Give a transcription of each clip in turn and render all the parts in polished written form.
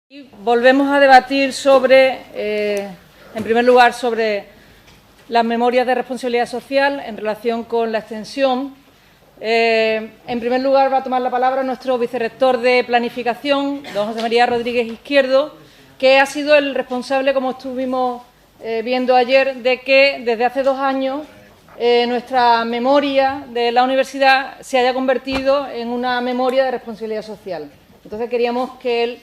Y volvemos a debatir sobre, en primer lugar, sobre las memorias de responsabilidad social en relación con la extensión. En primer lugar, va a tomar la palabra nuestro vicerrector de Planificación, don José María Rodríguez Izquierdo, que ha sido el responsable, como estuvimos viendo ayer, de que desde hace 2 años nuestra memoria de la universidad se haya convertido en una memoria de responsabilidad social. Entonces, queríamos que él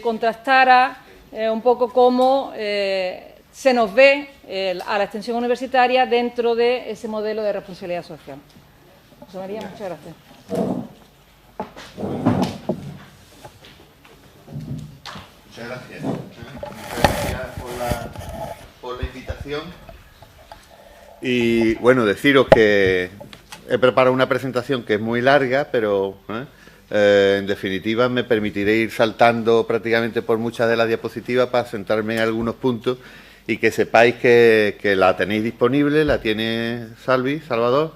contrastara un poco cómo se nos ve a la extensión universitaria dentro de ese modelo de responsabilidad social. José María, muchas gracias. Muchas gracias. Muchas gracias por la invitación. Y bueno, deciros que he preparado una presentación que es muy larga, pero en definitiva me permitiré ir saltando prácticamente por muchas de las diapositivas para centrarme en algunos puntos y que sepáis que la tenéis disponible, la tiene Salvador,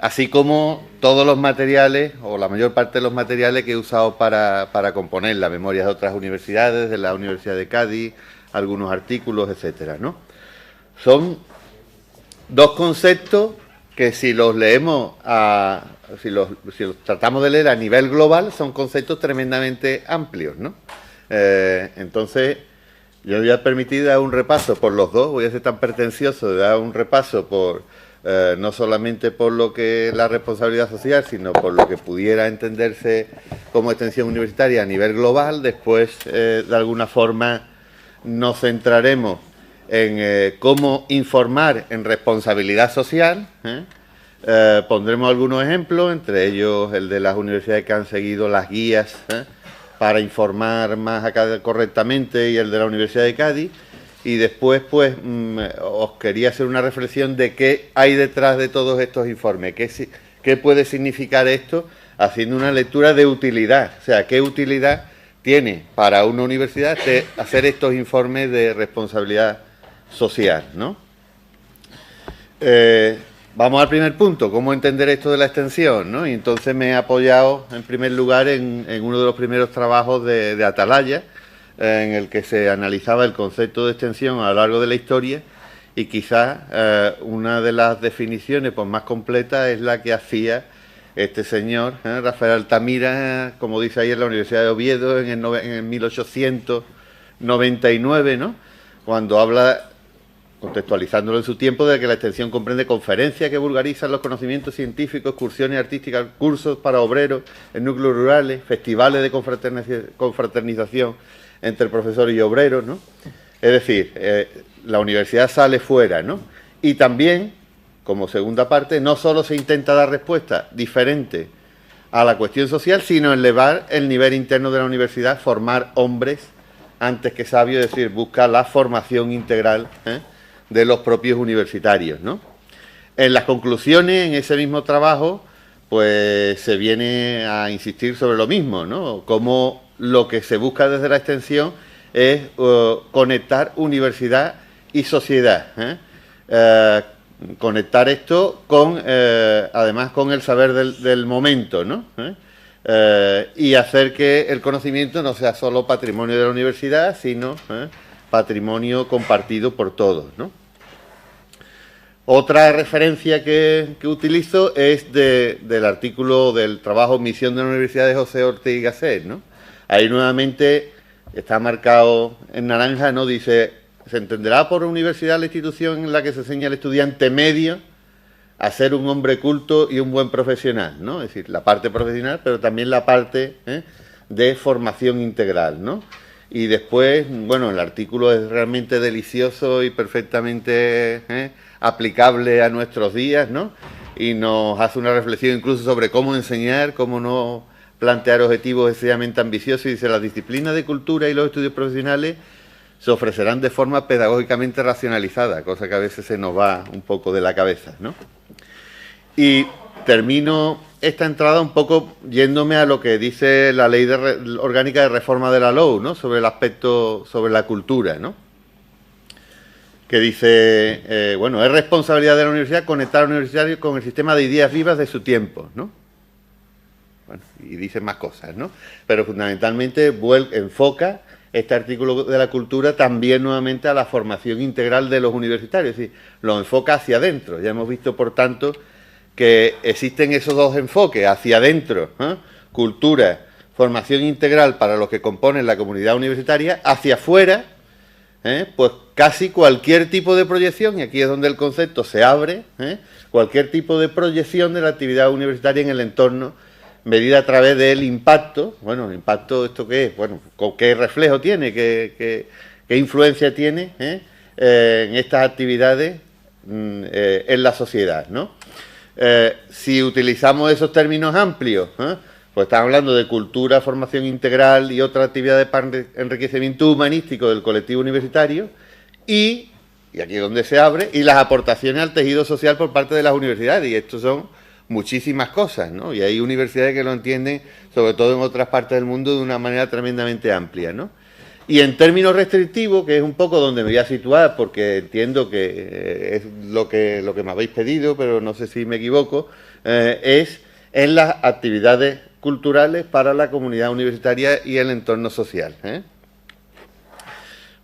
así como todos los materiales, o la mayor parte de los materiales que he usado para componer las memorias de otras universidades, de la Universidad de Cádiz, algunos artículos, etcétera, ¿no? Son 2 conceptos que si los leemos, si los tratamos de leer a nivel global, son conceptos tremendamente amplios, ¿no? Entonces, yo me voy a permitir dar un repaso por los dos, voy a ser tan pretencioso de dar un repaso por no solamente por lo que es la responsabilidad social, sino por lo que pudiera entenderse como extensión universitaria a nivel global. Después, de alguna forma, nos centraremos en cómo informar en responsabilidad social. Pondremos algunos ejemplos, entre ellos el de las universidades que han seguido las guías para informar más correctamente, y el de la Universidad de Cádiz. Y después, pues, os quería hacer una reflexión de qué hay detrás de todos estos informes, qué puede significar esto, haciendo una lectura de utilidad, o sea, qué utilidad tiene para una universidad de hacer estos informes de responsabilidad social, ¿no? Vamos al primer punto, cómo entender esto de la extensión, ¿no? Y entonces me he apoyado, en primer lugar, en uno de los primeros trabajos de Atalaya, en el que se analizaba el concepto de extensión a lo largo de la historia, y quizás una de las definiciones pues, más completas es la que hacía este señor, Rafael Altamira, como dice ahí en la Universidad de Oviedo, en el 1899, ¿no? Cuando habla, contextualizándolo en su tiempo, de que la extensión comprende conferencias que vulgarizan los conocimientos científicos, excursiones artísticas, cursos para obreros en núcleos rurales, festivales de confraternización entre profesores y obreros, ¿no? Es decir, la universidad sale fuera, ¿no? Y también, como segunda parte, no solo se intenta dar respuesta diferente a la cuestión social, sino elevar el nivel interno de la universidad, formar hombres antes que sabios, es decir, busca la formación integral de los propios universitarios, ¿no? En las conclusiones, en ese mismo trabajo, pues se viene a insistir sobre lo mismo, ¿no? Cómo lo que se busca desde la extensión es conectar universidad y sociedad, conectar esto con, además, con el saber del momento, ¿no? Y hacer que el conocimiento no sea solo patrimonio de la universidad, sino patrimonio compartido por todos, ¿no? Otra referencia que utilizo es del artículo del trabajo Misión de la Universidad de José Ortega y Gasset, ¿no? Ahí nuevamente está marcado en naranja, ¿no? Dice, se entenderá por universidad la institución en la que se enseña al estudiante medio a ser un hombre culto y un buen profesional, ¿no? Es decir, la parte profesional, pero también la parte de formación integral, ¿no? Y después, bueno, el artículo es realmente delicioso y perfectamente aplicable a nuestros días, ¿no? Y nos hace una reflexión incluso sobre cómo enseñar, cómo no plantear objetivos excesivamente ambiciosos, y dice, las disciplinas de cultura y los estudios profesionales se ofrecerán de forma pedagógicamente racionalizada, cosa que a veces se nos va un poco de la cabeza, ¿no? Y termino esta entrada un poco yéndome a lo que dice la Ley Orgánica de Reforma de la LOU, ¿no? Sobre el aspecto, sobre la cultura, ¿no? Que dice, bueno, es responsabilidad de la universidad conectar al universitario con el sistema de ideas vivas de su tiempo, ¿no? bueno, y dice más cosas, ¿no? Pero fundamentalmente enfoca este artículo de la cultura también nuevamente a la formación integral de los universitarios, es decir, lo enfoca hacia adentro. Ya hemos visto, por tanto, que existen esos dos enfoques, hacia adentro, cultura, formación integral para los que componen la comunidad universitaria, hacia afuera, pues casi cualquier tipo de proyección, y aquí es donde el concepto se abre, cualquier tipo de proyección de la actividad universitaria en el entorno, medida a través del impacto. Bueno, impacto, ¿esto qué es? Bueno, ¿qué reflejo tiene? ¿Qué influencia tiene en estas actividades en la sociedad, ¿no? Si utilizamos esos términos amplios, pues estamos hablando de cultura, formación integral y otras actividades para enriquecimiento humanístico del colectivo universitario y aquí es donde se abre, y las aportaciones al tejido social por parte de las universidades, y esto son muchísimas cosas, ¿no? Y hay universidades que lo entienden, sobre todo en otras partes del mundo, de una manera tremendamente amplia, ¿no? Y en términos restrictivos, que es un poco donde me voy a situar, porque entiendo que es lo que me habéis pedido, pero no sé si me equivoco, es en las actividades culturales para la comunidad universitaria y el entorno social.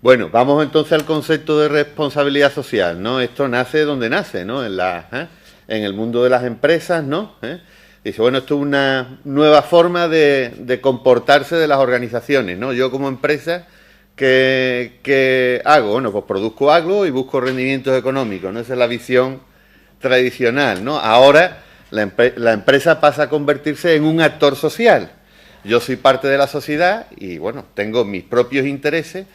Bueno, vamos entonces al concepto de responsabilidad social, ¿no? Esto nace donde nace, ¿no? En el mundo de las empresas, ¿no? Dice, bueno, esto es una nueva forma de comportarse de las organizaciones, ¿no? Yo como empresa, ¿qué hago? Bueno, pues produzco algo y busco rendimientos económicos, ¿no? Esa es la visión tradicional, ¿no? Ahora la empresa pasa a convertirse en un actor social. Yo soy parte de la sociedad y, bueno, tengo mis propios intereses,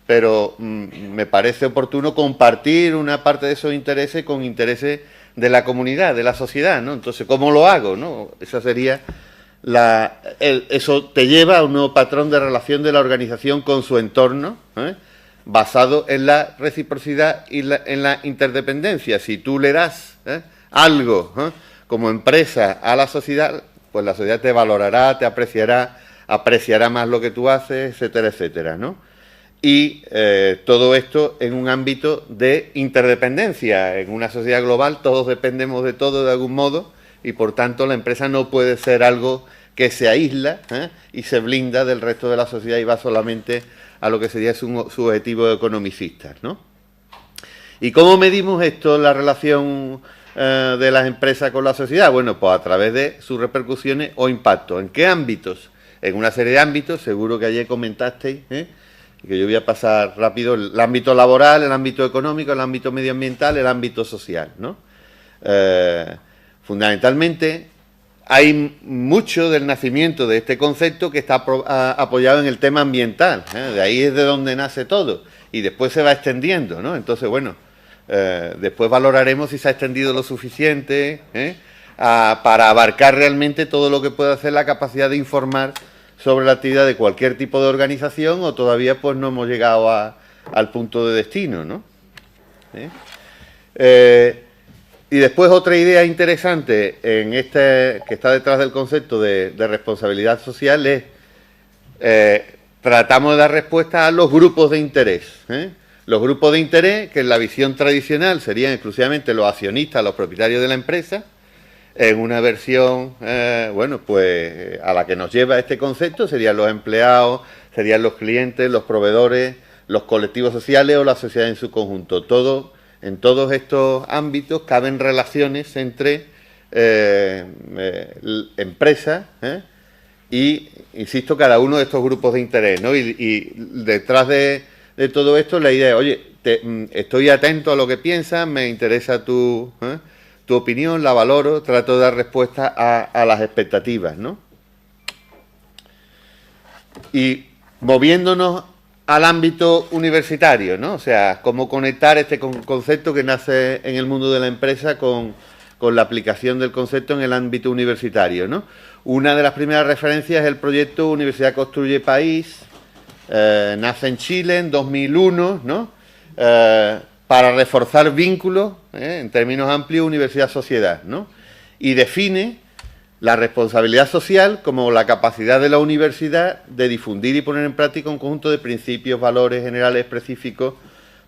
pero me parece oportuno compartir una parte de esos intereses con intereses de la comunidad, de la sociedad, ¿no? Entonces, ¿cómo lo hago, no? Esa sería eso te lleva a un nuevo patrón de relación de la organización con su entorno, basado en la reciprocidad y en la interdependencia. Si tú le das algo como empresa a la sociedad, pues la sociedad te valorará, te apreciará más lo que tú haces, etcétera, etcétera, ¿no? Y todo esto en un ámbito de interdependencia. En una sociedad global todos dependemos de todo de algún modo y por tanto la empresa no puede ser algo que se aísla y se blinda del resto de la sociedad y va solamente a lo que sería su objetivo economicista, ¿no? ¿Y cómo medimos esto, la relación de las empresas con la sociedad? Bueno, pues a través de sus repercusiones o impactos. ¿En qué ámbitos? En una serie de ámbitos, seguro que ayer comentasteis, que yo voy a pasar rápido, el ámbito laboral, el ámbito económico, el ámbito medioambiental, el ámbito social, ¿no? Fundamentalmente, hay mucho del nacimiento de este concepto que está apoyado en el tema ambiental, de ahí es de donde nace todo, y después se va extendiendo, ¿no? Entonces, bueno, después valoraremos si se ha extendido lo suficiente para abarcar realmente todo lo que puede hacer la capacidad de informar sobre la actividad de cualquier tipo de organización o todavía pues no hemos llegado al punto de destino, ¿no? Y después otra idea interesante en que está detrás del concepto de responsabilidad social es tratamos de dar respuesta a los grupos de interés. Los grupos de interés, que en la visión tradicional serían exclusivamente los accionistas, los propietarios de la empresa, en una versión, bueno, pues a la que nos lleva este concepto serían los empleados, serían los clientes, los proveedores, los colectivos sociales o la sociedad en su conjunto. En todos estos ámbitos caben relaciones entre empresas y, insisto, cada uno de estos grupos de interés, ¿no? Y detrás de todo esto la idea es, oye, estoy atento a lo que piensas, me interesa tu opinión, la valoro, trato de dar respuesta a las expectativas, ¿no? Y moviéndonos al ámbito universitario, ¿no? O sea, cómo conectar este concepto que nace en el mundo de la empresa con la aplicación del concepto en el ámbito universitario, ¿no? Una de las primeras referencias es el proyecto Universidad Construye País, nace en Chile en 2001, ¿no? Para reforzar vínculos, en términos amplios, universidad-sociedad, ¿no? Y define la responsabilidad social como la capacidad de la universidad de difundir y poner en práctica un conjunto de principios, valores generales específicos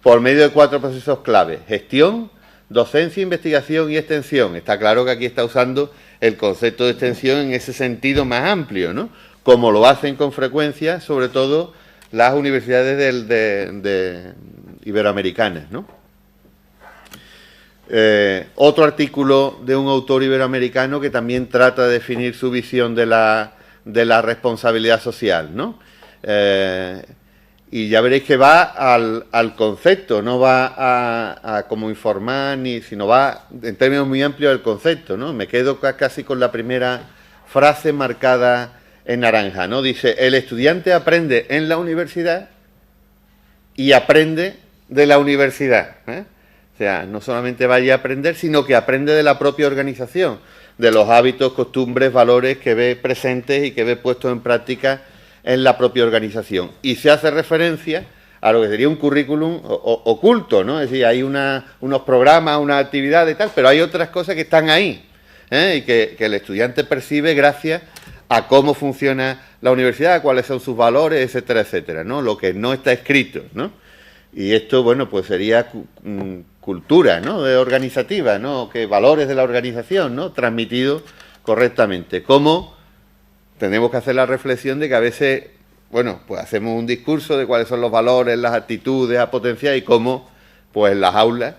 por medio de 4 procesos clave: gestión, docencia, investigación y extensión. Está claro que aquí está usando el concepto de extensión en ese sentido más amplio, ¿no? Como lo hacen con frecuencia, sobre todo las universidades iberoamericanas, ¿no? Otro artículo de un autor iberoamericano que también trata de definir su visión de la responsabilidad social, ¿no? Y ya veréis que va al concepto, no va a como informar, sino va en términos muy amplios del concepto, ¿no? Me quedo casi con la primera frase marcada en naranja, ¿no? Dice, el estudiante aprende en la universidad y aprende de la universidad, ¿eh? O sea, no solamente vaya a aprender, sino que aprende de la propia organización, de los hábitos, costumbres, valores que ve presentes y que ve puestos en práctica en la propia organización. Y se hace referencia a lo que sería un currículum oculto, ¿no? Es decir, hay unos programas, unas actividades y tal, pero hay otras cosas que están ahí, ¿eh? Y que el estudiante percibe gracias a cómo funciona la universidad, cuáles son sus valores, etcétera, etcétera, ¿no? Lo que no está escrito, ¿no? Y esto, bueno, pues sería cultura, ¿no? Organizativa, ¿no? Que valores de la organización, ¿no? Transmitidos correctamente. ¿Cómo? Tenemos que hacer la reflexión de que a veces, bueno, pues hacemos un discurso de cuáles son los valores, las actitudes a potenciar y cómo, pues en las aulas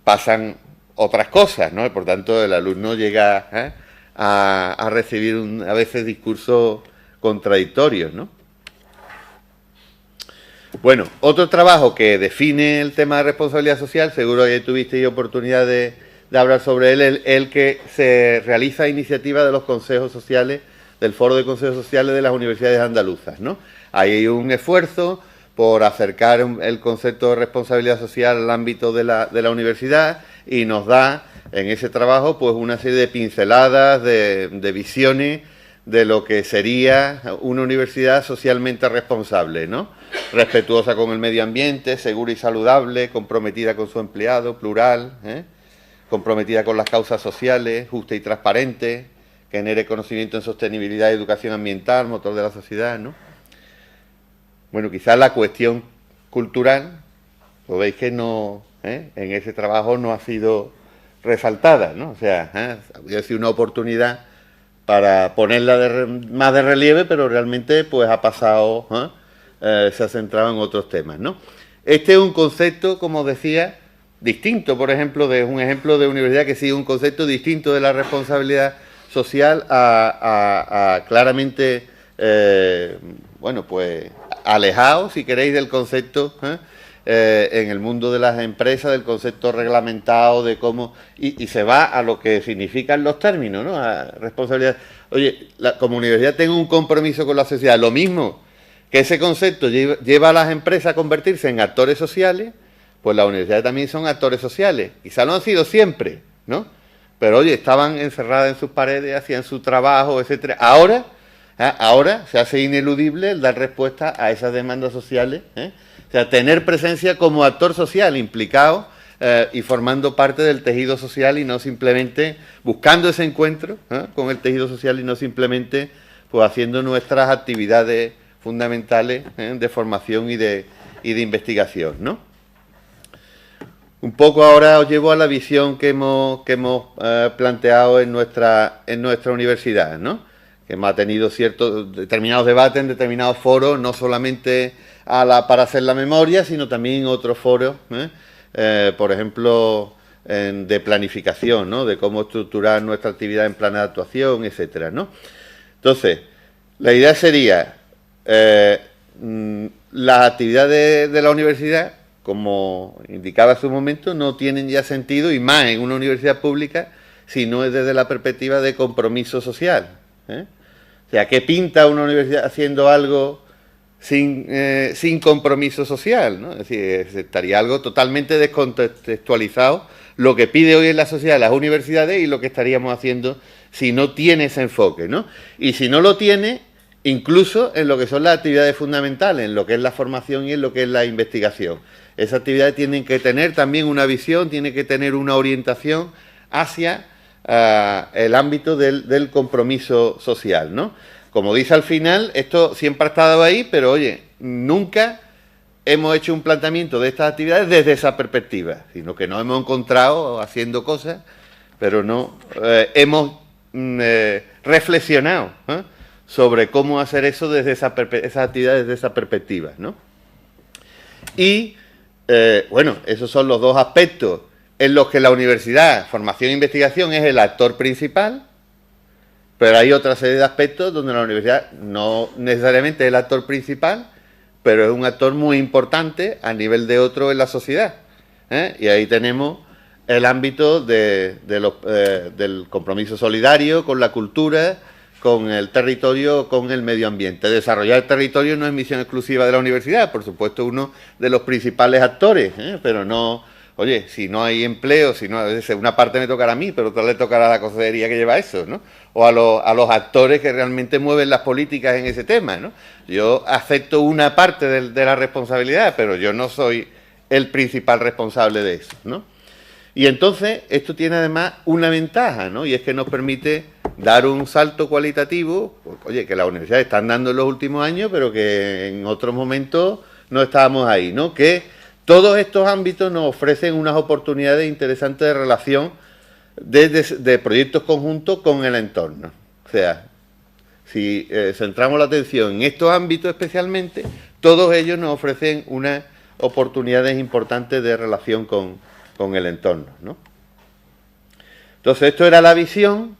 pasan otras cosas, ¿no? Y por tanto el alumno llega a recibir a veces discursos contradictorios, ¿no? Bueno, otro trabajo que define el tema de responsabilidad social, seguro que tuvisteis oportunidad de hablar sobre él, el que se realiza a iniciativa de los consejos sociales, del Foro de Consejos Sociales de las Universidades Andaluzas, ¿no? Ahí hay un esfuerzo por acercar el concepto de responsabilidad social al ámbito de la universidad y nos da en ese trabajo pues una serie de pinceladas, de visiones de lo que sería una universidad socialmente responsable, ¿no? Respetuosa con el medio ambiente, segura y saludable, comprometida con su empleado, plural, comprometida con las causas sociales, justa y transparente, que genere conocimiento en sostenibilidad y educación ambiental, motor de la sociedad, ¿no? Bueno, quizás la cuestión cultural, lo veis que no, en ese trabajo no ha sido resaltada, ¿no? O sea, habría sido una oportunidad para ponerla más de relieve, pero realmente pues ha pasado, se ha centrado en otros temas, ¿no? Este es un concepto, como decía, distinto, por ejemplo, de un ejemplo de universidad que sigue un concepto distinto de la responsabilidad social a claramente, bueno, pues alejado, si queréis, del concepto en el mundo de las empresas, del concepto reglamentado, de cómo... Y se va a lo que significan los términos, ¿no? A responsabilidad. Oye, como universidad tengo un compromiso con la sociedad. Lo mismo que ese concepto lleva a las empresas a convertirse en actores sociales, pues las universidades también son actores sociales. Quizá lo han sido siempre, ¿no? Pero, oye, estaban encerradas en sus paredes, hacían su trabajo, etcétera. Ahora se hace ineludible el dar respuesta a esas demandas sociales, O sea, tener presencia como actor social implicado y formando parte del tejido social y no simplemente buscando ese encuentro con el tejido social y no simplemente pues haciendo nuestras actividades fundamentales de formación y de investigación, ¿no? Un poco ahora os llevo a la visión que hemos planteado en nuestra universidad, ¿no? Que hemos tenido ciertos determinados debates en determinados foros, no solamente para hacer la memoria, sino también en otros foros, por ejemplo, de planificación, ¿no? De cómo estructurar nuestra actividad en planes de actuación, etcétera, ¿no? Entonces, la idea sería las actividades de la universidad, como indicaba hace un momento, no tienen ya sentido, y más en una universidad pública, si no es desde la perspectiva de compromiso social, O sea, ¿qué pinta una universidad haciendo algo sin compromiso social, ¿no? Es decir, estaría algo totalmente descontextualizado lo que pide hoy en la sociedad las universidades y lo que estaríamos haciendo si no tiene ese enfoque, ¿no? Y si no lo tiene, incluso en lo que son las actividades fundamentales, en lo que es la formación y en lo que es la investigación. Esas actividades tienen que tener también una visión, tienen que tener una orientación hacia el ámbito del compromiso social, ¿no? Como dice al final, esto siempre ha estado ahí, pero oye, nunca hemos hecho un planteamiento de estas actividades desde esa perspectiva, sino que nos hemos encontrado haciendo cosas, pero no hemos reflexionado sobre cómo hacer eso desde esas actividades desde esa perspectiva, ¿no? Y, bueno, esos son los dos aspectos en los que la universidad, formación e investigación, es el actor principal, pero hay otra serie de aspectos donde la universidad no necesariamente es el actor principal, pero es un actor muy importante a nivel de otro en la sociedad. Y ahí tenemos el ámbito del compromiso solidario con la cultura, con el territorio, con el medio ambiente. Desarrollar el territorio no es misión exclusiva de la universidad, por supuesto uno de los principales actores, pero no, oye, si no hay empleo, si no, a veces una parte me tocará a mí, pero otra le tocará a la consejería que lleva eso, ¿no? O a los actores que realmente mueven las políticas en ese tema, ¿no? Yo acepto una parte de la responsabilidad, pero yo no soy el principal responsable de eso, ¿no? Y entonces esto tiene además una ventaja, ¿no? Y es que nos permite dar un salto cualitativo, pues, oye, que las universidades están dando en los últimos años, pero que en otros momentos no estábamos ahí, ¿no? Que todos estos ámbitos nos ofrecen unas oportunidades interesantes de relación de proyectos conjuntos con el entorno. O sea, si centramos la atención en estos ámbitos especialmente, todos ellos nos ofrecen unas oportunidades importantes de relación con el entorno, ¿no? Entonces, esto era la visión,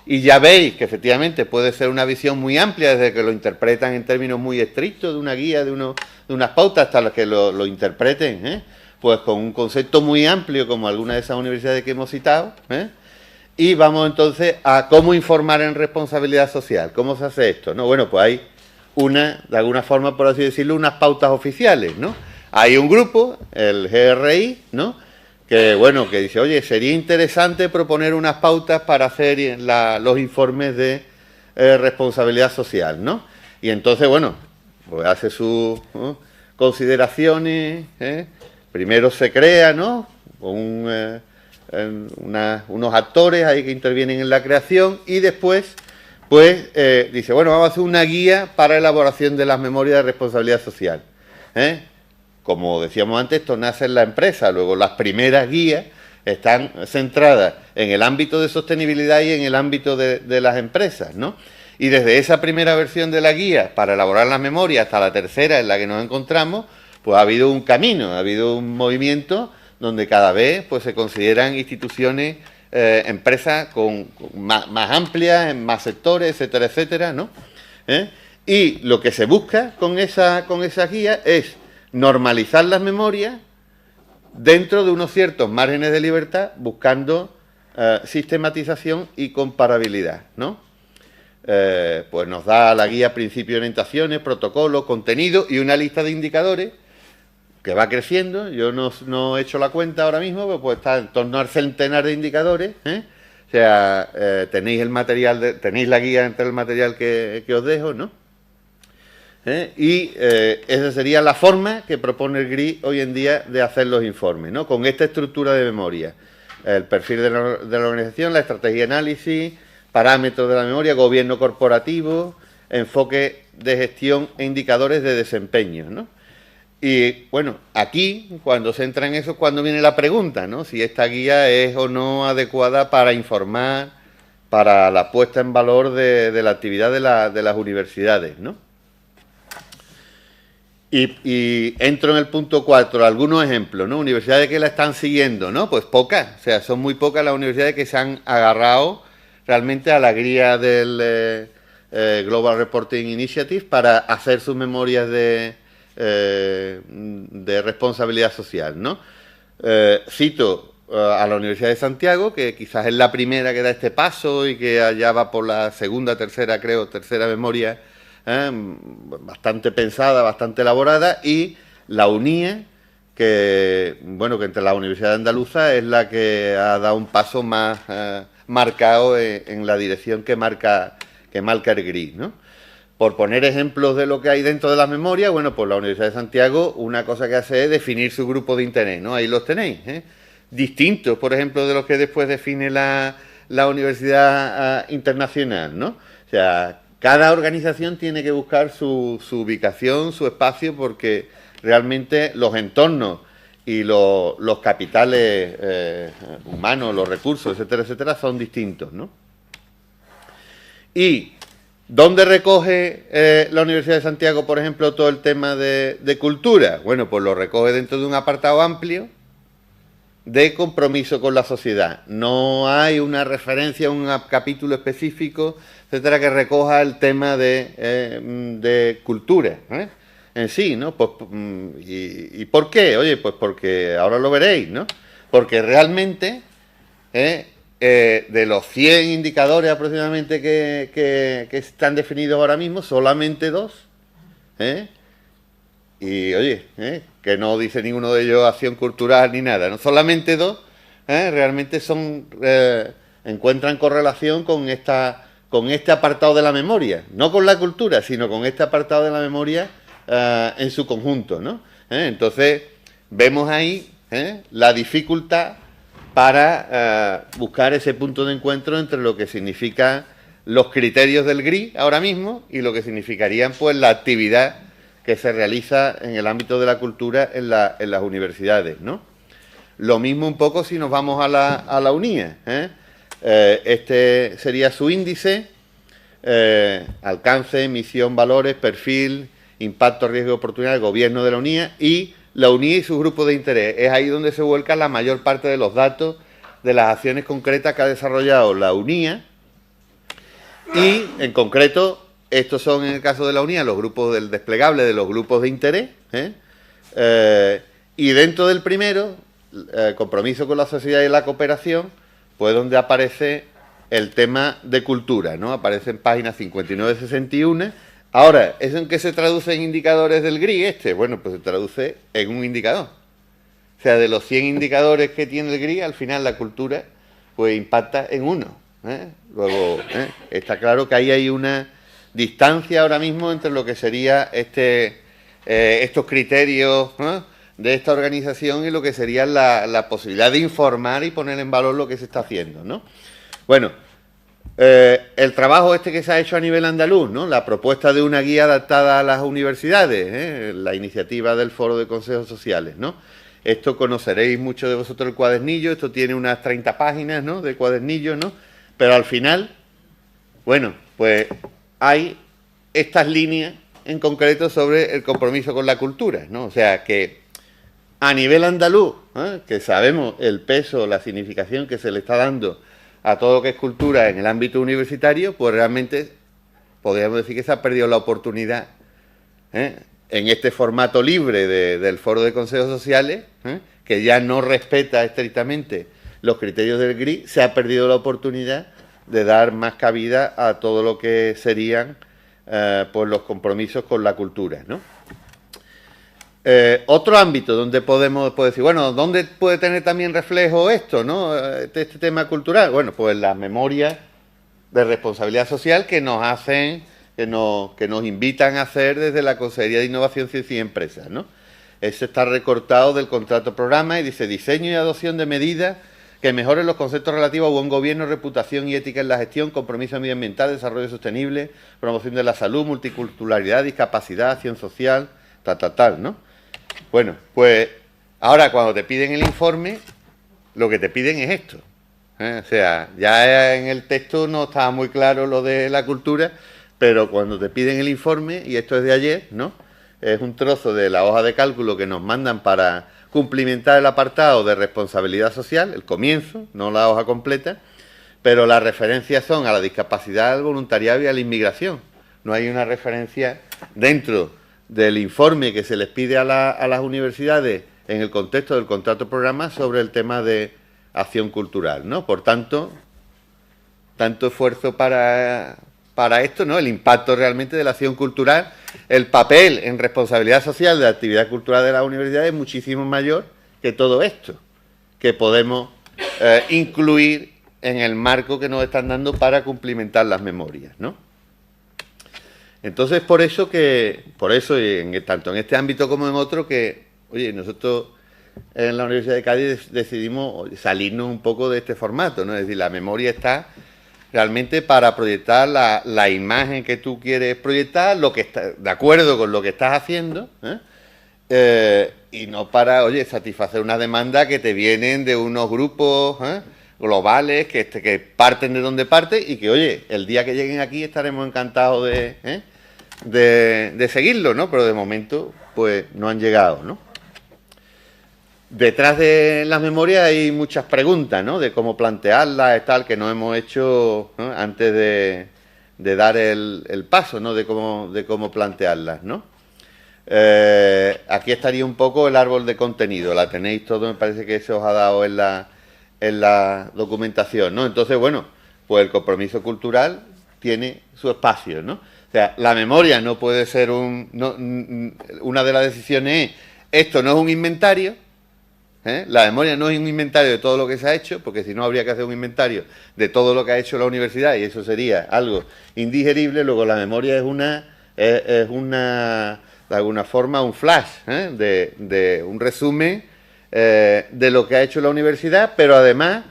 y ya veis que efectivamente puede ser una visión muy amplia, desde que lo interpretan en términos muy estrictos, de una guía, de unas pautas, hasta los que lo interpreten, pues con un concepto muy amplio, como algunas de esas universidades que hemos citado, y vamos entonces a cómo informar en responsabilidad social. ¿Cómo se hace esto? ¿No? Bueno, pues hay de alguna forma, por así decirlo, unas pautas oficiales, ¿no? Hay un grupo, el GRI, ¿no?, que, bueno, que dice, oye, sería interesante proponer unas pautas para hacer los informes de responsabilidad social, ¿no? Y entonces, bueno, pues hace sus consideraciones, primero se crea, ¿no?, unos actores ahí que intervienen en la creación, y después, pues, dice, bueno, vamos a hacer una guía para elaboración de las memorias de responsabilidad social, Como decíamos antes, esto nace en la empresa, luego las primeras guías están centradas en el ámbito de sostenibilidad y en el ámbito de las empresas, ¿no? Y desde esa primera versión de la guía para elaborar las memorias hasta la tercera en la que nos encontramos, pues ha habido un camino, ha habido un movimiento donde cada vez pues se consideran instituciones, empresas más amplias, en más sectores, etcétera, etcétera, ¿no? Y lo que se busca con esa guía es normalizar las memorias dentro de unos ciertos márgenes de libertad, buscando sistematización y comparabilidad, ¿no? Pues nos da la guía principios y orientaciones, protocolos, contenido y una lista de indicadores que va creciendo. Yo no he hecho la cuenta ahora mismo, pero pues está en torno al centenar de indicadores, O sea, tenéis el material, tenéis la guía entre el material que os dejo, ¿no? Y esa sería la forma que propone el GRI hoy en día de hacer los informes, ¿no? Con esta estructura de memoria. El perfil de la organización, la estrategia de análisis, parámetros de la memoria, gobierno corporativo, enfoque de gestión e indicadores de desempeño, ¿no? Y, bueno, aquí, cuando se entra en eso, es cuando viene la pregunta, ¿no? Si esta guía es o no adecuada para informar, para la puesta en valor de la actividad de las universidades, ¿no? Y entro en el punto 4, algunos ejemplos, ¿no? Universidades que la están siguiendo, ¿no? Pues pocas, o sea, son muy pocas las universidades que se han agarrado realmente a la guía del Global Reporting Initiative para hacer sus memorias de responsabilidad social, ¿no? Cito a la Universidad de Santiago, que quizás es la primera que da este paso y que allá va por la tercera memoria, bastante pensada, bastante elaborada, y la UNIE, que, bueno, que entre la Universidad Andaluza es la que ha dado un paso más marcado en la dirección que marca el GRI, ¿no? Por poner ejemplos de lo que hay dentro de las memorias, bueno, pues la Universidad de Santiago una cosa que hace es definir su grupo de interés, ¿no? Ahí los tenéis, distintos, por ejemplo, de los que después define la Universidad Internacional, ¿no? O sea, cada organización tiene que buscar su ubicación, su espacio, porque realmente los entornos y los capitales humanos, los recursos, etcétera, etcétera, son distintos, ¿no? Y ¿dónde recoge la Universidad de Santiago, por ejemplo, todo el tema de cultura? Bueno, pues lo recoge dentro de un apartado amplio de compromiso con la sociedad. No hay una referencia, un capítulo específico, etcétera, que recoja el tema de cultura, ¿eh? En sí, ¿no? Pues, ¿y por qué? Oye, pues porque ahora lo veréis, ¿no? Porque realmente, de los 100 indicadores aproximadamente que están definidos ahora mismo, solamente 2, y oye, que no dice ninguno de ellos acción cultural ni nada, ¿no? Solamente 2 realmente encuentran correlación con este apartado de la memoria, no con la cultura, sino con este apartado de la memoria en su conjunto, ¿no? Entonces, vemos ahí la dificultad para buscar ese punto de encuentro entre lo que significan los criterios del GRI ahora mismo y lo que significarían, pues, la actividad que se realiza en el ámbito de la cultura en las universidades, ¿no? Lo mismo un poco si nos vamos a la UNIA, este sería su índice, alcance, misión, valores, perfil, impacto, riesgo y oportunidad, gobierno de la UNIA y la UNIA y sus grupos de interés. Es ahí donde se vuelca la mayor parte de los datos de las acciones concretas que ha desarrollado la UNIA y, en concreto, estos son, en el caso de la UNIA, los grupos del desplegable de los grupos de interés, y dentro del primero, compromiso con la sociedad y la cooperación, pues donde aparece el tema de cultura, ¿no? Aparece en páginas 59-61. Ahora, ¿eso en qué se traduce en indicadores del GRI Bueno, pues se traduce en un indicador. O sea, de los 100 indicadores que tiene el GRI, al final la cultura pues impacta en uno. Luego, está claro que ahí hay una distancia ahora mismo entre lo que sería estos criterios de esta organización y lo que sería la posibilidad de informar y poner en valor lo que se está haciendo, ¿no? Bueno, el trabajo que se ha hecho a nivel andaluz, ¿no? La propuesta de una guía adaptada a las universidades, la iniciativa del Foro de Consejos Sociales, ¿no? Esto conoceréis mucho de vosotros el cuadernillo, esto tiene unas 30 páginas, ¿no? De cuadernillo, ¿no? Pero al final, bueno, pues hay estas líneas en concreto sobre el compromiso con la cultura, ¿no? O sea que a nivel andaluz, que sabemos el peso, la significación que se le está dando a todo lo que es cultura en el ámbito universitario, pues realmente podríamos decir que se ha perdido la oportunidad en este formato libre del Foro de Consejos Sociales, que ya no respeta estrictamente los criterios del GRI, se ha perdido la oportunidad de dar más cabida a todo lo que serían pues los compromisos con la cultura, ¿no? Otro ámbito donde podemos decir, bueno, ¿dónde puede tener también reflejo esto, ¿no? Este tema cultural? Bueno, pues las memorias de responsabilidad social que nos hacen, que nos invitan a hacer desde la Consejería de Innovación, Ciencia y Empresas, ¿no? Eso está recortado del contrato programa y dice diseño y adopción de medidas que mejoren los conceptos relativos a buen gobierno, reputación y ética en la gestión, compromiso medioambiental, desarrollo sostenible, promoción de la salud, multiculturalidad, discapacidad, acción social, tal, ¿no? Bueno, pues ahora cuando te piden el informe, lo que te piden es esto. O sea, ya en el texto no estaba muy claro lo de la cultura, pero cuando te piden el informe, y esto es de ayer, ¿no? Es un trozo de la hoja de cálculo que nos mandan para cumplimentar el apartado de responsabilidad social, el comienzo, no la hoja completa, pero las referencias son a la discapacidad, al voluntariado y a la inmigración. No hay una referencia dentro del informe que se les pide a las universidades en el contexto del contrato programa sobre el tema de acción cultural, ¿no? Por tanto, tanto esfuerzo para esto, ¿no? El impacto realmente de la acción cultural, el papel en responsabilidad social de la actividad cultural de las universidades es muchísimo mayor que todo esto, que podemos incluir en el marco que nos están dando para cumplimentar las memorias, ¿no? Entonces, por eso, tanto en este ámbito como en otro, que, oye, nosotros en la Universidad de Cádiz decidimos salirnos un poco de este formato, ¿no? Es decir, la memoria está realmente para proyectar la imagen que tú quieres proyectar, lo que está, de acuerdo con lo que estás haciendo, y no para, oye, satisfacer una demanda que te vienen de unos grupos globales que parten de donde parten y que, oye, el día que lleguen aquí estaremos encantados de seguirlo, ¿no? Pero de momento, pues, no han llegado, ¿no? Detrás de las memorias hay muchas preguntas, ¿no? De cómo plantearlas y tal, que no hemos hecho, ¿no?, antes de dar el paso, ¿no? De cómo plantearlas, ¿no? Aquí estaría un poco el árbol de contenido, la tenéis todo, me parece que se os ha dado en la documentación, ¿no? Entonces, bueno, pues el compromiso cultural tiene su espacio, ¿no? O sea, la memoria no puede ser una de las decisiones es, esto no es un inventario, la memoria no es un inventario de todo lo que se ha hecho, porque si no habría que hacer un inventario de todo lo que ha hecho la universidad y eso sería algo indigerible. Luego la memoria es una de alguna forma un flash, de un resumen de lo que ha hecho la universidad, pero además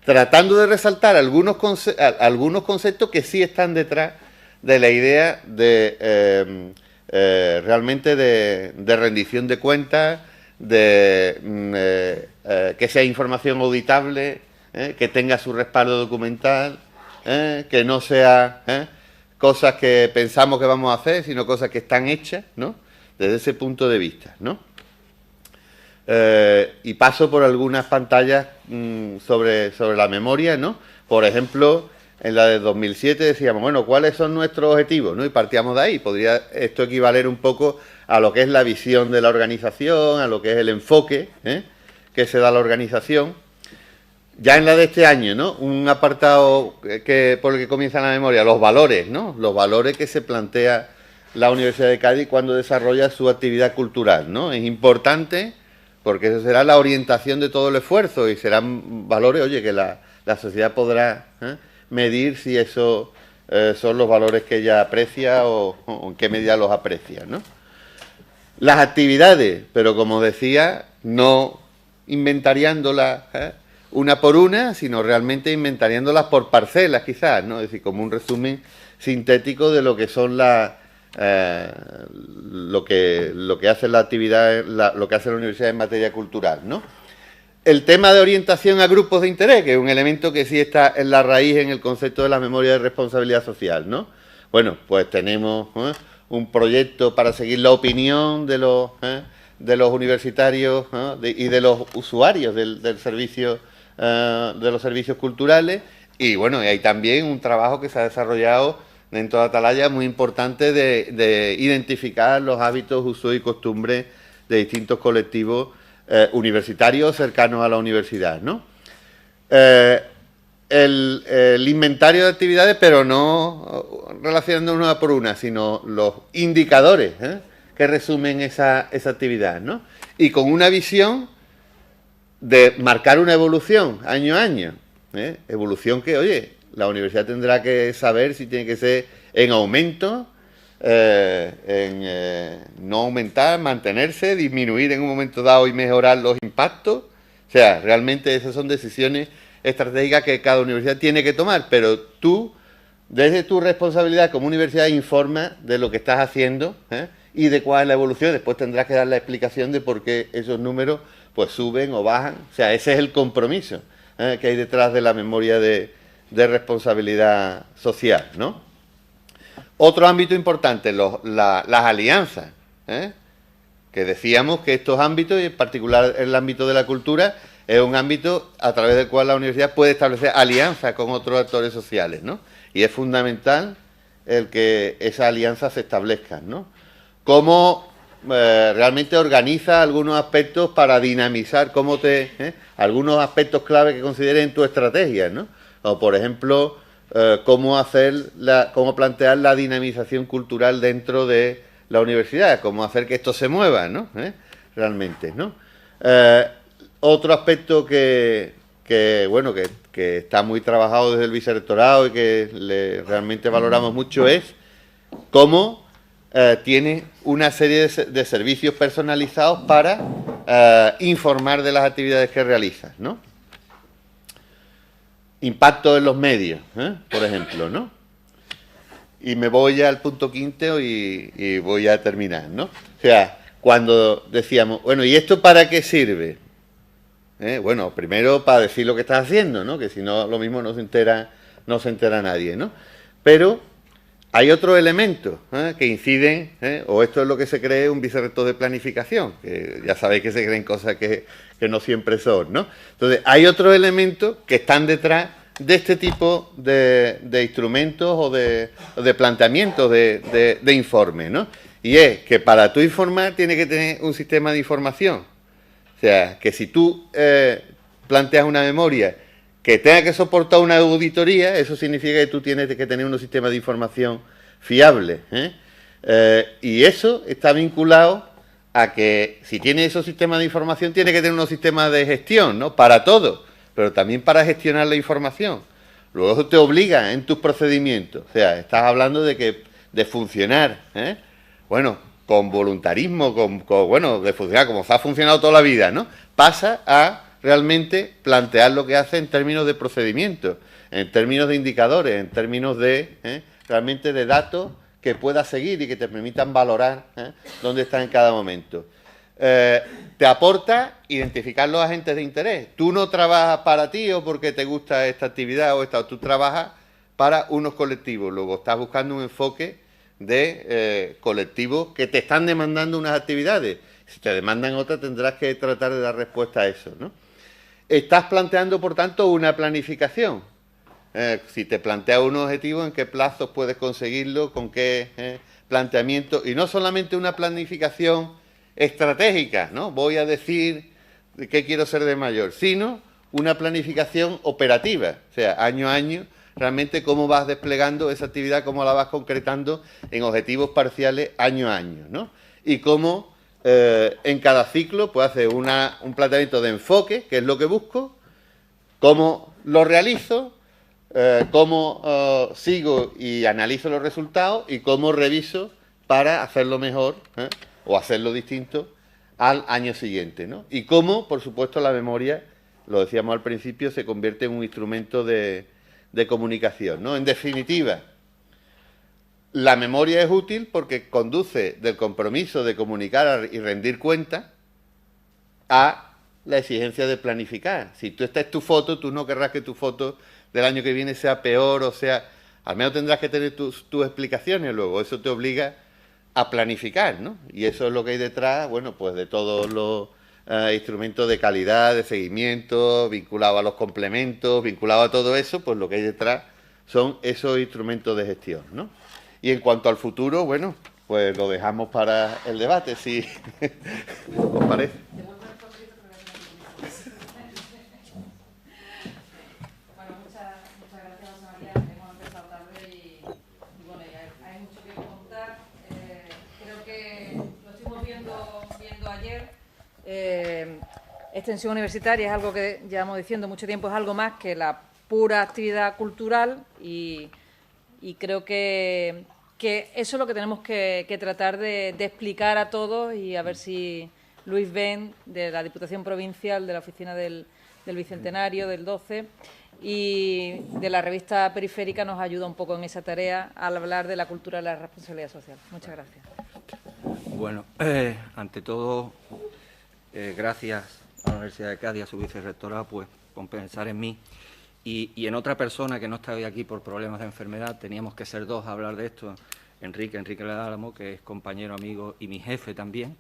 tratando de resaltar algunos conceptos que sí están detrás de la idea de realmente de rendición de cuentas, de que sea información auditable, que tenga su respaldo documental, que no sea cosas que pensamos que vamos a hacer, sino cosas que están hechas, ¿no? Desde ese punto de vista, ¿no? Y paso por algunas pantallas sobre la memoria, ¿no? Por ejemplo, en la de 2007 decíamos, bueno, ¿cuáles son nuestros objetivos?, ¿no? Y partíamos de ahí. Podría esto equivaler un poco a lo que es la visión de la organización, a lo que es el enfoque que se da a la organización. Ya en la de este año, ¿no?, un apartado por el que comienza la memoria, los valores, ¿no? Los valores que se plantea la Universidad de Cádiz cuando desarrolla su actividad cultural, ¿no? Es importante porque eso será la orientación de todo el esfuerzo y serán valores, oye, que la sociedad podrá medir si esos son los valores que ella aprecia o en qué medida los aprecia, ¿no? Las actividades, pero como decía, no inventariándolas una por una, sino realmente inventariándolas por parcelas, quizás, ¿no? Es decir, como un resumen sintético de lo que son lo que hace la actividad, lo que hace la universidad en materia cultural, ¿no? El tema de orientación a grupos de interés, que es un elemento que sí está en la raíz en el concepto de la memoria de responsabilidad social, ¿no? Bueno, pues tenemos un proyecto para seguir la opinión de los universitarios y de los usuarios del servicio, de los servicios culturales, y bueno, hay también un trabajo que se ha desarrollado dentro de Atalaya muy importante de identificar los hábitos, usos y costumbres de distintos colectivos universitarios cercanos a la universidad, ¿no? El inventario de actividades, pero no relacionando una por una, sino los indicadores que resumen esa actividad, ¿no? Y con una visión de marcar una evolución año a año, evolución que, oye, la universidad tendrá que saber si tiene que ser en aumento, no aumentar, mantenerse, disminuir en un momento dado y mejorar los impactos. O sea, realmente esas son decisiones estratégicas que cada universidad tiene que tomar, pero tú, desde tu responsabilidad como universidad, informa de lo que estás haciendo y de cuál es la evolución. Después tendrás que dar la explicación de por qué esos números pues suben o bajan. O sea, ese es el compromiso que hay detrás de la memoria de responsabilidad social, ¿no? Otro ámbito importante, las alianzas, que decíamos que estos ámbitos, y en particular el ámbito de la cultura, es un ámbito a través del cual la universidad puede establecer alianzas con otros actores sociales, ¿no? Y es fundamental el que esas alianzas se establezcan, ¿no? Cómo realmente organiza algunos aspectos para dinamizar, algunos aspectos clave que consideres en tu estrategia, ¿no? O, por ejemplo, cómo plantear la dinamización cultural dentro de la universidad, cómo hacer que esto se mueva, ¿no? Realmente, ¿no? Otro aspecto que está muy trabajado desde el vicerrectorado y que realmente valoramos mucho es cómo tiene una serie de servicios personalizados para informar de las actividades que realizas, ¿no? Impacto en los medios, por ejemplo, ¿no? Y me voy al punto quinto y voy a terminar, ¿no? O sea, cuando decíamos, bueno, ¿y esto para qué sirve? Bueno, primero para decir lo que estás haciendo, ¿no? Que si no, lo mismo no se entera nadie, ¿no? Pero hay otros elementos que inciden, o esto es lo que se cree un vicerrector de planificación, que ya sabéis que se creen cosas que no siempre son, ¿no? Entonces, hay otros elementos que están detrás de este tipo de instrumentos o de planteamientos de informes, ¿no? Y es que para tú informar tienes que tener un sistema de información. O sea, que si tú planteas una memoria que tenga que soportar una auditoría, eso significa que tú tienes que tener un sistema de información fiable. Y eso está vinculado a que si tienes esos sistemas de información, tienes que tener unos sistemas de gestión, ¿no? Para todo, pero también para gestionar la información. Luego eso te obliga en tus procedimientos. O sea, estás hablando de funcionar, bueno, con voluntarismo, de funcionar como se ha funcionado toda la vida, ¿no? Pasa a realmente plantear lo que hace en términos de procedimientos, en términos de indicadores, en términos de realmente de datos que puedas seguir y que te permitan valorar dónde estás en cada momento. Te aporta identificar los agentes de interés. Tú no trabajas para ti o porque te gusta esta actividad tú trabajas para unos colectivos. Luego estás buscando un enfoque de colectivos que te están demandando unas actividades. Si te demandan otras, tendrás que tratar de dar respuesta a eso, ¿no? Estás planteando, por tanto, una planificación. Si te planteas un objetivo, ¿en qué plazos puedes conseguirlo? ¿Con qué planteamiento? Y no solamente una planificación estratégica, ¿no? Voy a decir qué quiero ser de mayor, sino una planificación operativa. O sea, año a año, realmente cómo vas desplegando esa actividad, cómo la vas concretando en objetivos parciales año a año, ¿no? Y cómo en cada ciclo pues hacer un planteamiento de enfoque, que es lo que busco, cómo lo realizo, cómo sigo y analizo los resultados y cómo reviso para hacerlo mejor o hacerlo distinto al año siguiente, ¿no? Y cómo, por supuesto, la memoria, lo decíamos al principio, se convierte en un instrumento de comunicación, ¿no? En definitiva, la memoria es útil porque conduce del compromiso de comunicar y rendir cuenta a la exigencia de planificar. Si tú esta es tu foto, tú no querrás que tu foto del año que viene sea peor, o sea, al menos tendrás que tener tus explicaciones luego. Eso te obliga a planificar, ¿no? Y eso es lo que hay detrás, bueno, pues de todos los instrumentos de calidad, de seguimiento, vinculados a los complementos, vinculados a todo eso, pues lo que hay detrás son esos instrumentos de gestión, ¿no? Y en cuanto al futuro, bueno, pues lo dejamos para el debate, si os parece. Bueno, muchas gracias, José María. Hemos empezado tarde y bueno, hay mucho que contar. Creo que lo estuvimos viendo ayer. Extensión universitaria es algo que llevamos diciendo mucho tiempo, es algo más que la pura actividad cultural y creo que eso es lo que tenemos que tratar de explicar a todos y a ver si Luis Ben, de la Diputación Provincial, de la Oficina del Bicentenario, del 12, y de la revista Periférica nos ayuda un poco en esa tarea al hablar de la cultura de la responsabilidad social. Muchas gracias. Bueno, ante todo, gracias a la Universidad de Cádiz, a su vicerrectora, pues, por pensar en mí. Y en otra persona que no está hoy aquí por problemas de enfermedad, teníamos que ser dos a hablar de esto, Enrique Ledálamo, que es compañero, amigo y mi jefe también,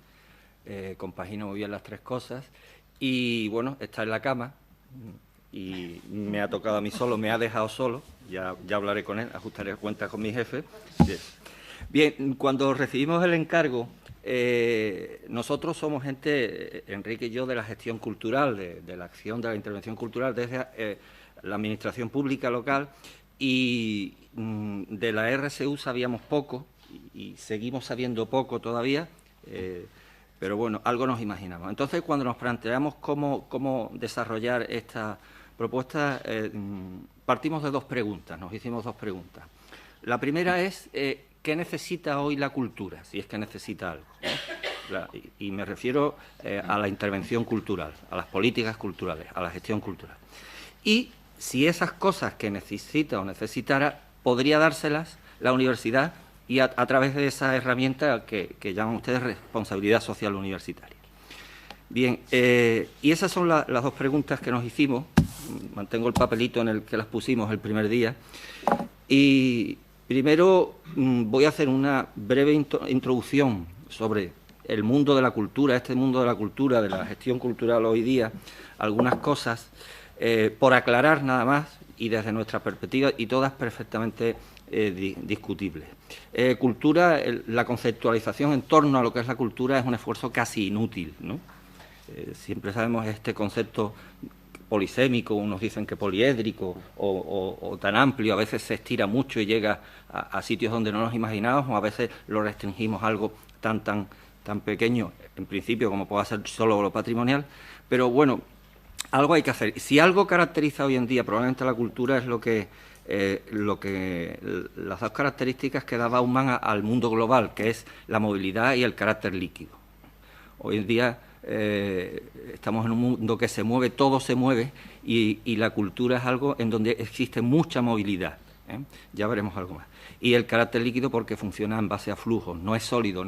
compagino muy bien las tres cosas, y bueno, está en la cama y me ha tocado a mí solo, me ha dejado solo, ya hablaré con él, ajustaré cuentas con mi jefe. Bien, cuando recibimos el encargo, nosotros somos gente, Enrique y yo, de la gestión cultural, de la acción de la intervención cultural desde la administración pública local, y de la RSU sabíamos poco y seguimos sabiendo poco todavía, pero bueno, algo nos imaginamos. Entonces, cuando nos planteamos cómo desarrollar esta propuesta, partimos de dos preguntas, nos hicimos dos preguntas. La primera es, ¿qué necesita hoy la cultura? Si es que necesita algo, ¿no? Y me refiero a la intervención cultural, a las políticas culturales, a la gestión cultural. Y si esas cosas que necesita o necesitara, podría dárselas la universidad y a través de esa herramienta que llaman ustedes responsabilidad social universitaria. Bien, y esas son las dos preguntas que nos hicimos. Mantengo el papelito en el que las pusimos el primer día. Y primero voy a hacer una breve introducción sobre el mundo de la cultura, este mundo de la cultura, de la gestión cultural hoy día, algunas cosas, por aclarar nada más, y desde nuestra perspectiva, y todas perfectamente discutibles. Cultura, la conceptualización en torno a lo que es la cultura es un esfuerzo casi inútil, ¿no? Siempre sabemos este concepto polisémico, unos dicen que poliédrico o tan amplio, a veces se estira mucho y llega a sitios donde no nos imaginamos, o a veces lo restringimos a algo tan pequeño, en principio, como pueda ser solo lo patrimonial, pero bueno, algo hay que hacer. Si algo caracteriza hoy en día probablemente la cultura es las dos características que da Bauman al mundo global, que es la movilidad y el carácter líquido. Hoy en día estamos en un mundo que se mueve, todo se mueve, y la cultura es algo en donde existe mucha movilidad, ¿eh? Ya veremos algo más. Y el carácter líquido porque funciona en base a flujos, no es sólido,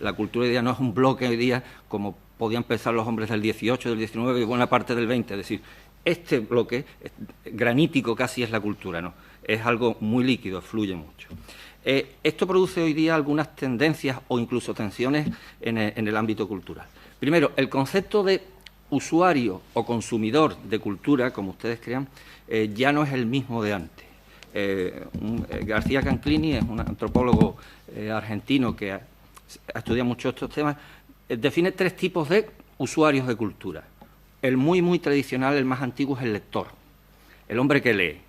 la cultura hoy día no es un bloque hoy día como podían pensar los hombres del 18, del 19 y buena parte del 20, es decir, este bloque granítico casi es la cultura, ¿no? Es algo muy líquido, fluye mucho. Esto produce hoy día algunas tendencias o incluso tensiones en el ámbito cultural. Primero, el concepto de usuario o consumidor de cultura, como ustedes crean, ya no es el mismo de antes. García Canclini es un antropólogo argentino que ha estudiado mucho estos temas, define 3 tipos de usuarios de cultura. El muy tradicional, el más antiguo, es el lector, el hombre que lee.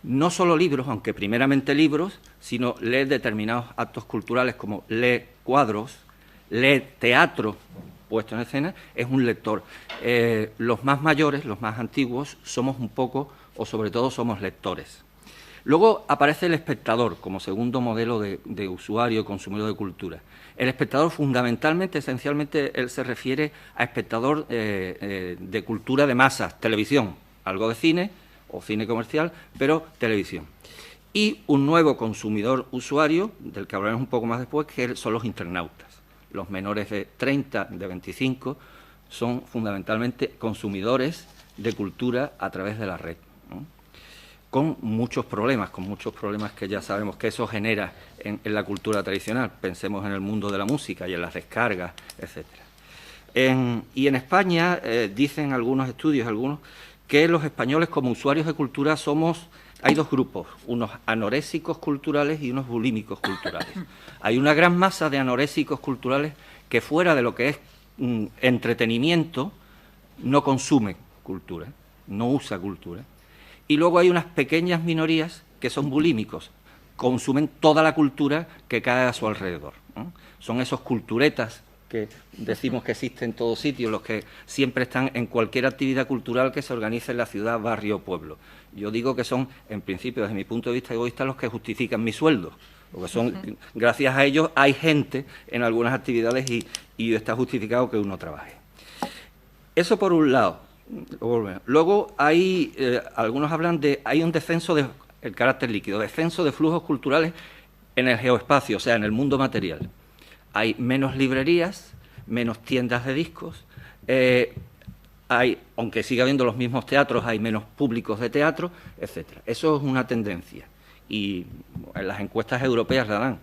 No solo libros, aunque primeramente libros, sino lee determinados actos culturales como lee cuadros, lee teatro puesto en escena, es un lector. Los más mayores, los más antiguos, somos un poco, o sobre todo somos lectores. Luego aparece el espectador como segundo modelo de usuario, consumidor de cultura. El espectador fundamentalmente, esencialmente, él se refiere a espectador de cultura de masas, televisión, algo de cine o cine comercial, pero televisión. Y un nuevo consumidor usuario, del que hablaremos un poco más después, que son los internautas. Los menores de 30, de 25, son fundamentalmente consumidores de cultura a través de la red, ¿no? Con muchos problemas que ya sabemos que eso genera en la cultura tradicional. Pensemos en el mundo de la música y en las descargas, etcétera. Y en España dicen algunos estudios, que los españoles como usuarios de cultura hay 2 grupos, unos anorésicos culturales y unos bulímicos culturales. Hay una gran masa de anorésicos culturales que fuera de lo que es entretenimiento no consume cultura, no usa cultura. Y luego hay unas pequeñas minorías que son bulímicos, consumen toda la cultura que cae a su alrededor, ¿no? Son esos culturetas que decimos que existen en todos sitios, los que siempre están en cualquier actividad cultural que se organice en la ciudad, barrio o pueblo. Yo digo que son, en principio, desde mi punto de vista egoísta, los que justifican mi sueldo, porque son, gracias a ellos hay gente en algunas actividades y está justificado que uno trabaje. Eso por un lado. Luego hay, algunos hablan hay un descenso del carácter líquido, descenso de flujos culturales en el geoespacio, o sea, en el mundo material. Hay menos librerías, menos tiendas de discos, aunque siga habiendo los mismos teatros, hay menos públicos de teatro, etcétera. Eso es una tendencia y en las encuestas europeas la dan.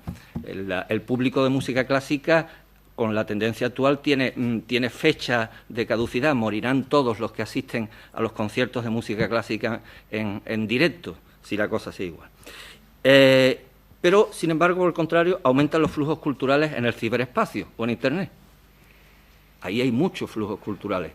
El público de música clásica, con la tendencia actual, tiene fecha de caducidad, morirán todos los que asisten a los conciertos de música clásica en directo, si la cosa sigue igual. Pero, sin embargo, por el contrario, aumentan los flujos culturales en el ciberespacio o en Internet. Ahí hay muchos flujos culturales,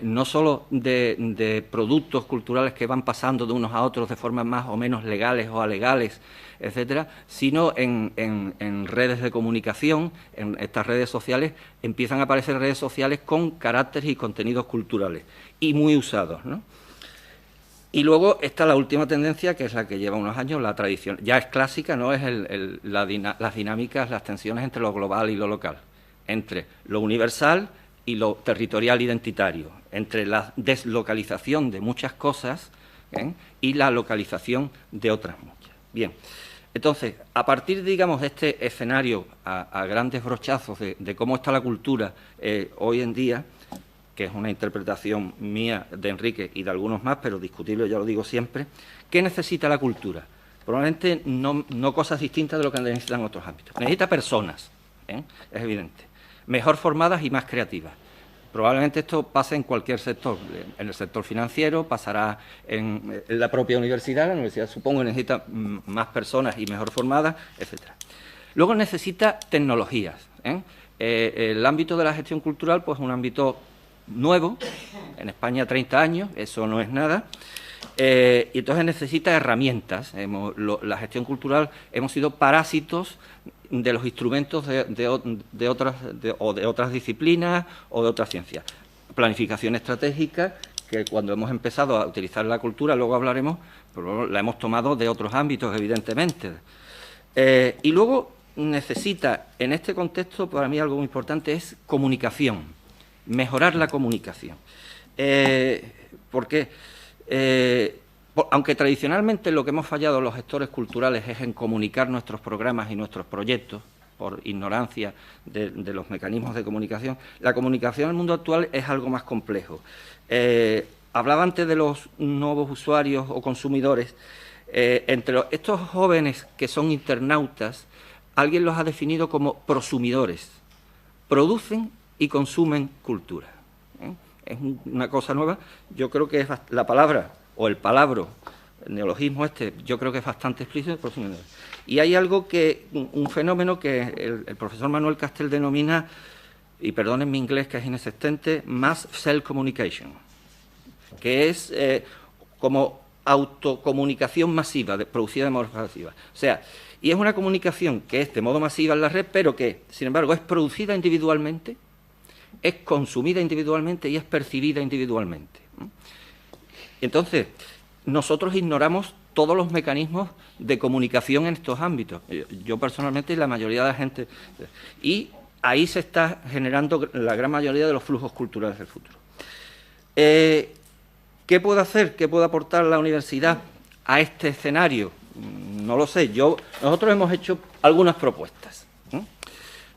no solo de productos culturales que van pasando de unos a otros de formas más o menos legales o alegales, etcétera, sino en redes de comunicación, en estas redes sociales, empiezan a aparecer redes sociales con caracteres y contenidos culturales, y muy usados, ¿no? Y luego está la última tendencia, que es la que lleva unos años, la tradición. Ya es clásica, ¿no? Es las dinámicas, las tensiones entre lo global y lo local, entre lo universal y lo territorial identitario, entre la deslocalización de muchas cosas y la localización de otras muchas. Bien, Entonces, a partir, digamos, de este escenario a grandes brochazos de cómo está la cultura hoy en día, que es una interpretación mía, de Enrique y de algunos más, pero discutible, ya lo digo siempre, ¿qué necesita la cultura? Probablemente no cosas distintas de lo que necesitan otros ámbitos. Necesita personas, es evidente, mejor formadas y más creativas. Probablemente esto pase en cualquier sector. En el sector financiero, pasará en la propia universidad. La universidad, supongo, necesita más personas y mejor formadas, etcétera. Luego necesita tecnologías. El ámbito de la gestión cultural, pues, es un ámbito nuevo. En España 30 años, eso no es nada. Y entonces necesita herramientas. La gestión cultural hemos sido parásitos de los instrumentos de otras disciplinas o de otras ciencias. Planificación estratégica, que cuando hemos empezado a utilizar la cultura, luego hablaremos, pero la hemos tomado de otros ámbitos, evidentemente. Y luego necesita, en este contexto, para mí algo muy importante es comunicación, mejorar la comunicación. Porque aunque tradicionalmente lo que hemos fallado los gestores culturales es en comunicar nuestros programas y nuestros proyectos, por ignorancia de los mecanismos de comunicación, la comunicación en el mundo actual es algo más complejo. Hablaba antes de los nuevos usuarios o consumidores. Entre estos jóvenes que son internautas, alguien los ha definido como prosumidores. Producen y consumen cultura. Es una cosa nueva. Yo creo que es la palabra o el palabro, el neologismo yo creo que es bastante explícito. Y hay algo un fenómeno que el profesor Manuel Castel denomina, y perdonen mi inglés que es inexistente, mass self-communication, que es como autocomunicación masiva, producida de modo masiva. O sea, y es una comunicación que es de modo masiva en la red, pero que, sin embargo, es producida individualmente, es consumida individualmente y es percibida individualmente. Entonces, nosotros ignoramos todos los mecanismos de comunicación en estos ámbitos. Yo personalmente y la mayoría de la gente. Y ahí se está generando la gran mayoría de los flujos culturales del futuro. ¿Qué puede hacer? ¿Qué puede aportar la universidad a este escenario? No lo sé. Nosotros hemos hecho algunas propuestas.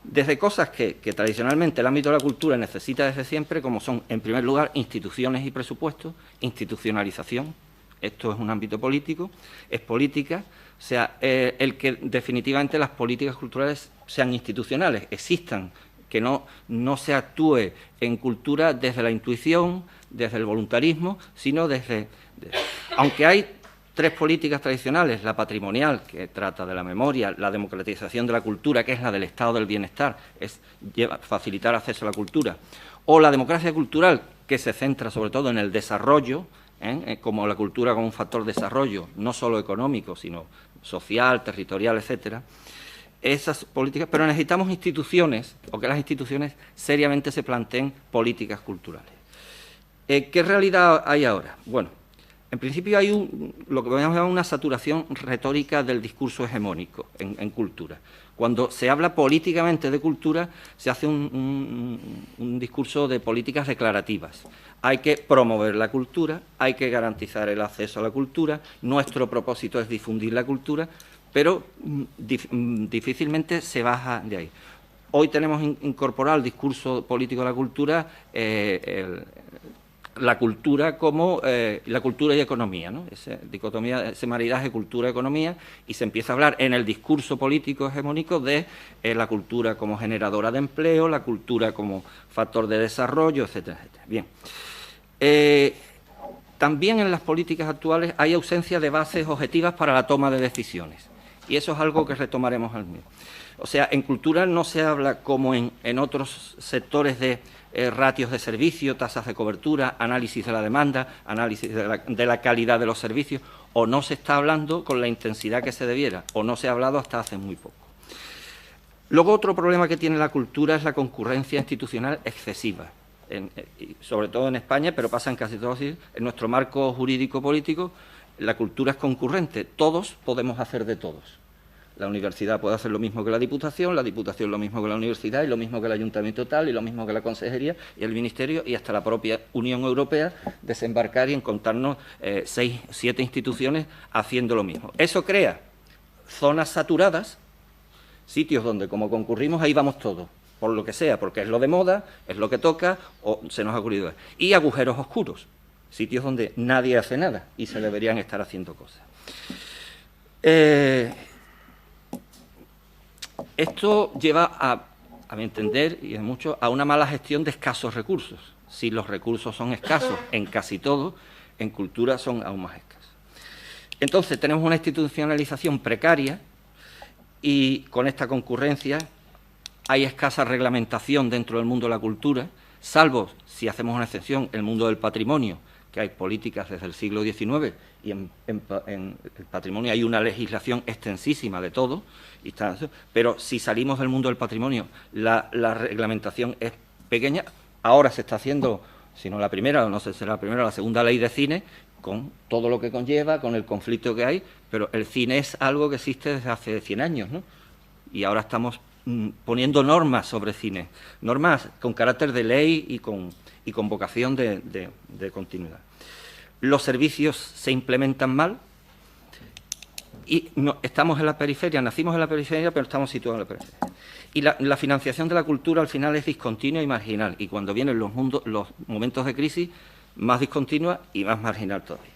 Desde cosas que tradicionalmente el ámbito de la cultura necesita desde siempre, como son, en primer lugar, instituciones y presupuestos, institucionalización. Esto es un ámbito político, es política, o sea, el que definitivamente las políticas culturales sean institucionales, existan, que no se actúe en cultura desde la intuición, desde el voluntarismo, sino aunque hay tres políticas tradicionales, la patrimonial, que trata de la memoria, la democratización de la cultura, que es la del estado del bienestar, es facilitar acceso a la cultura, o la democracia cultural, que se centra sobre todo en el desarrollo, como la cultura como un factor de desarrollo, no solo económico, sino social, territorial, etcétera. Esas políticas, pero necesitamos instituciones, o que las instituciones seriamente se planteen políticas culturales. ¿Qué realidad hay ahora? Bueno, en principio hay lo que podemos llamar una saturación retórica del discurso hegemónico en cultura. Cuando se habla políticamente de cultura, se hace un discurso de políticas declarativas. Hay que promover la cultura, hay que garantizar el acceso a la cultura, nuestro propósito es difundir la cultura, pero difícilmente se baja de ahí. Hoy tenemos incorporado al discurso político de la cultura la cultura como la cultura y economía, ¿no? Esa dicotomía, ese maridaje cultura-economía, y se empieza a hablar en el discurso político hegemónico de la cultura como generadora de empleo, la cultura como factor de desarrollo, etcétera, etcétera. Bien. También en las políticas actuales hay ausencia de bases objetivas para la toma de decisiones, y eso es algo que retomaremos al mismo. O sea, en cultura no se habla como en otros sectores de ratios de servicio, tasas de cobertura, análisis de la demanda, análisis de la calidad de los servicios, o no se está hablando con la intensidad que se debiera, o no se ha hablado hasta hace muy poco. Luego, otro problema que tiene la cultura es la concurrencia institucional excesiva, sobre todo en España, pero pasa en casi todos los sitios. En nuestro marco jurídico-político, la cultura es concurrente, todos podemos hacer de todos. La universidad puede hacer lo mismo que la Diputación lo mismo que la universidad, y lo mismo que el Ayuntamiento tal, y lo mismo que la Consejería y el Ministerio, y hasta la propia Unión Europea, desembarcar y encontrarnos 6, 7 instituciones haciendo lo mismo. Eso crea zonas saturadas, sitios donde como concurrimos ahí vamos todos, por lo que sea, porque es lo de moda, es lo que toca o se nos ha ocurrido. Y agujeros oscuros, sitios donde nadie hace nada y se deberían estar haciendo cosas. Esto lleva a mi entender, y de mucho, a una mala gestión de escasos recursos. Si los recursos son escasos en casi todo, en cultura son aún más escasos. Entonces, tenemos una institucionalización precaria y con esta concurrencia hay escasa reglamentación dentro del mundo de la cultura, salvo, si hacemos una excepción, el mundo del patrimonio, que hay políticas desde el siglo XIX y en el patrimonio hay una legislación extensísima de todo, pero si salimos del mundo del patrimonio, la reglamentación es pequeña. Ahora se está haciendo, si no la primera, o no sé si será la primera, la segunda ley de cine, con todo lo que conlleva, con el conflicto que hay, pero el cine es algo que existe desde hace 100 años, ¿no? Y ahora estamos poniendo normas sobre cine, normas con carácter de ley y con vocación de continuidad. Los servicios se implementan mal y estamos en la periferia, nacimos en la periferia, pero estamos situados en la periferia. Y la financiación de la cultura al final es discontinua y marginal, y cuando vienen los momentos de crisis, más discontinua y más marginal todavía.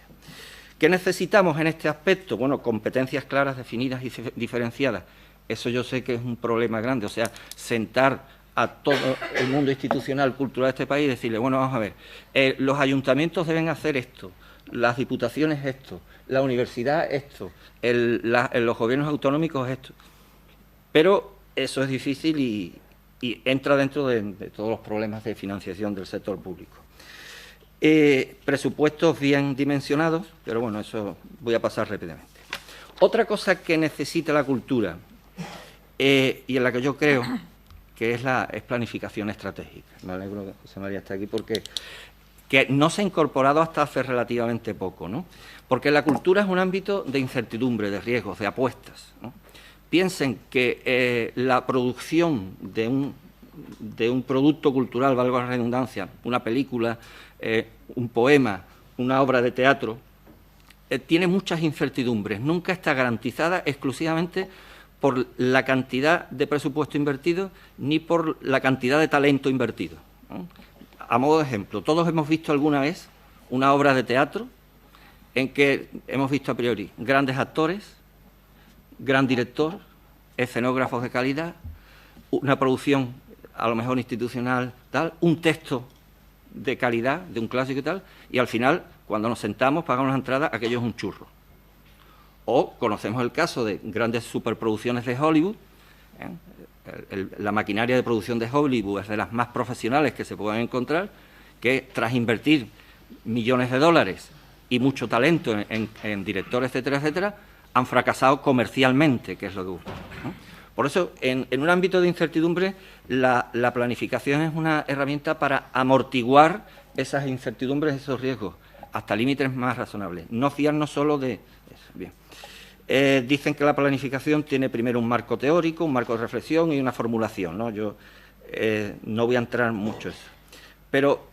¿Qué necesitamos en este aspecto? Bueno, competencias claras, definidas y diferenciadas. Eso yo sé que es un problema grande, o sea, sentar a todo el mundo institucional, cultural de este país y decirle, bueno, vamos a ver, los ayuntamientos deben hacer esto, las diputaciones esto, la universidad esto, los gobiernos autonómicos esto. Pero eso es difícil y entra dentro de todos los problemas de financiación del sector público. Presupuestos bien dimensionados, pero bueno, eso voy a pasar rápidamente. Otra cosa que necesita la cultura, y en la que yo creo que es planificación estratégica. Me alegro que José María esté aquí porque que no se ha incorporado hasta hace relativamente poco, ¿no? Porque la cultura es un ámbito de incertidumbre, de riesgos, de apuestas, ¿no? Piensen que la producción de un producto cultural, valga la redundancia, una película, un poema, una obra de teatro, tiene muchas incertidumbres, nunca está garantizada exclusivamente por la cantidad de presupuesto invertido ni por la cantidad de talento invertido, ¿no? A modo de ejemplo, todos hemos visto alguna vez una obra de teatro en que hemos visto a priori grandes actores, gran director, escenógrafos de calidad, una producción a lo mejor institucional, tal, un texto de calidad, de un clásico y tal, y al final, cuando nos sentamos, pagamos la entrada, aquello es un churro. O conocemos el caso de grandes superproducciones de Hollywood, la maquinaria de producción de Hollywood es de las más profesionales que se pueden encontrar, que tras invertir millones de dólares y mucho talento en directores, etcétera, etcétera, han fracasado comercialmente, que es lo que buscan, ¿no? Por eso, en un ámbito de incertidumbre, la planificación es una herramienta para amortiguar esas incertidumbres, esos riesgos, hasta límites más razonables. No fiarnos solo de eso. Bien. Dicen que la planificación tiene primero un marco teórico, un marco de reflexión y una formulación, ¿no? Yo no voy a entrar mucho en eso. Pero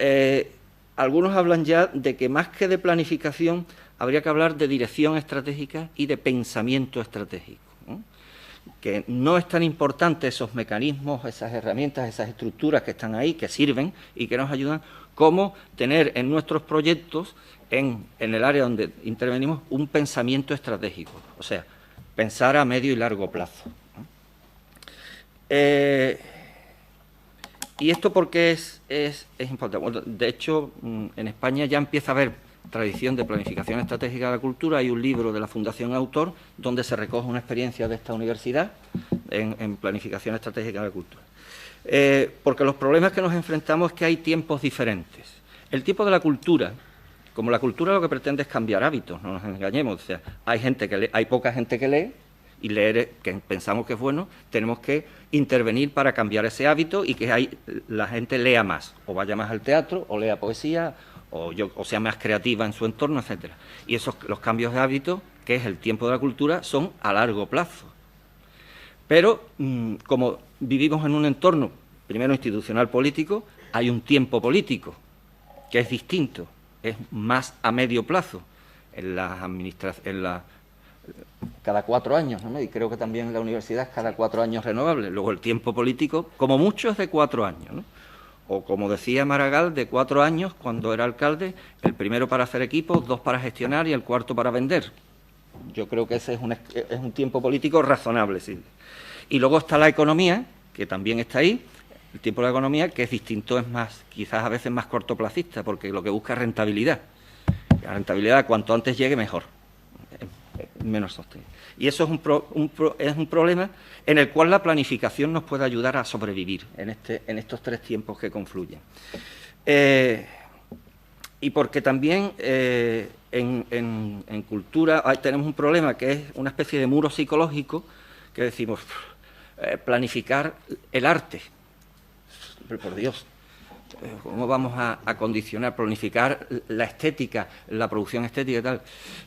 algunos hablan ya de que más que de planificación habría que hablar de dirección estratégica y de pensamiento estratégico, ¿no? Que no es tan importante esos mecanismos, esas herramientas, esas estructuras que están ahí, que sirven y que nos ayudan, como tener en nuestros proyectos, en el área donde intervenimos, un pensamiento estratégico, o sea, pensar a medio y largo plazo, ¿no? ¿Y esto por qué es importante? Bueno, de hecho, en España ya empieza a haber tradición de planificación estratégica de la cultura. Hay un libro de la Fundación Autor donde se recoge una experiencia de esta universidad en planificación estratégica de la cultura. Porque los problemas que nos enfrentamos es que hay tiempos diferentes. El tiempo de la cultura, como la cultura lo que pretende es cambiar hábitos, no nos engañemos. O sea, hay poca gente que lee, y leer, que pensamos que es bueno, tenemos que intervenir para cambiar ese hábito y que la gente lea más, o vaya más al teatro, o lea poesía, o sea más creativa en su entorno, etcétera. Y los cambios de hábito, que es el tiempo de la cultura, son a largo plazo. Pero, como vivimos en un entorno, primero institucional político, hay un tiempo político, que es distinto, es más a medio plazo. En la cada 4 años, ¿no? Y creo que también la universidad es cada 4 años renovable. Luego el tiempo político, como mucho, es de 4 años, ¿no? O como decía Maragall, de 4 años, cuando era alcalde, el primero para hacer equipos, 2 para gestionar y el cuarto para vender. Yo creo que ese es un tiempo político razonable, sí. Y luego está la economía, que también está ahí, el tiempo de la economía, que es distinto, es más, quizás a veces más cortoplacista, porque lo que busca es rentabilidad. La rentabilidad, cuanto antes llegue, mejor, menos sostenible. Y eso es un problema en el cual la planificación nos puede ayudar a sobrevivir en estos 3 tiempos que confluyen. Y porque también en cultura tenemos un problema que es una especie de muro psicológico que decimos, planificar el arte. Pero por Dios, ¿cómo vamos a condicionar, planificar la estética, la producción estética y tal?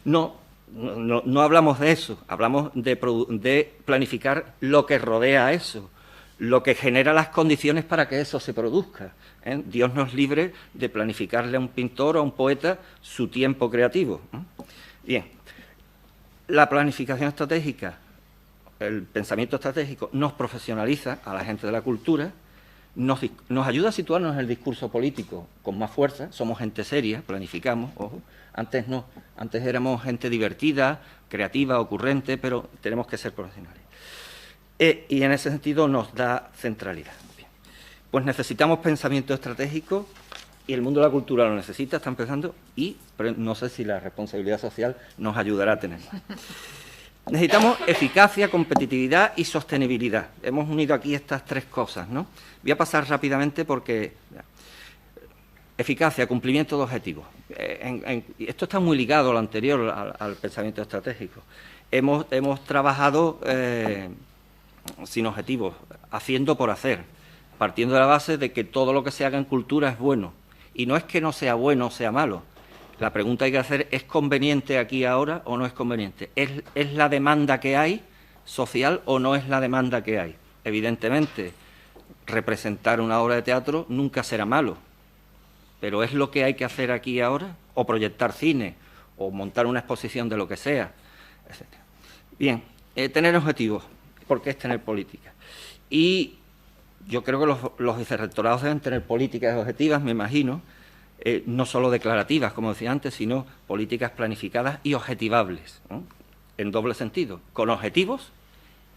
No hablamos de eso, hablamos de planificar lo que rodea a eso, lo que genera las condiciones para que eso se produzca, ¿eh? Dios nos libre de planificarle a un pintor o a un poeta su tiempo creativo, ¿eh? Bien, la planificación estratégica, el pensamiento estratégico nos profesionaliza a la gente de la cultura, nos ayuda a situarnos en el discurso político con más fuerza, somos gente seria, planificamos, ojo, antes no, antes éramos gente divertida, creativa, ocurrente, pero tenemos que ser profesionales. Y en ese sentido nos da centralidad. Bien. Pues necesitamos pensamiento estratégico y el mundo de la cultura lo necesita, está empezando, pero no sé si la responsabilidad social nos ayudará a tener más. Necesitamos eficacia, competitividad y sostenibilidad. Hemos unido aquí estas 3 cosas, ¿no? Voy a pasar rápidamente porque... Eficacia, cumplimiento de objetivos. Esto está muy ligado a lo anterior, al pensamiento estratégico. Hemos trabajado sin objetivos, haciendo por hacer, partiendo de la base de que todo lo que se haga en cultura es bueno. Y no es que no sea bueno o sea malo. La pregunta que hay que hacer, ¿es conveniente aquí ahora o no es conveniente? ¿Es la demanda que hay social o no es la demanda que hay? Evidentemente, representar una obra de teatro nunca será malo, pero ¿es lo que hay que hacer aquí ahora? O proyectar cine, o montar una exposición de lo que sea, etc. Bien, tener objetivos, porque es tener política. Y yo creo que los vicerrectorados deben tener políticas objetivas, me imagino, no solo declarativas, como decía antes, sino políticas planificadas y objetivables, ¿no? En doble sentido, con objetivos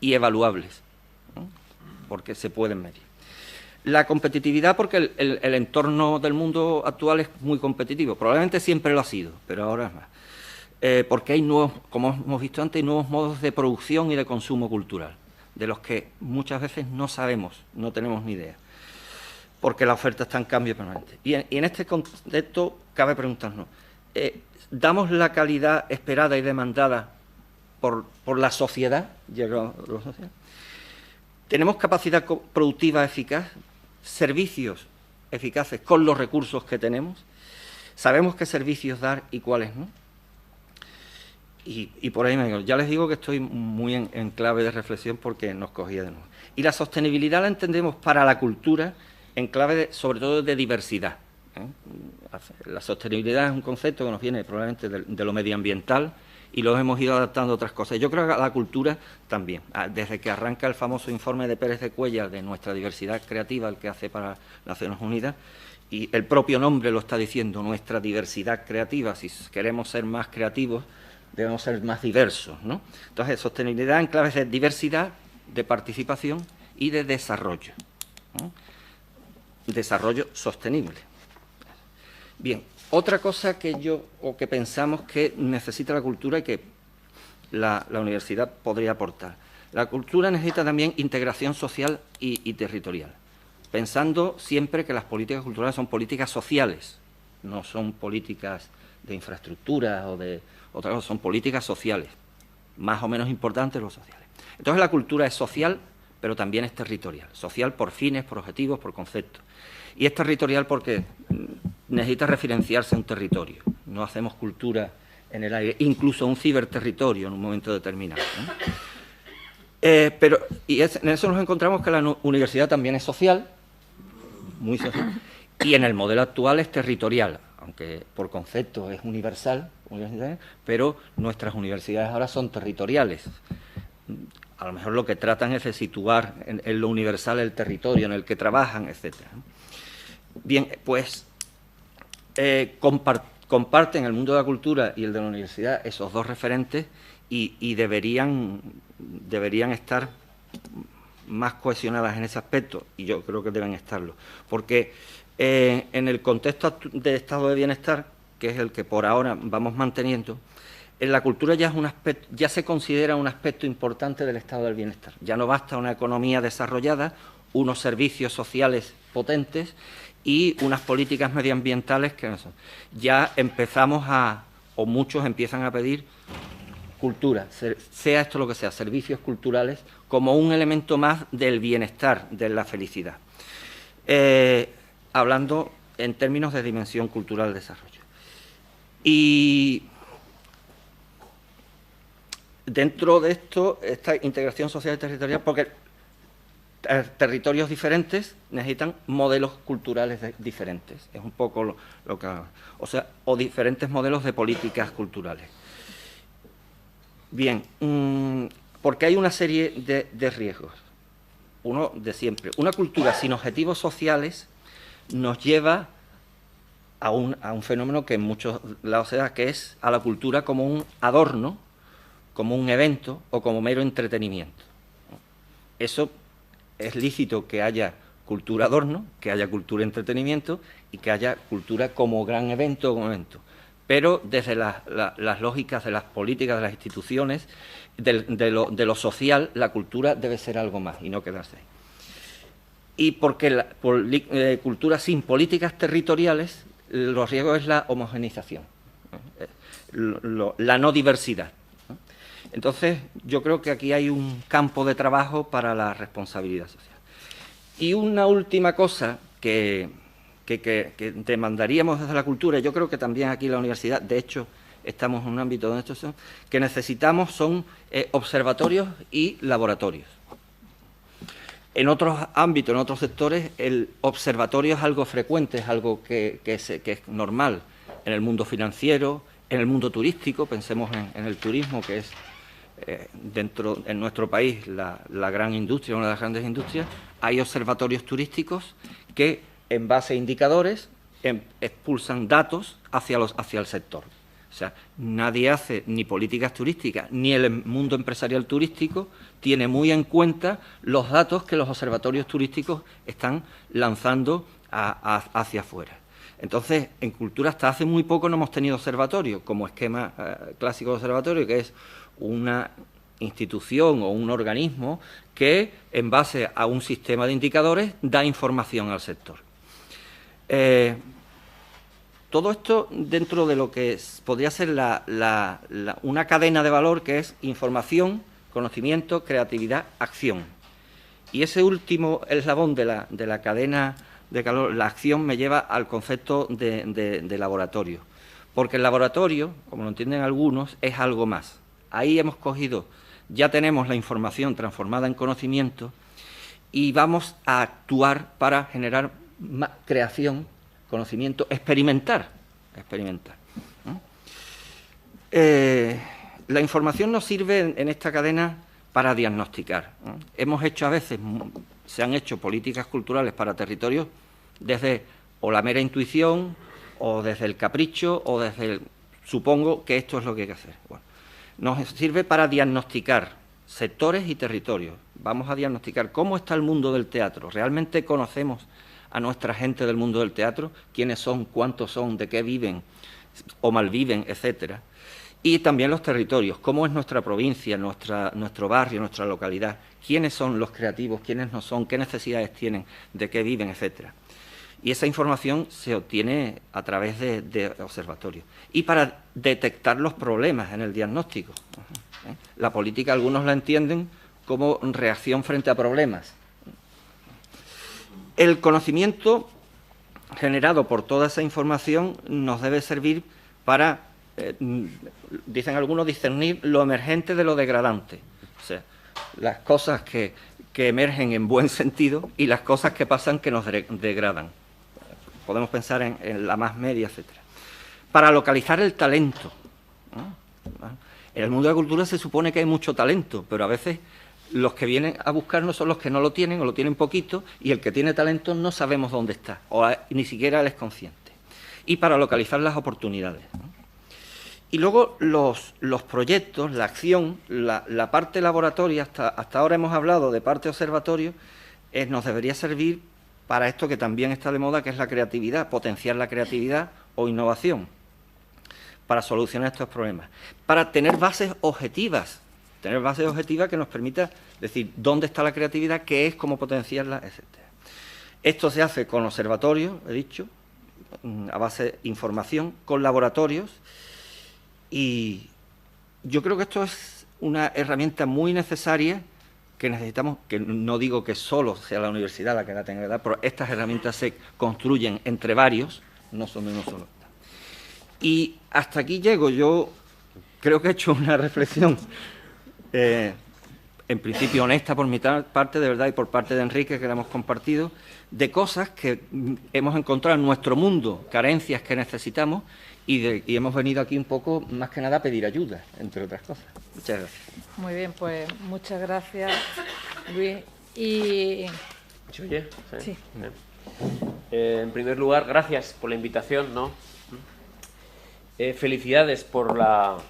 y evaluables, ¿no? Porque se pueden medir. La competitividad, porque el entorno del mundo actual es muy competitivo, probablemente siempre lo ha sido, pero ahora es más. Porque hay nuevos, como hemos visto antes, hay nuevos modos de producción y de consumo cultural, de los que muchas veces no sabemos, no tenemos ni idea, porque la oferta está en cambio permanente. Y en este contexto cabe preguntarnos, ¿damos la calidad esperada y demandada por la sociedad? ¿Tenemos capacidad productiva eficaz? ¿Servicios eficaces con los recursos que tenemos? ¿Sabemos qué servicios dar y cuáles no? Y por ahí me digo, ya les digo que estoy muy en clave de reflexión porque nos cogía de nuevo. Y la sostenibilidad la entendemos para la cultura en clave, sobre todo, de diversidad, ¿eh? La sostenibilidad es un concepto que nos viene probablemente de lo medioambiental y lo hemos ido adaptando a otras cosas. Yo creo que a la cultura también. Desde que arranca el famoso informe de Pérez de Cuéllar de nuestra diversidad creativa, el que hace para Naciones Unidas, y el propio nombre lo está diciendo, nuestra diversidad creativa. Si queremos ser más creativos, debemos ser más diversos, ¿no? Entonces, sostenibilidad en claves de diversidad, de participación y de desarrollo, ¿no? Desarrollo sostenible. Bien, otra cosa que que pensamos que necesita la cultura y que la universidad podría aportar. La cultura necesita también integración social y territorial, pensando siempre que las políticas culturales son políticas sociales, no son políticas de infraestructura o de otra cosa, son políticas sociales, más o menos importantes los sociales. Entonces la cultura es social, pero también es territorial. Social por fines, por objetivos, por conceptos. Y es territorial porque necesita referenciarse a un territorio. No hacemos cultura en el aire, incluso un ciberterritorio en un momento determinado, ¿no? En eso nos encontramos que la universidad también es social, muy social, y en el modelo actual es territorial, aunque por concepto es universal, pero nuestras universidades ahora son territoriales. A lo mejor lo que tratan es de situar en lo universal el territorio en el que trabajan, etcétera. Bien, pues comparten el mundo de la cultura y el de la universidad esos dos referentes y deberían estar más cohesionadas en ese aspecto, y yo creo que deben estarlo, porque en el contexto de estado de bienestar, que es el que por ahora vamos manteniendo, en la cultura ya se considera un aspecto importante del estado del bienestar. Ya no basta una economía desarrollada, unos servicios sociales potentes y unas políticas medioambientales que no son. Ya empezamos o muchos empiezan a pedir cultura, sea esto lo que sea, servicios culturales, como un elemento más del bienestar, de la felicidad. Hablando en términos de dimensión cultural del desarrollo. Y dentro de esto, esta integración social y territorial, porque territorios diferentes necesitan modelos culturales diferentes. Es un poco lo que... o diferentes modelos de políticas culturales. Bien, porque hay una serie de riesgos. Uno de siempre. Una cultura sin objetivos sociales nos lleva a un fenómeno que en muchos lados se da, que es a la cultura como un adorno, como un evento o como mero entretenimiento. Eso es lícito que haya cultura adorno, que haya cultura entretenimiento y que haya cultura como gran evento o como evento. Pero desde las lógicas de las políticas, de las instituciones, de lo social, la cultura debe ser algo más y no quedarse ahí. Y porque cultura sin políticas territoriales, los riesgos es la homogeneización, la no diversidad. Entonces, yo creo que aquí hay un campo de trabajo para la responsabilidad social. Y una última cosa que demandaríamos desde la cultura, yo creo que también aquí en la universidad, de hecho, estamos en un ámbito donde esto que necesitamos son observatorios y laboratorios. En otros ámbitos, en otros sectores, el observatorio es algo frecuente, es algo que es normal. En el mundo financiero, en el mundo turístico, pensemos en el turismo, que es en nuestro país la gran industria, una de las grandes industrias. Hay observatorios turísticos que, en base a indicadores, expulsan datos hacia el sector. O sea, nadie hace ni políticas turísticas, ni el mundo empresarial turístico tiene muy en cuenta los datos que los observatorios turísticos están lanzando hacia afuera. Entonces, en cultura hasta hace muy poco no hemos tenido observatorio como esquema clásico de observatorio, que es una institución o un organismo que, en base a un sistema de indicadores, da información al sector. Todo esto dentro de lo que podría ser una cadena de valor que es información, conocimiento, creatividad, acción. Y ese último eslabón de la cadena de valor, la acción, me lleva al concepto de laboratorio. Porque el laboratorio, como lo entienden algunos, es algo más. Ahí hemos cogido, ya tenemos la información transformada en conocimiento y vamos a actuar para generar creación, conocimiento, experimentar. La información nos sirve en esta cadena para diagnosticar. Hemos hecho a veces, se han hecho políticas culturales para territorios desde o la mera intuición, o desde el capricho, o desde supongo que esto es lo que hay que hacer. Bueno, nos sirve para diagnosticar sectores y territorios. Vamos a diagnosticar cómo está el mundo del teatro. ¿Realmente conocemos a nuestra gente del mundo del teatro? ¿Quiénes son? ¿Cuántos son? ¿De qué viven? ¿O malviven? Etcétera. Y también los territorios. ¿Cómo es nuestra provincia, nuestro barrio, nuestra localidad? ¿Quiénes son los creativos? ¿Quiénes no son? ¿Qué necesidades tienen? ¿De qué viven? Etcétera. Y esa información se obtiene a través de observatorios. Y para detectar los problemas en el diagnóstico. La política, algunos la entienden como reacción frente a problemas. El conocimiento generado por toda esa información nos debe servir para, dicen algunos, discernir lo emergente de lo degradante. O sea, las cosas que emergen en buen sentido y las cosas que pasan que nos degradan. Podemos pensar en la más media, etcétera. para localizar el talento, ¿no? En el mundo de la cultura se supone que hay mucho talento, pero a veces los que vienen a buscarnos son los que no lo tienen o lo tienen poquito, y el que tiene talento no sabemos dónde está, o ni siquiera él es consciente. Y para localizar las oportunidades, ¿no? Y luego los proyectos, la acción, la parte laboratoria, hasta ahora hemos hablado de parte observatorio, nos debería servir para esto que también está de moda, que es la creatividad, potenciar la creatividad o innovación para solucionar estos problemas, para tener bases objetivas que nos permita decir dónde está la creatividad, qué es, cómo potenciarla, etc. Esto se hace con observatorios, he dicho, a base de información, con laboratorios, y yo creo que esto es una herramienta muy necesaria que necesitamos, que no digo que solo sea la universidad la que la tenga que dar, pero estas herramientas se construyen entre varios, no son de uno solo. Y hasta aquí llego. Yo creo que he hecho una reflexión, en principio honesta por mi parte, de verdad, y por parte de Enrique, que la hemos compartido, de cosas que hemos encontrado en nuestro mundo, carencias que necesitamos, y hemos venido aquí un poco, más que nada, a pedir ayuda, entre otras cosas. Muchas gracias. Muy bien, pues muchas gracias, Luis. Y... ¿Se oye? Sí. En primer lugar, gracias por la invitación, ¿no? Felicidades por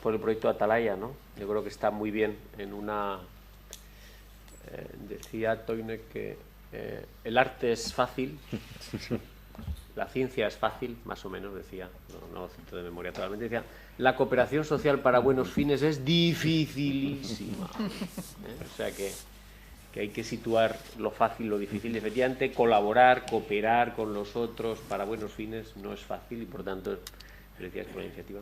el proyecto Atalaya, ¿no? Yo creo que está muy bien en una... decía Toine que el arte es fácil, la ciencia es fácil, más o menos, decía, no lo cito de memoria totalmente, decía, la cooperación social para buenos fines es dificilísima. O sea que hay que situar lo fácil, lo difícil. Efectivamente, colaborar, cooperar con los otros para buenos fines no es fácil y, por tanto, felicidades por la iniciativa.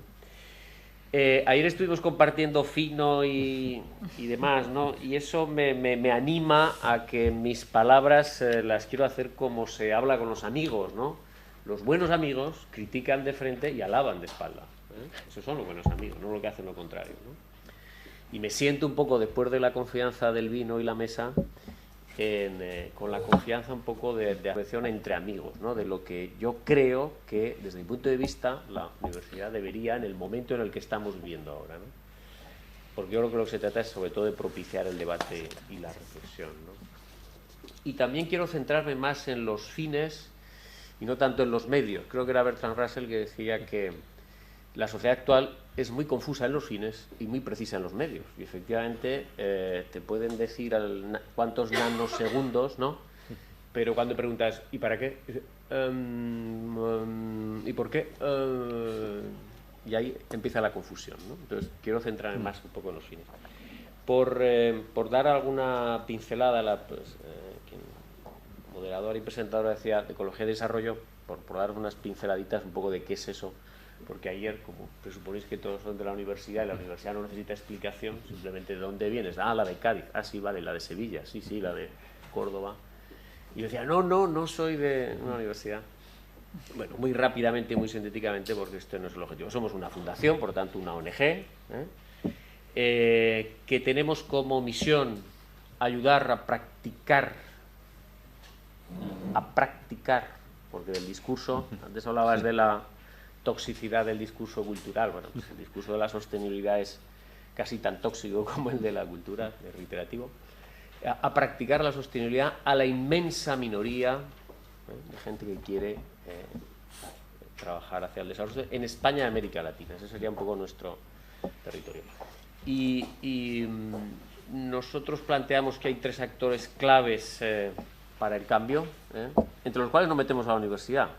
Ayer estuvimos compartiendo Fino y demás, ¿no? Y eso me anima a que mis palabras las quiero hacer como se habla con los amigos, ¿no? Los buenos amigos critican de frente y alaban de espalda, ¿eh? Esos son los buenos amigos, no lo que hacen lo contrario, ¿no? Y me siento un poco, después de la confianza del vino y la mesa, con la confianza un poco de afección entre amigos, ¿no? De lo que yo creo que, desde mi punto de vista, la universidad debería, en el momento en el que estamos viviendo ahora, ¿no? Porque yo creo que lo que se trata es sobre todo de propiciar el debate y la reflexión, ¿no? Y también quiero centrarme más en los fines y no tanto en los medios. Creo que era Bertrand Russell que decía que la sociedad actual es muy confusa en los fines y muy precisa en los medios. Y efectivamente te pueden decir cuántos nanosegundos, ¿no? Pero cuando preguntas, ¿y para qué? ¿Y por qué? Y ahí empieza la confusión, ¿no? Entonces quiero centrarme más un poco en los fines. Por dar alguna pincelada, quien moderador y presentador decía de ecología y desarrollo, por dar unas pinceladitas un poco de qué es eso, porque ayer, como presuponéis que todos son de la universidad y la universidad no necesita explicación, simplemente de dónde vienes, la de Cádiz, sí, vale, la de Sevilla, sí, la de Córdoba, y yo decía, no soy de una universidad. Bueno, muy rápidamente y muy sintéticamente, porque esto no es el objetivo. Somos una fundación, por lo tanto una ONG, que tenemos como misión ayudar a practicar, porque del discurso, antes hablabas de la toxicidad del discurso cultural, bueno, pues el discurso de la sostenibilidad es casi tan tóxico como el de la cultura, es reiterativo, a practicar la sostenibilidad a la inmensa minoría de gente que quiere trabajar hacia el desarrollo en España y América Latina. Ese sería un poco nuestro territorio. Y nosotros planteamos que hay 3 actores claves para el cambio, entre los cuales no metemos a la universidad.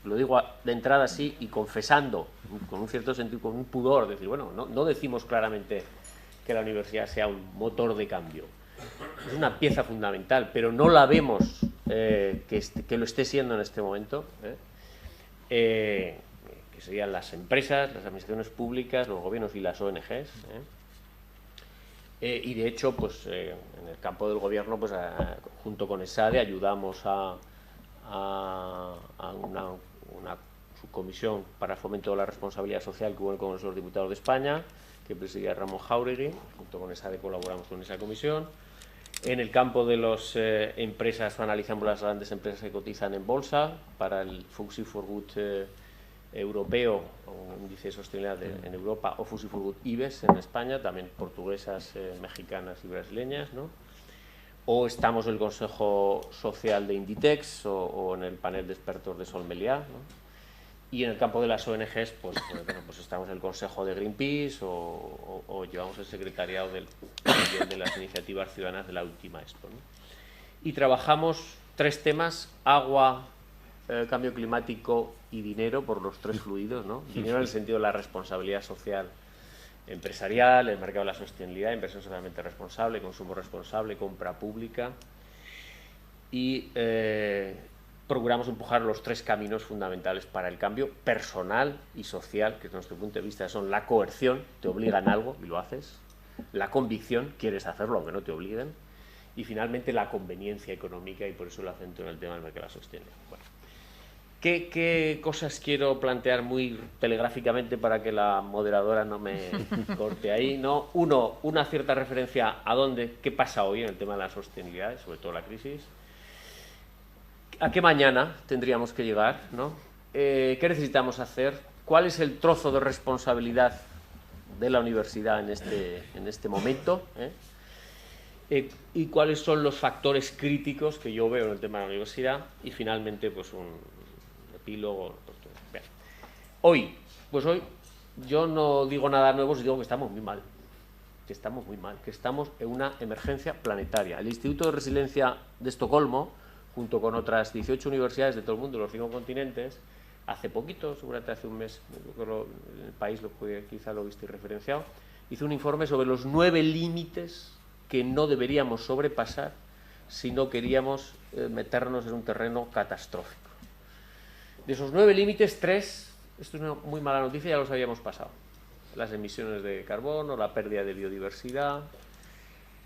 Lo digo de entrada así y confesando, con un cierto sentido, con un pudor, decir, bueno, no decimos claramente que la universidad sea un motor de cambio. Es una pieza fundamental, pero no la vemos que lo esté siendo en este momento, que serían las empresas, las administraciones públicas, los gobiernos y las ONGs. Y de hecho, pues en el campo del gobierno, pues junto con ESADE ayudamos a una subcomisión para el fomento de la responsabilidad social que hubo en el Congreso de los Diputados de España, que presidía Ramón Jáuregui. Junto con ESADE colaboramos con esa comisión. En el campo de las empresas, analizamos las grandes empresas que cotizan en bolsa para el FTSE for Good europeo, un índice de sostenibilidad en Europa, o FTSE IBEX en España, también portuguesas, mexicanas y brasileñas, ¿no? O estamos en el Consejo Social de Inditex o en el panel de expertos de Sol Meliá, ¿no? Y en el campo de las ONGs, pues estamos en el Consejo de Greenpeace o llevamos el secretariado de las iniciativas ciudadanas de la última Expo, ¿no? Y trabajamos 3 temas: agua, cambio climático y dinero, por los 3 fluidos, ¿no? Dinero en el sentido de la responsabilidad social empresarial, el mercado de la sostenibilidad, inversión socialmente responsable, consumo responsable, compra pública, y procuramos empujar los 3 caminos fundamentales para el cambio personal y social, que desde nuestro punto de vista son la coerción, te obligan a algo y lo haces; la convicción, quieres hacerlo aunque no te obliguen; y finalmente la conveniencia económica, y por eso lo acento en el tema del mercado de la sostenibilidad. Bueno, ¿qué cosas quiero plantear muy telegráficamente para que la moderadora no me corte ahí, ¿no? Uno, una cierta referencia a qué pasa hoy en el tema de la sostenibilidad, sobre todo la crisis. ¿A qué mañana tendríamos que llegar, ¿no? ¿Qué necesitamos hacer? ¿Cuál es el trozo de responsabilidad de la universidad en este momento, y cuáles son los factores críticos que yo veo en el tema de la universidad? Y finalmente, pues un epílogo. Bien. Hoy yo no digo nada nuevo si digo que estamos muy mal, que estamos en una emergencia planetaria. El Instituto de Resiliencia de Estocolmo, junto con otras 18 universidades de todo el mundo, los 5 continentes, hace poquito, seguramente hace un mes, en el país quizá lo visteis referenciado, hizo un informe sobre los 9 límites que no deberíamos sobrepasar si no queríamos meternos en un terreno catastrófico. De esos 9 límites, 3, esto es una muy mala noticia, ya los habíamos pasado: las emisiones de carbono, la pérdida de biodiversidad.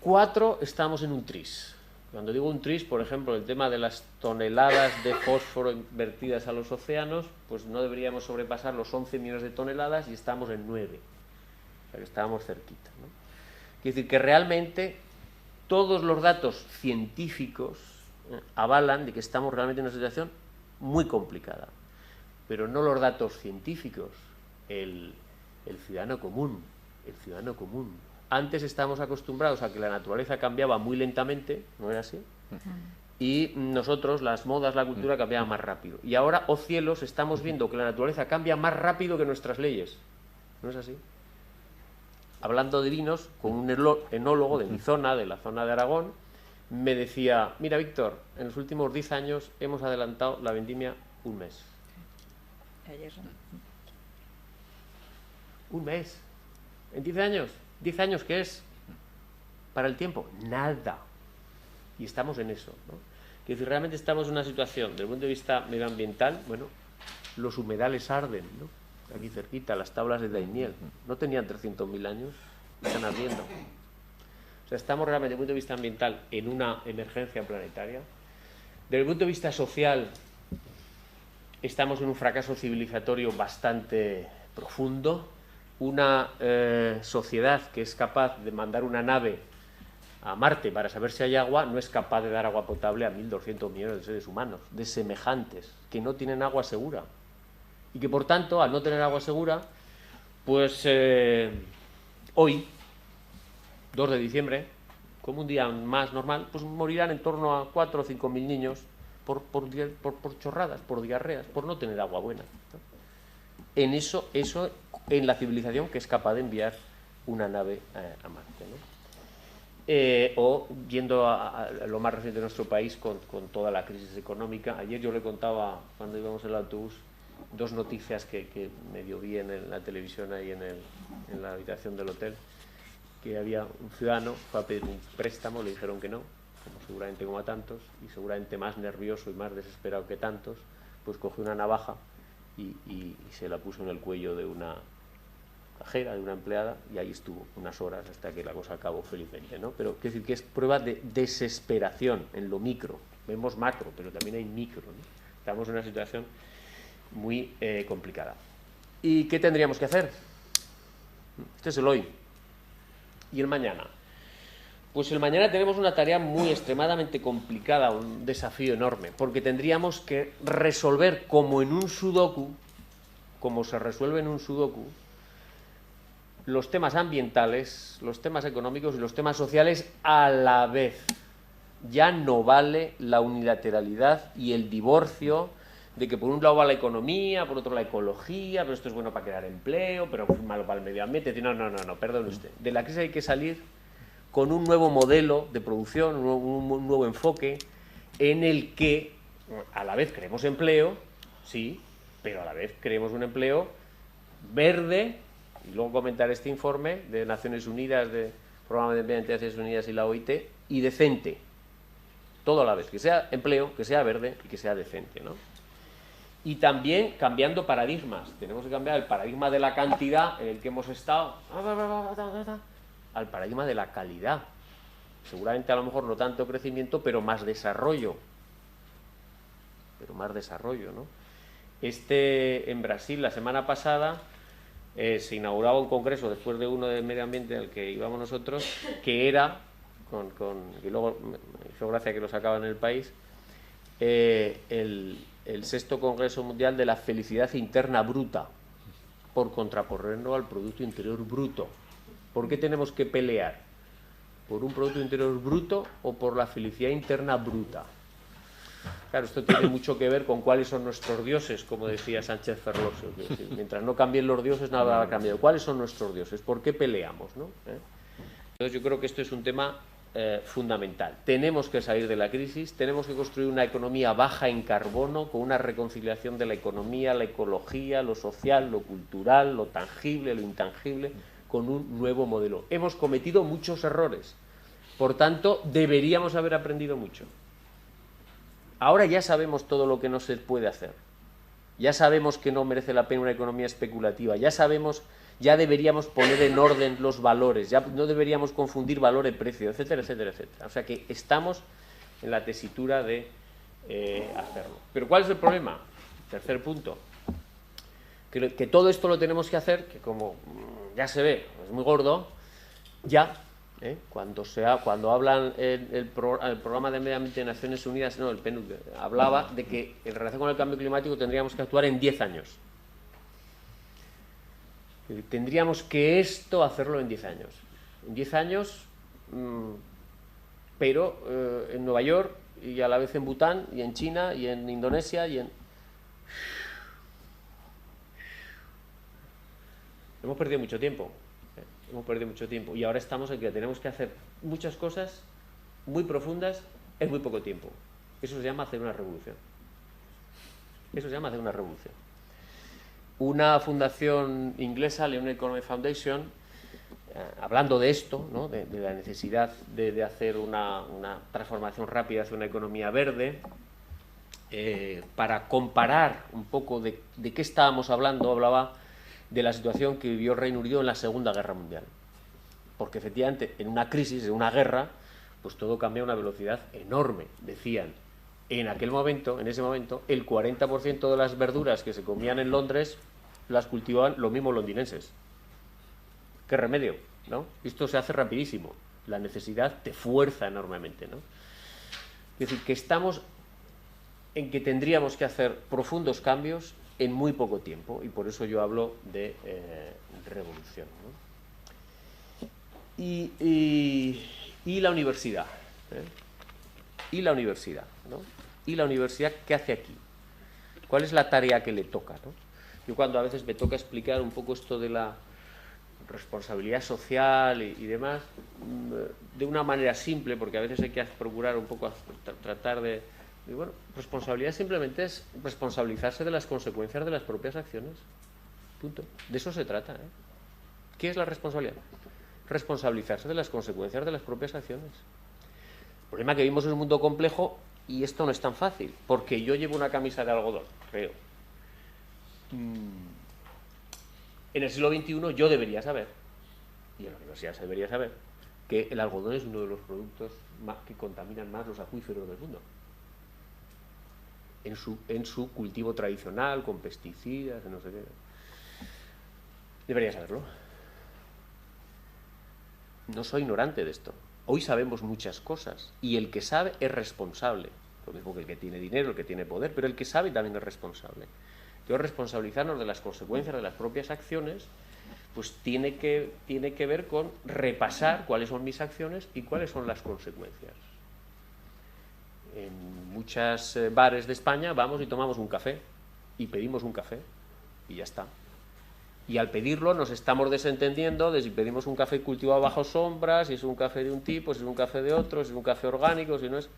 4, estamos en un tris. Cuando digo un tris, por ejemplo, el tema de las toneladas de fósforo vertidas a los océanos, pues no deberíamos sobrepasar los 11 millones de toneladas y estamos en 9. O sea que estábamos cerquita, ¿no? Quiere decir que realmente todos los datos científicos avalan de que estamos realmente en una situación muy complicada, pero no los datos científicos, el ciudadano común. Antes estábamos acostumbrados a que la naturaleza cambiaba muy lentamente, ¿no era así? Y nosotros, las modas, la cultura, cambiaban más rápido. Y ahora, oh cielos, estamos viendo que la naturaleza cambia más rápido que nuestras leyes. ¿No es así? Hablando de vinos, con un enólogo de mi zona, de la zona de Aragón, me decía: mira, Víctor, en los últimos 10 años hemos adelantado la vendimia un mes. Un mes. ¿En 10 años? ¿10 años qué es? Para el tiempo, nada. Y estamos en eso, ¿no? Que si realmente estamos en una situación, desde el punto de vista medioambiental, bueno, los humedales arden, ¿no? Aquí cerquita, las tablas de Daimiel, no tenían 300.000 años, están ardiendo. O sea, estamos realmente, desde el punto de vista ambiental, en una emergencia planetaria. Desde el punto de vista social, estamos en un fracaso civilizatorio bastante profundo. Una sociedad que es capaz de mandar una nave a Marte para saber si hay agua, no es capaz de dar agua potable a 1.200 millones de seres humanos, de semejantes, que no tienen agua segura. Y que, por tanto, al no tener agua segura, pues hoy, 2 de diciembre, como un día más normal, pues morirán en torno a 4 o 5.000 niños por chorradas, por diarreas, por no tener agua buena, ¿no? En eso en la civilización que es capaz de enviar una nave a Marte, ¿no? O yendo a lo más reciente de nuestro país con toda la crisis económica. Ayer yo le contaba, cuando íbamos en el autobús, 2 noticias que medio vi en la televisión ahí en la habitación del hotel, que había un ciudadano, fue a pedir un préstamo, le dijeron que no, seguramente como a tantos, y seguramente más nervioso y más desesperado que tantos, pues cogió una navaja y se la puso en el cuello de una cajera, de una empleada, y ahí estuvo unas horas hasta que la cosa acabó felizmente, ¿no? Pero quiero decir que es prueba de desesperación en lo micro. Vemos macro, pero también hay micro, ¿no? Estamos en una situación muy complicada. ¿Y qué tendríamos que hacer? Este es el hoy. ¿Y el mañana? Pues el mañana tenemos una tarea muy extremadamente complicada, un desafío enorme, porque tendríamos que resolver, como en un sudoku, como se resuelve en un sudoku, los temas ambientales, los temas económicos y los temas sociales a la vez. Ya no vale la unilateralidad y el divorcio de que por un lado va la economía, por otro la ecología, pero esto es bueno para crear empleo, pero es malo para el medio ambiente. No, perdone usted. De la crisis hay que salir con un nuevo modelo de producción, un nuevo enfoque, en el que a la vez creemos empleo, sí, pero a la vez creemos un empleo verde, y luego comentar este informe de Naciones Unidas, del Programa de Medio Ambiente de Naciones Unidas y la OIT, y decente. Todo a la vez, que sea empleo, que sea verde y que sea decente, ¿no? Y también cambiando paradigmas. Tenemos que cambiar el paradigma de la cantidad en el que hemos estado al paradigma de la calidad. Seguramente a lo mejor no tanto crecimiento, pero más desarrollo. ¿No? En Brasil, la semana pasada, se inauguraba un congreso después de uno de medio ambiente al que íbamos nosotros, que era, y luego me hizo gracia que lo sacaba en El País, el 6º Congreso Mundial de la Felicidad Interna Bruta, por contraponerlo al Producto Interior Bruto. ¿Por qué tenemos que pelear? ¿Por un Producto Interior Bruto o por la felicidad interna bruta? Claro, esto tiene mucho que ver con cuáles son nuestros dioses, como decía Sánchez Ferlosio. Mientras no cambien los dioses, nada va a cambiar. ¿Cuáles son nuestros dioses? ¿Por qué peleamos, no? Entonces yo creo que esto es un tema fundamental. Tenemos que salir de la crisis, tenemos que construir una economía baja en carbono, con una reconciliación de la economía, la ecología, lo social, lo cultural, lo tangible, lo intangible, con un nuevo modelo. Hemos cometido muchos errores, por tanto, deberíamos haber aprendido mucho. Ahora ya sabemos todo lo que no se puede hacer. Ya sabemos que no merece la pena una economía especulativa. Ya deberíamos poner en orden los valores. Ya no deberíamos confundir valor y precio, etcétera, etcétera, etcétera. O sea que estamos en la tesitura de hacerlo. Pero ¿cuál es el problema? Tercer punto. Que todo esto lo tenemos que hacer, que como ya se ve, es muy gordo, ya. Cuando hablan el programa de medio ambiente de Naciones Unidas, no, el PNUD, hablaba de que en relación con el cambio climático tendríamos que actuar en 10 años. Tendríamos que hacerlo en 10 años. En 10 años, pero en Nueva York y a la vez en Bután y en China y en Indonesia y en... Hemos perdido mucho tiempo. Y ahora estamos en que tenemos que hacer muchas cosas muy profundas en muy poco tiempo. Eso se llama hacer una revolución. Una fundación inglesa, Leon Economic Foundation, hablando de esto, ¿no? de la necesidad de hacer una transformación rápida hacia una economía verde, para comparar un poco de qué estábamos hablando, hablaba de la situación que vivió el Reino Unido en la Segunda Guerra Mundial. Porque efectivamente, en una crisis, en una guerra, pues todo cambia a una velocidad enorme. Decían, en ese momento, el 40% de las verduras que se comían en Londres las cultivaban los mismos londinenses. ¿Qué remedio? ¿No? Esto se hace rapidísimo. La necesidad te fuerza enormemente, ¿no? Es decir, que estamos en que tendríamos que hacer profundos cambios en muy poco tiempo, y por eso yo hablo de revolución, ¿no? Y la universidad, y la universidad, ¿no? Y la universidad, ¿qué hace aquí? ¿Cuál es la tarea que le toca, ¿no? Yo cuando a veces me toca explicar un poco esto de la responsabilidad social y demás, de una manera simple, porque a veces hay que procurar un poco tratar de... Y bueno, responsabilidad simplemente es responsabilizarse de las consecuencias de las propias acciones. Punto. De eso se trata, ¿eh? ¿Qué es la responsabilidad? Responsabilizarse de las consecuencias de las propias acciones. El problema es que vivimos en un mundo complejo y esto no es tan fácil, porque yo llevo una camisa de algodón, creo. En el siglo XXI yo debería saber, y en la universidad se debería saber, que el algodón es uno de los productos que contaminan más los acuíferos del mundo. En su cultivo tradicional, con pesticidas, no sé qué. Debería saberlo. No soy ignorante de esto. Hoy sabemos muchas cosas y el que sabe es responsable. Lo mismo que el que tiene dinero, el que tiene poder, pero el que sabe también es responsable. Entonces, responsabilizarnos de las consecuencias de las propias acciones, pues tiene que ver con repasar cuáles son mis acciones y cuáles son las consecuencias. En muchos bares de España vamos y tomamos un café y pedimos un café y ya está. Y al pedirlo nos estamos desentendiendo de si pedimos un café cultivado bajo sombra, si es un café de un tipo, si es un café de otro, si es un café orgánico, si no es...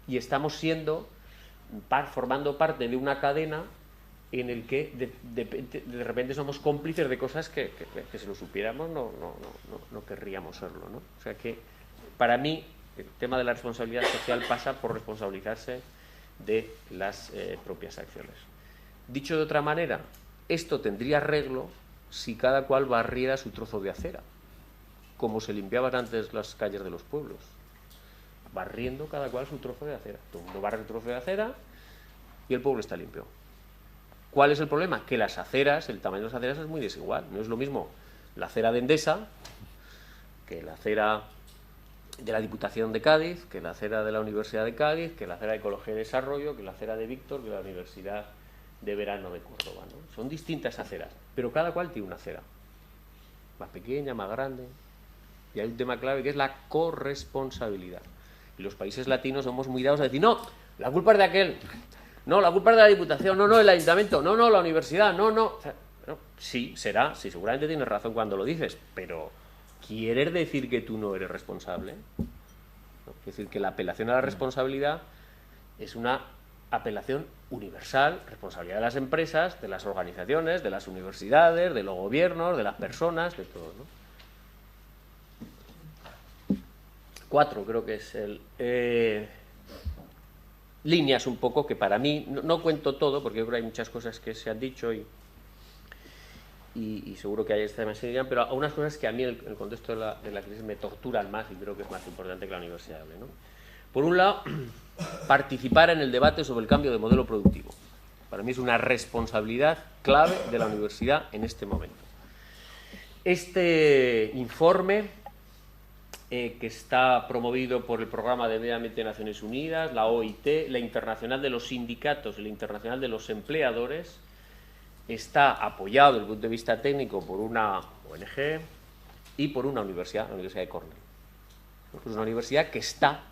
Y estamos formando parte de una cadena en el que de repente somos cómplices de cosas que si lo supiéramos no querríamos serlo, ¿no? O sea que, para mí, el tema de la responsabilidad social pasa por responsabilizarse de las propias acciones. Dicho de otra manera, esto tendría arreglo si cada cual barriera su trozo de acera, como se limpiaban antes las calles de los pueblos, barriendo cada cual su trozo de acera. Todo el mundo barre el trozo de acera y el pueblo está limpio. ¿Cuál es el problema? Que las aceras, el tamaño de las aceras es muy desigual. No es lo mismo la acera de Endesa que la acera de la Diputación de Cádiz, que la acera de la Universidad de Cádiz, que la acera de Ecología y Desarrollo, que la acera de Víctor, que la Universidad de Verano de Córdoba, ¿no? Son distintas aceras, pero cada cual tiene una acera, más pequeña, más grande, y hay un tema clave que es la corresponsabilidad. Y los países latinos somos muy dados a decir, no, la culpa es de aquel, no, la culpa es de la Diputación, no, el Ayuntamiento, no, la Universidad, no. O sea, bueno, sí, será, sí, seguramente tienes razón cuando lo dices, pero ¿quieres decir que tú no eres responsable? ¿No? Es decir, que la apelación a la responsabilidad es una apelación universal, responsabilidad de las empresas, de las organizaciones, de las universidades, de los gobiernos, de las personas, de todo, ¿no? 4 creo que es líneas un poco que para mí, no cuento todo porque yo creo que hay muchas cosas que se han dicho y seguro que hay temas que se dirán, pero algunas cosas que a mí en el contexto de la crisis me torturan más y creo que es más importante que la universidad hable, ¿no? Por un lado, participar en el debate sobre el cambio de modelo productivo. Para mí es una responsabilidad clave de la universidad en este momento. Este informe, que está promovido por el Programa de Medio Ambiente de Naciones Unidas, la OIT, la Internacional de los Sindicatos y la Internacional de los Empleadores, está apoyado desde el punto de vista técnico por una ONG y por una universidad, la Universidad de Cornell. Es una universidad que está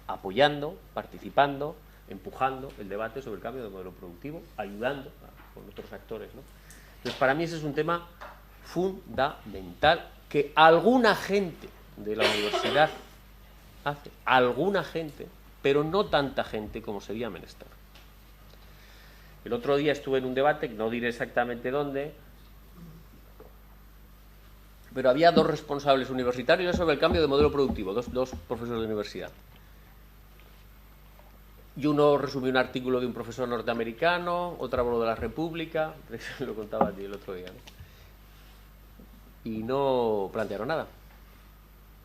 apoyando, participando, empujando el debate sobre el cambio de modelo productivo, ayudando con otros actores, ¿no? Entonces, para mí ese es un tema fundamental que alguna gente de la universidad hace, alguna gente, pero no tanta gente como sería menester. El otro día estuve en un debate, no diré exactamente dónde, pero había 2 responsables universitarios sobre el cambio de modelo productivo, dos profesores de universidad. Y uno resumió un artículo de un profesor norteamericano, otro habló de la República, lo contaba a ti el otro día, ¿no? Y no plantearon nada.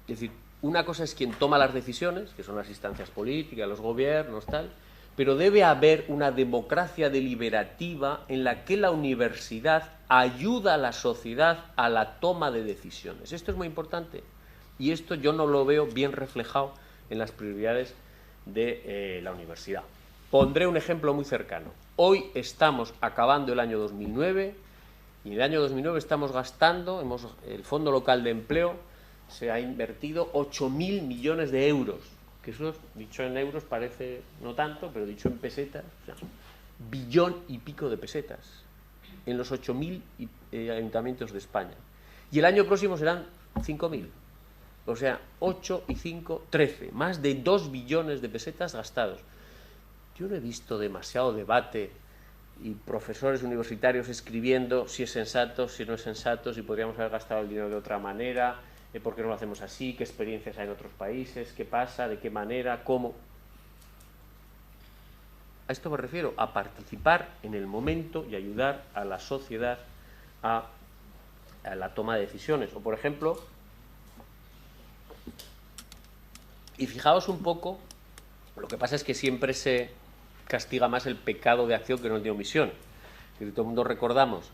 Es decir, una cosa es quien toma las decisiones, que son las instancias políticas, los gobiernos, tal, pero debe haber una democracia deliberativa en la que la universidad ayuda a la sociedad a la toma de decisiones. Esto es muy importante y esto yo no lo veo bien reflejado en las prioridades de la universidad. Pondré un ejemplo muy cercano. Hoy estamos acabando el año 2009 y en el año 2009 estamos gastando, el Fondo Local de Empleo se ha invertido 8.000 millones de euros, que eso dicho en euros parece no tanto, pero dicho en pesetas, o sea, 1,5 billones de pesetas en los 8.000 ayuntamientos de España. Y el año próximo serán 5.000. O sea, 8 y 5, 13, más de 2 billones de pesetas gastados. Yo no he visto demasiado debate y profesores universitarios escribiendo si es sensato, si no es sensato, si podríamos haber gastado el dinero de otra manera, por qué no lo hacemos así, qué experiencias hay en otros países, qué pasa, de qué manera, cómo. A esto me refiero, a participar en el momento y ayudar a la sociedad a la toma de decisiones. O, por ejemplo, y fijaos un poco, lo que pasa es que siempre se castiga más el pecado de acción que no el de omisión. Que todo el mundo recordamos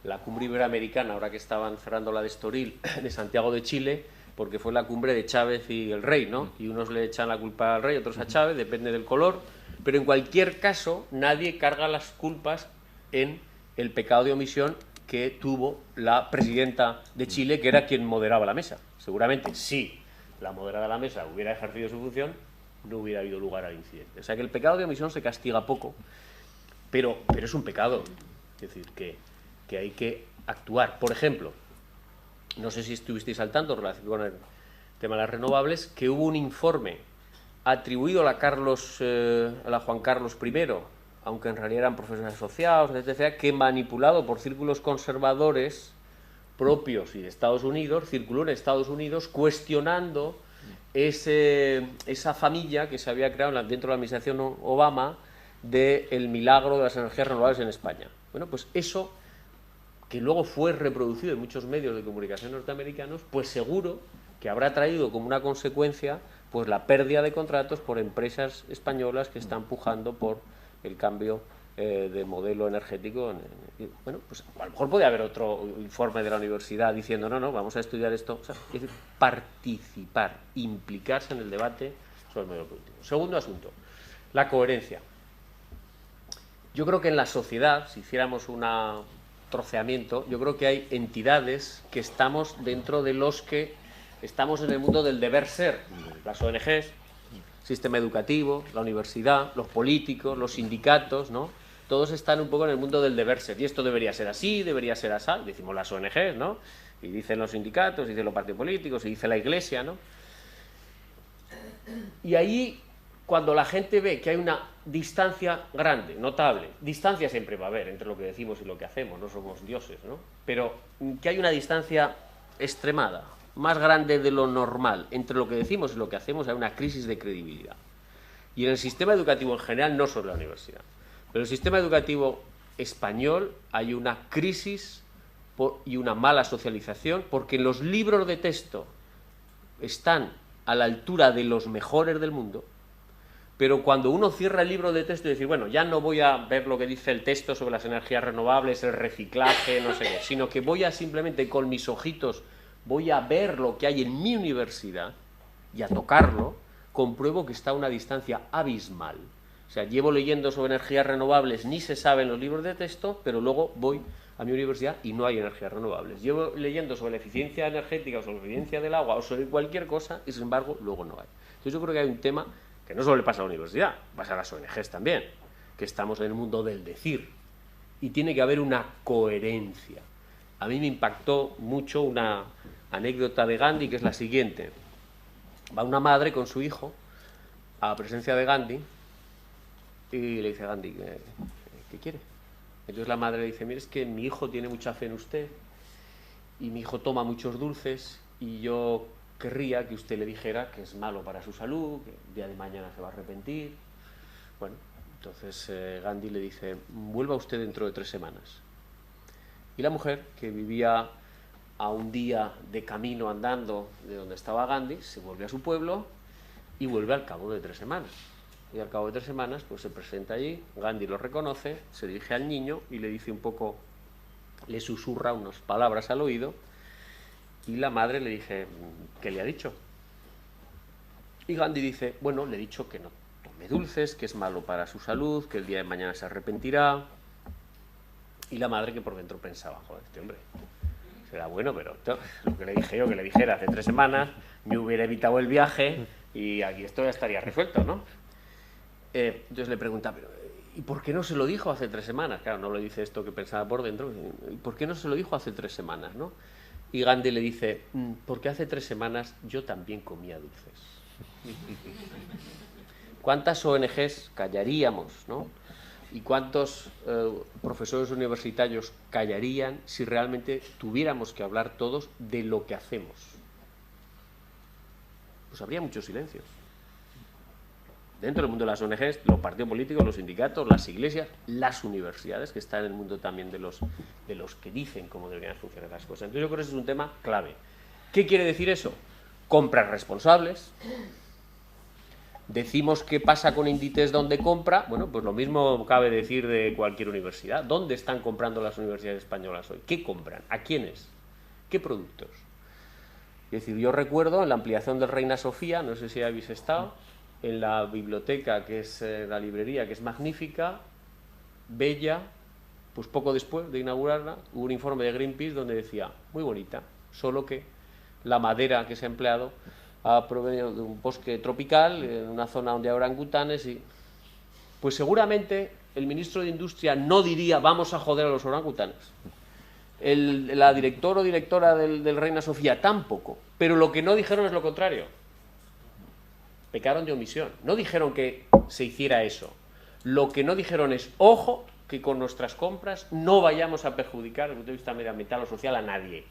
la cumbre iberoamericana, ahora que estaban cerrando la de Estoril, de Santiago de Chile, porque fue la cumbre de Chávez y el rey, ¿no? Y unos le echan la culpa al rey, otros a Chávez, depende del color, pero en cualquier caso nadie carga las culpas en el pecado de omisión que tuvo la presidenta de Chile, que era quien moderaba la mesa. Seguramente, si la moderada de la mesa hubiera ejercido su función, no hubiera habido lugar al incidente. O sea que el pecado de omisión se castiga poco, pero es un pecado. Es decir, que hay que actuar. Por ejemplo, no sé si estuvisteis al tanto en relación con el tema de las renovables, que hubo un informe atribuido a la Juan Carlos I, aunque en realidad eran profesores asociados, etc., que manipulado por círculos conservadores propios y de Estados Unidos, circuló en Estados Unidos cuestionando esa familia que se había creado dentro de la administración Obama del milagro de las energías renovables en España. Bueno, pues eso, que luego fue reproducido en muchos medios de comunicación norteamericanos, pues seguro que habrá traído como una consecuencia pues la pérdida de contratos por empresas españolas que están pujando por el cambio de modelo energético. Bueno, pues a lo mejor puede haber otro informe de la universidad diciendo no, vamos a estudiar esto. O sea, es decir, participar, implicarse en el debate sobre el modelo productivo. Segundo asunto, la coherencia. Yo creo que en la sociedad, si hiciéramos un troceamiento, yo creo que hay entidades que estamos dentro de los que estamos en el mundo del deber ser. Las ONGs, sistema educativo, la universidad, los políticos, los sindicatos, ¿no? Todos están un poco en el mundo del deber ser. Y esto debería ser así, debería ser así. Decimos las ONGs, ¿no? Y dicen los sindicatos, dicen los partidos políticos, y dice la Iglesia, ¿no? Y ahí, cuando la gente ve que hay una distancia grande, notable, distancia siempre va a haber entre lo que decimos y lo que hacemos, no somos dioses, ¿no? Pero que hay una distancia extremada, más grande de lo normal, entre lo que decimos y lo que hacemos, hay una crisis de credibilidad. Y en el sistema educativo en general, no solo en la universidad, pero en el sistema educativo español hay una crisis y una mala socialización, porque los libros de texto están a la altura de los mejores del mundo, pero cuando uno cierra el libro de texto y dice, bueno, ya no voy a ver lo que dice el texto sobre las energías renovables, el reciclaje, no sé qué, sino que voy a simplemente con mis ojitos voy a ver lo que hay en mi universidad y a tocarlo, compruebo que está a una distancia abismal. O sea, llevo leyendo sobre energías renovables, ni se sabe en los libros de texto, pero luego voy a mi universidad y no hay energías renovables. Llevo leyendo sobre la eficiencia energética o sobre la eficiencia del agua o sobre cualquier cosa y, sin embargo, luego no hay. Entonces yo creo que hay un tema que no solo le pasa a la universidad, pasa a las ONGs también, que estamos en el mundo del decir y tiene que haber una coherencia. A mí me impactó mucho una anécdota de Gandhi, que es la siguiente. Va una madre con su hijo a la presencia de Gandhi y le dice a Gandhi, ¿qué quiere? Entonces la madre le dice, mire, es que mi hijo tiene mucha fe en usted y mi hijo toma muchos dulces y yo querría que usted le dijera que es malo para su salud, que el día de mañana se va a arrepentir. Bueno, entonces Gandhi le dice, vuelva usted dentro de 3 semanas. Y la mujer, que vivía a un día de camino andando de donde estaba Gandhi, se vuelve a su pueblo y vuelve al cabo de 3 semanas. Y al cabo de 3 semanas, pues se presenta allí, Gandhi lo reconoce, se dirige al niño y le dice un poco, le susurra unas palabras al oído, y la madre le dice, ¿qué le ha dicho? Y Gandhi dice, bueno, le he dicho que no tome dulces, que es malo para su salud, que el día de mañana se arrepentirá. Y la madre, que por dentro pensaba, joder, este hombre será bueno, pero lo que le dije yo, que le dijera hace 3 semanas, me hubiera evitado el viaje y aquí esto ya estaría resuelto, ¿no? Entonces le pregunta, pero ¿y por qué no se lo dijo hace 3 semanas? Claro, no le dice esto que pensaba por dentro. ¿Y por qué no se lo dijo hace 3 semanas, no? Y Gandhi le dice, porque hace 3 semanas yo también comía dulces. ¿Cuántas ONGs callaríamos, no? ¿Y cuántos profesores universitarios callarían si realmente tuviéramos que hablar todos de lo que hacemos? Pues habría muchos silencios. Dentro del mundo de las ONGs, los partidos políticos, los sindicatos, las iglesias, las universidades, que están en el mundo también de los que dicen cómo deberían funcionar las cosas. Entonces yo creo que ese es un tema clave. ¿Qué quiere decir eso? Compras responsables. Decimos qué pasa con Inditex donde compra. Bueno, pues lo mismo cabe decir de cualquier universidad. ¿Dónde están comprando las universidades españolas hoy? ¿Qué compran? ¿A quiénes? ¿Qué productos? Es decir, yo recuerdo en la ampliación del Reina Sofía, no sé si habéis estado, en la biblioteca, que es la librería, que es magnífica, bella, pues poco después de inaugurarla, hubo un informe de Greenpeace donde decía, muy bonita, solo que la madera que se ha empleado ha provenido de un bosque tropical, en una zona donde hay orangutanes, y pues seguramente el ministro de Industria no diría vamos a joder a los orangutanes. La directora o directora del Reina Sofía tampoco, pero lo que no dijeron es lo contrario. Pecaron de omisión. No dijeron que se hiciera eso. Lo que no dijeron es, ojo, que con nuestras compras no vayamos a perjudicar desde el punto de vista medioambiental o social a nadie.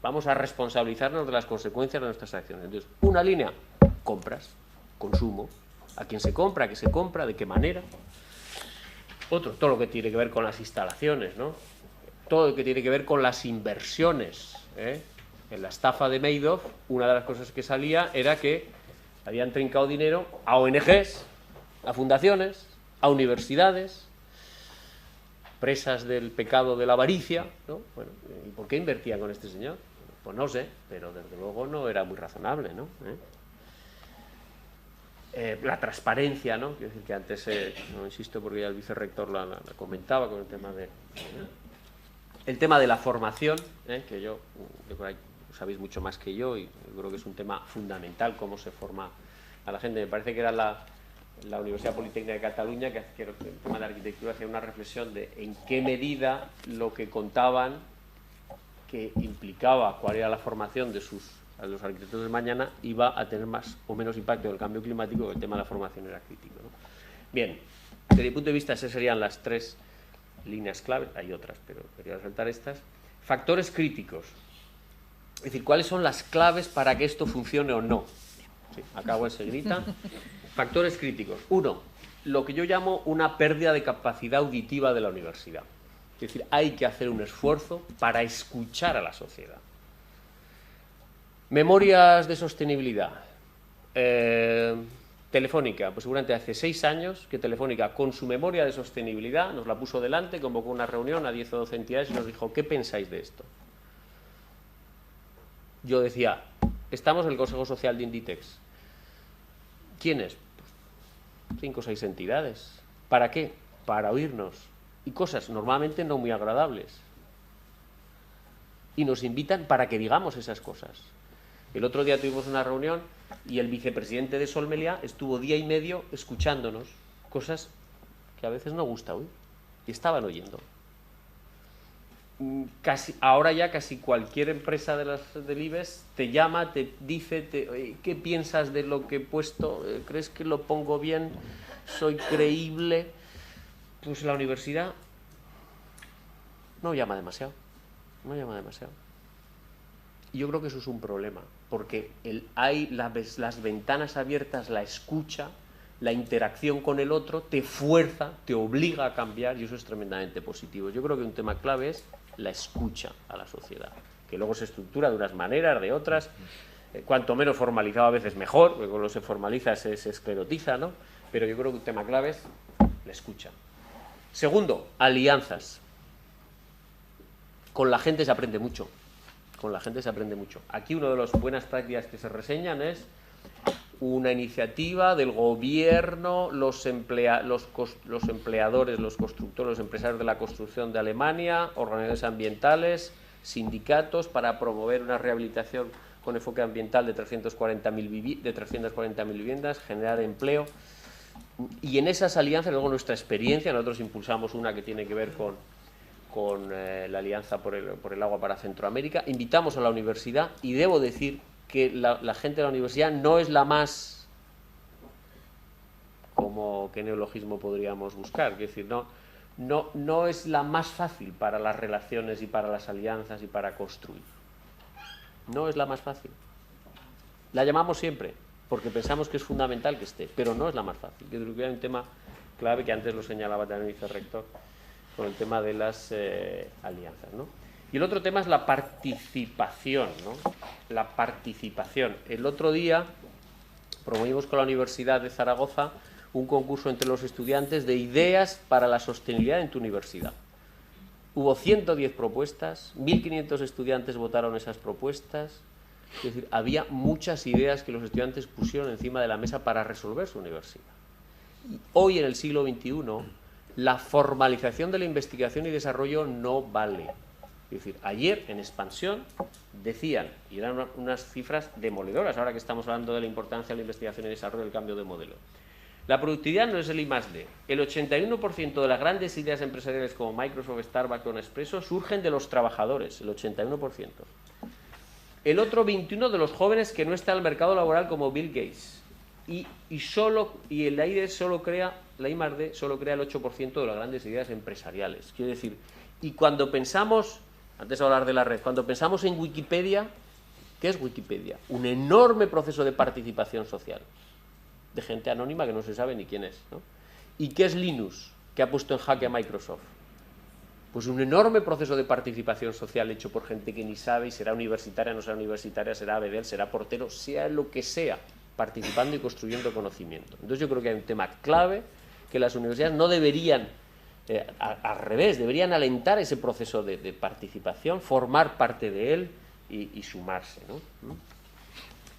Vamos a responsabilizarnos de las consecuencias de nuestras acciones. Entonces, una línea, compras, consumo, a quién se compra, qué se compra, de qué manera. Otro, todo lo que tiene que ver con las instalaciones, ¿no? Todo lo que tiene que ver con las inversiones, ¿eh? En la estafa de Madoff, una de las cosas que salía era que habían trincado dinero a ONGs, a fundaciones, a universidades, presas del pecado de la avaricia, ¿no? Bueno, ¿y por qué invertían con este señor? Pues no sé, pero desde luego no era muy razonable, ¿no? La transparencia, ¿no? Quiero decir que antes, no insisto porque ya el vicerrector la comentaba con el tema de... El tema de la formación, que yo creo que sabéis mucho más que yo y yo creo que es un tema fundamental cómo se forma a la gente. Me parece que era la Universidad Politécnica de Cataluña que el tema de arquitectura hacía una reflexión de en qué medida lo que contaban que implicaba cuál era la formación de los arquitectos de mañana iba a tener más o menos impacto en el cambio climático, que el tema de la formación era crítico, ¿no? Bien, desde mi punto de vista esas serían las tres líneas claves, hay otras, pero quería resaltar estas. Factores críticos, es decir, ¿cuáles son las claves para que esto funcione o no? Sí, acabo enseguida. Factores críticos. Uno, lo que yo llamo una pérdida de capacidad auditiva de la universidad. Es decir, hay que hacer un esfuerzo para escuchar a la sociedad. Memorias de sostenibilidad. Telefónica, pues seguramente hace 6 años que Telefónica con su memoria de sostenibilidad nos la puso delante, convocó una reunión a 10 o 12 entidades y nos dijo, ¿qué pensáis de esto? Yo decía, estamos en el Consejo Social de Inditex. ¿Quiénes? Pues 5 o 6 entidades. ¿Para qué? Para oírnos. Y cosas normalmente no muy agradables. Y nos invitan para que digamos esas cosas. El otro día tuvimos una reunión y el vicepresidente de Sol Meliá estuvo día y medio escuchándonos cosas que a veces no gusta oír. Y estaban oyendo. Ahora ya casi cualquier empresa del IBEX te llama, te dice, ¿qué piensas de lo que he puesto? ¿Crees que lo pongo bien? ¿Soy creíble? Pues la universidad no llama demasiado. No llama demasiado. Y yo creo que eso es un problema, porque hay las ventanas abiertas, la escucha, la interacción con el otro, te fuerza, te obliga a cambiar, y eso es tremendamente positivo. Yo creo que un tema clave es la escucha a la sociedad, que luego se estructura de unas maneras, de otras, cuanto menos formalizado a veces mejor, porque cuando se formaliza se esclerotiza, ¿no? Pero yo creo que un tema clave es la escucha. Segundo, alianzas. Con la gente se aprende mucho. Con la gente se aprende mucho. Aquí una de las buenas prácticas que se reseñan es una iniciativa del gobierno, los empleadores, los constructores, los empresarios de la construcción de Alemania, organizaciones ambientales, sindicatos, para promover una rehabilitación con enfoque ambiental de 340.000 viviendas, generar empleo. Y en esas alianzas, luego nuestra experiencia, nosotros impulsamos una que tiene que ver con la Alianza por el Agua para Centroamérica, invitamos a la universidad y debo decir que la gente de la universidad no es la más, ¿qué neologismo podríamos buscar? Es decir, no es la más fácil para las relaciones y para las alianzas y para construir. No es la más fácil. La llamamos siempre, porque pensamos que es fundamental que esté, pero no es la más fácil. Yo creo que hay un tema clave que antes lo señalaba también el vicerrector, con el tema de las alianzas, ¿no? Y el otro tema es la participación, ¿no? La participación. El otro día promovimos con la Universidad de Zaragoza un concurso entre los estudiantes de ideas para la sostenibilidad en tu universidad. Hubo 110 propuestas, 1.500 estudiantes votaron esas propuestas Es decir, había muchas ideas que los estudiantes pusieron encima de la mesa para resolver su universidad. Y hoy, en el siglo XXI, la formalización de la investigación y desarrollo no vale. Es decir, ayer en Expansión decían, y eran unas cifras demoledoras, ahora que estamos hablando de la importancia de la investigación y desarrollo del cambio de modelo. La productividad no es el I+D. El 81% de las grandes ideas empresariales como Microsoft, Starbucks o Nespresso surgen de los trabajadores, el 81%. El otro 21% de los jóvenes que no están al mercado laboral como Bill Gates. Y el I+D solo crea el 8% de las grandes ideas empresariales. Quiero decir, y cuando pensamos, antes de hablar de la red, cuando pensamos en Wikipedia, ¿qué es Wikipedia? Un enorme proceso de participación social, de gente anónima que no se sabe ni quién es, ¿no? ¿Y qué es Linux, que ha puesto en jaque a Microsoft? Pues un enorme proceso de participación social hecho por gente que ni sabe, y será universitaria, no será universitaria, será abedel, será portero, sea lo que sea, participando y construyendo conocimiento. Entonces yo creo que hay un tema clave que las universidades no deberían, al revés, deberían alentar ese proceso de participación, formar parte de él y sumarse, ¿no?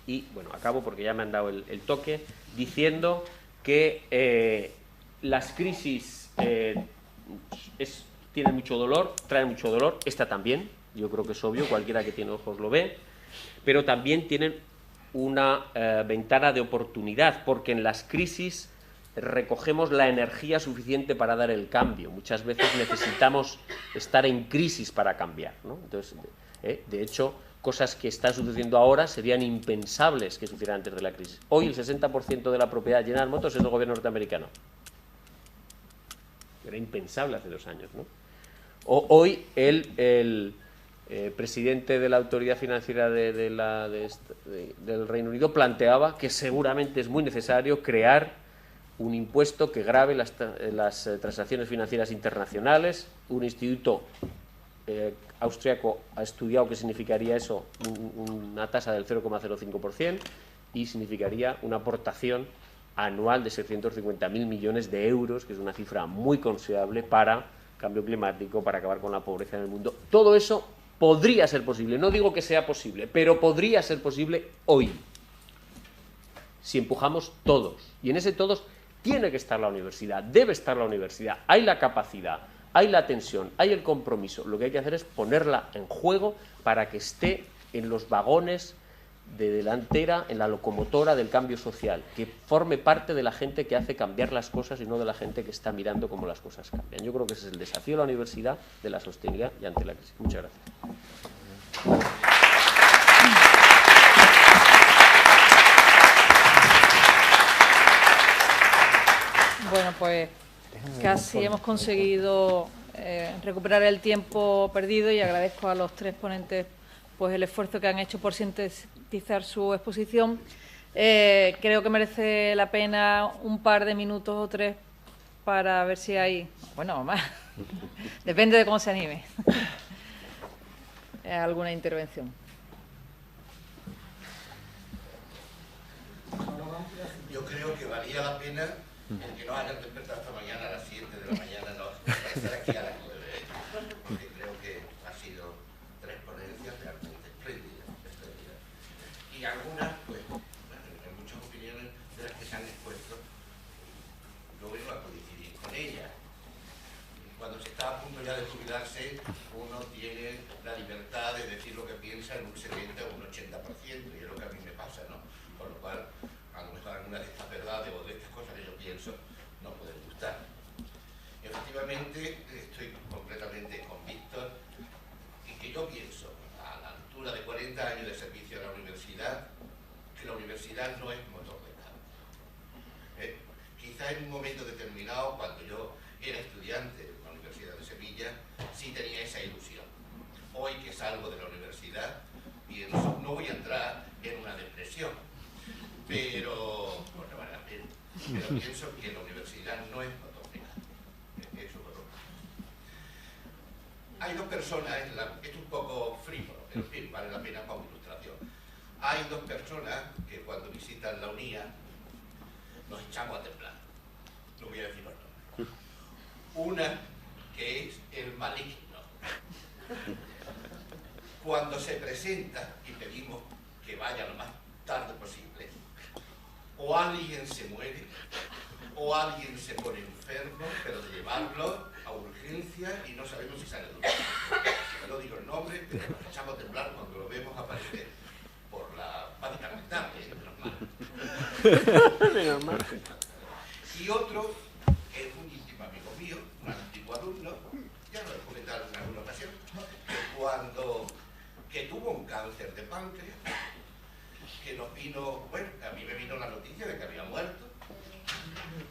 Y, bueno, acabo porque ya me han dado el toque, diciendo que las crisis tienen mucho dolor, traen mucho dolor, esta también, yo creo que es obvio, cualquiera que tiene ojos lo ve, pero también tienen una ventana de oportunidad, porque en las crisis recogemos la energía suficiente para dar el cambio. Muchas veces necesitamos estar en crisis para cambiar, ¿no? Entonces, de hecho, cosas que están sucediendo ahora serían impensables que sucedieran antes de la crisis. Hoy el 60% de la propiedad de General Motors es del gobierno norteamericano. Era impensable hace 2 años, ¿no? Hoy el presidente de la autoridad financiera del Reino Unido planteaba que seguramente es muy necesario crear un impuesto que grave las transacciones financieras internacionales. Un instituto austriaco ha estudiado qué significaría eso, una tasa del 0,05%, y significaría una aportación anual de 650.000 millones de euros, que es una cifra muy considerable para cambio climático, para acabar con la pobreza en el mundo. Todo eso podría ser posible, no digo que sea posible, pero podría ser posible hoy, si empujamos todos. Y en ese todos tiene que estar la universidad, debe estar la universidad. Hay la capacidad, hay la tensión, hay el compromiso. Lo que hay que hacer es ponerla en juego para que esté en los vagones de delantera, en la locomotora del cambio social, que forme parte de la gente que hace cambiar las cosas y no de la gente que está mirando cómo las cosas cambian. Yo creo que ese es el desafío de la universidad, de la sostenibilidad y ante la crisis. Muchas gracias. Bueno, pues casi hemos conseguido recuperar el tiempo perdido, y agradezco a los 3 ponentes pues el esfuerzo que han hecho por sintetizar su exposición. Creo que merece la pena un par de minutos o 3 para ver si hay, bueno, más, depende de cómo se anime, alguna intervención. Yo creo que valía la pena el que nos hayan despertado esta mañana a las 7 de la mañana, para estar aquí a las 9, porque creo que ha sido 3 ponencias realmente espléndidas. Y algunas, pues, bueno, hay muchas opiniones de las que se han expuesto, yo vengo a coincidir con ellas. Cuando se está a punto ya de jubilarse, uno tiene la libertad de decir lo que piensa en un 70 o un 80%, y es lo que a mí me pasa, ¿no? Por lo cual, a lo mejor algunas de estas verdades o de estas cosas que yo pienso no pueden gustar. Efectivamente, estoy completamente con Víctor, y que yo pienso, a la altura de 40 años de servicio a la universidad, que la universidad no es motor de cambio. Quizá en un momento determinado, cuando yo era estudiante de la Universidad de Sevilla, sí tenía esa ilusión. Hoy que salgo de la universidad, pienso, no voy a entrar en una depresión, pero no vale la pena. Pero pienso que la universidad no es motor de cambio. Eso por lo menos. Hay 2 personas, esto es un poco frívolo, pero en fin, vale la pena como ilustración. Hay 2 personas que cuando visitan la UNIA nos echamos a temblar. No voy a decir los nombres. Una que es el maligno. Cuando se presenta y pedimos que que vaya lo más tarde posible, o alguien se muere, o alguien se pone enfermo, pero de llevarlo a urgencia y no sabemos si sale de urgencia. No digo el nombre, pero nos echamos a temblar cuando lo vemos aparecer por la página mental, menos mal. Y otro, que es un íntimo amigo mío, un antiguo alumno, ya lo he comentado en alguna ocasión, que tuvo un cáncer de páncreas, que nos vino, bueno, a mí me vino la noticia de que había muerto,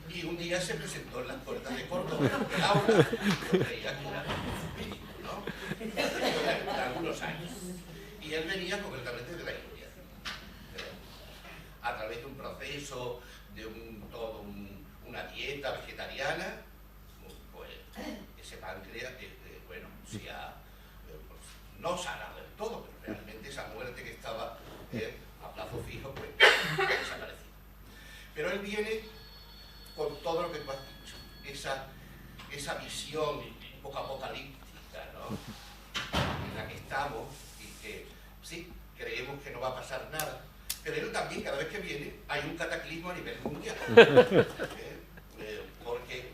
y un día se presentó en las puertas de Córdoba, en Laura, yo creía que era un espíritu, ¿no? De algunos años. Y él venía completamente de la India, a través de un proceso, de una dieta vegetariana, pues ese páncreas, bueno, no sana del todo, pero realmente esa muerte que estaba a plazo fijo, pues desapareció. Pero él viene con todo lo que tú has dicho, esa visión un poco apocalíptica, ¿no? En la que estamos y que sí, creemos que no va a pasar nada, pero él también, cada vez que viene, hay un cataclismo a nivel mundial. Porque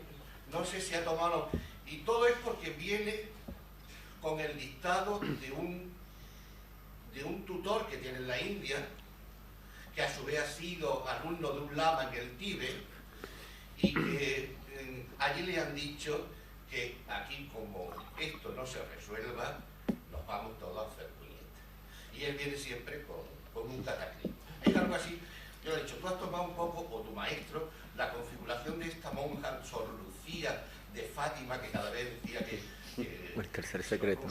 no sé si ha tomado... Y todo es porque viene con el dictado de un tutor que tiene en la India, que a su vez ha sido alumno de un lama en el Tíbet, y que allí le han dicho que aquí, como esto no se resuelva, nos vamos todos a hacer puñetas. Y él viene siempre con un cataclismo. Es algo así. Yo le he dicho, tú has tomado un poco, o tu maestro, la configuración de esta monja Sor Lucía de Fátima, que cada vez decía que el tercer secreto.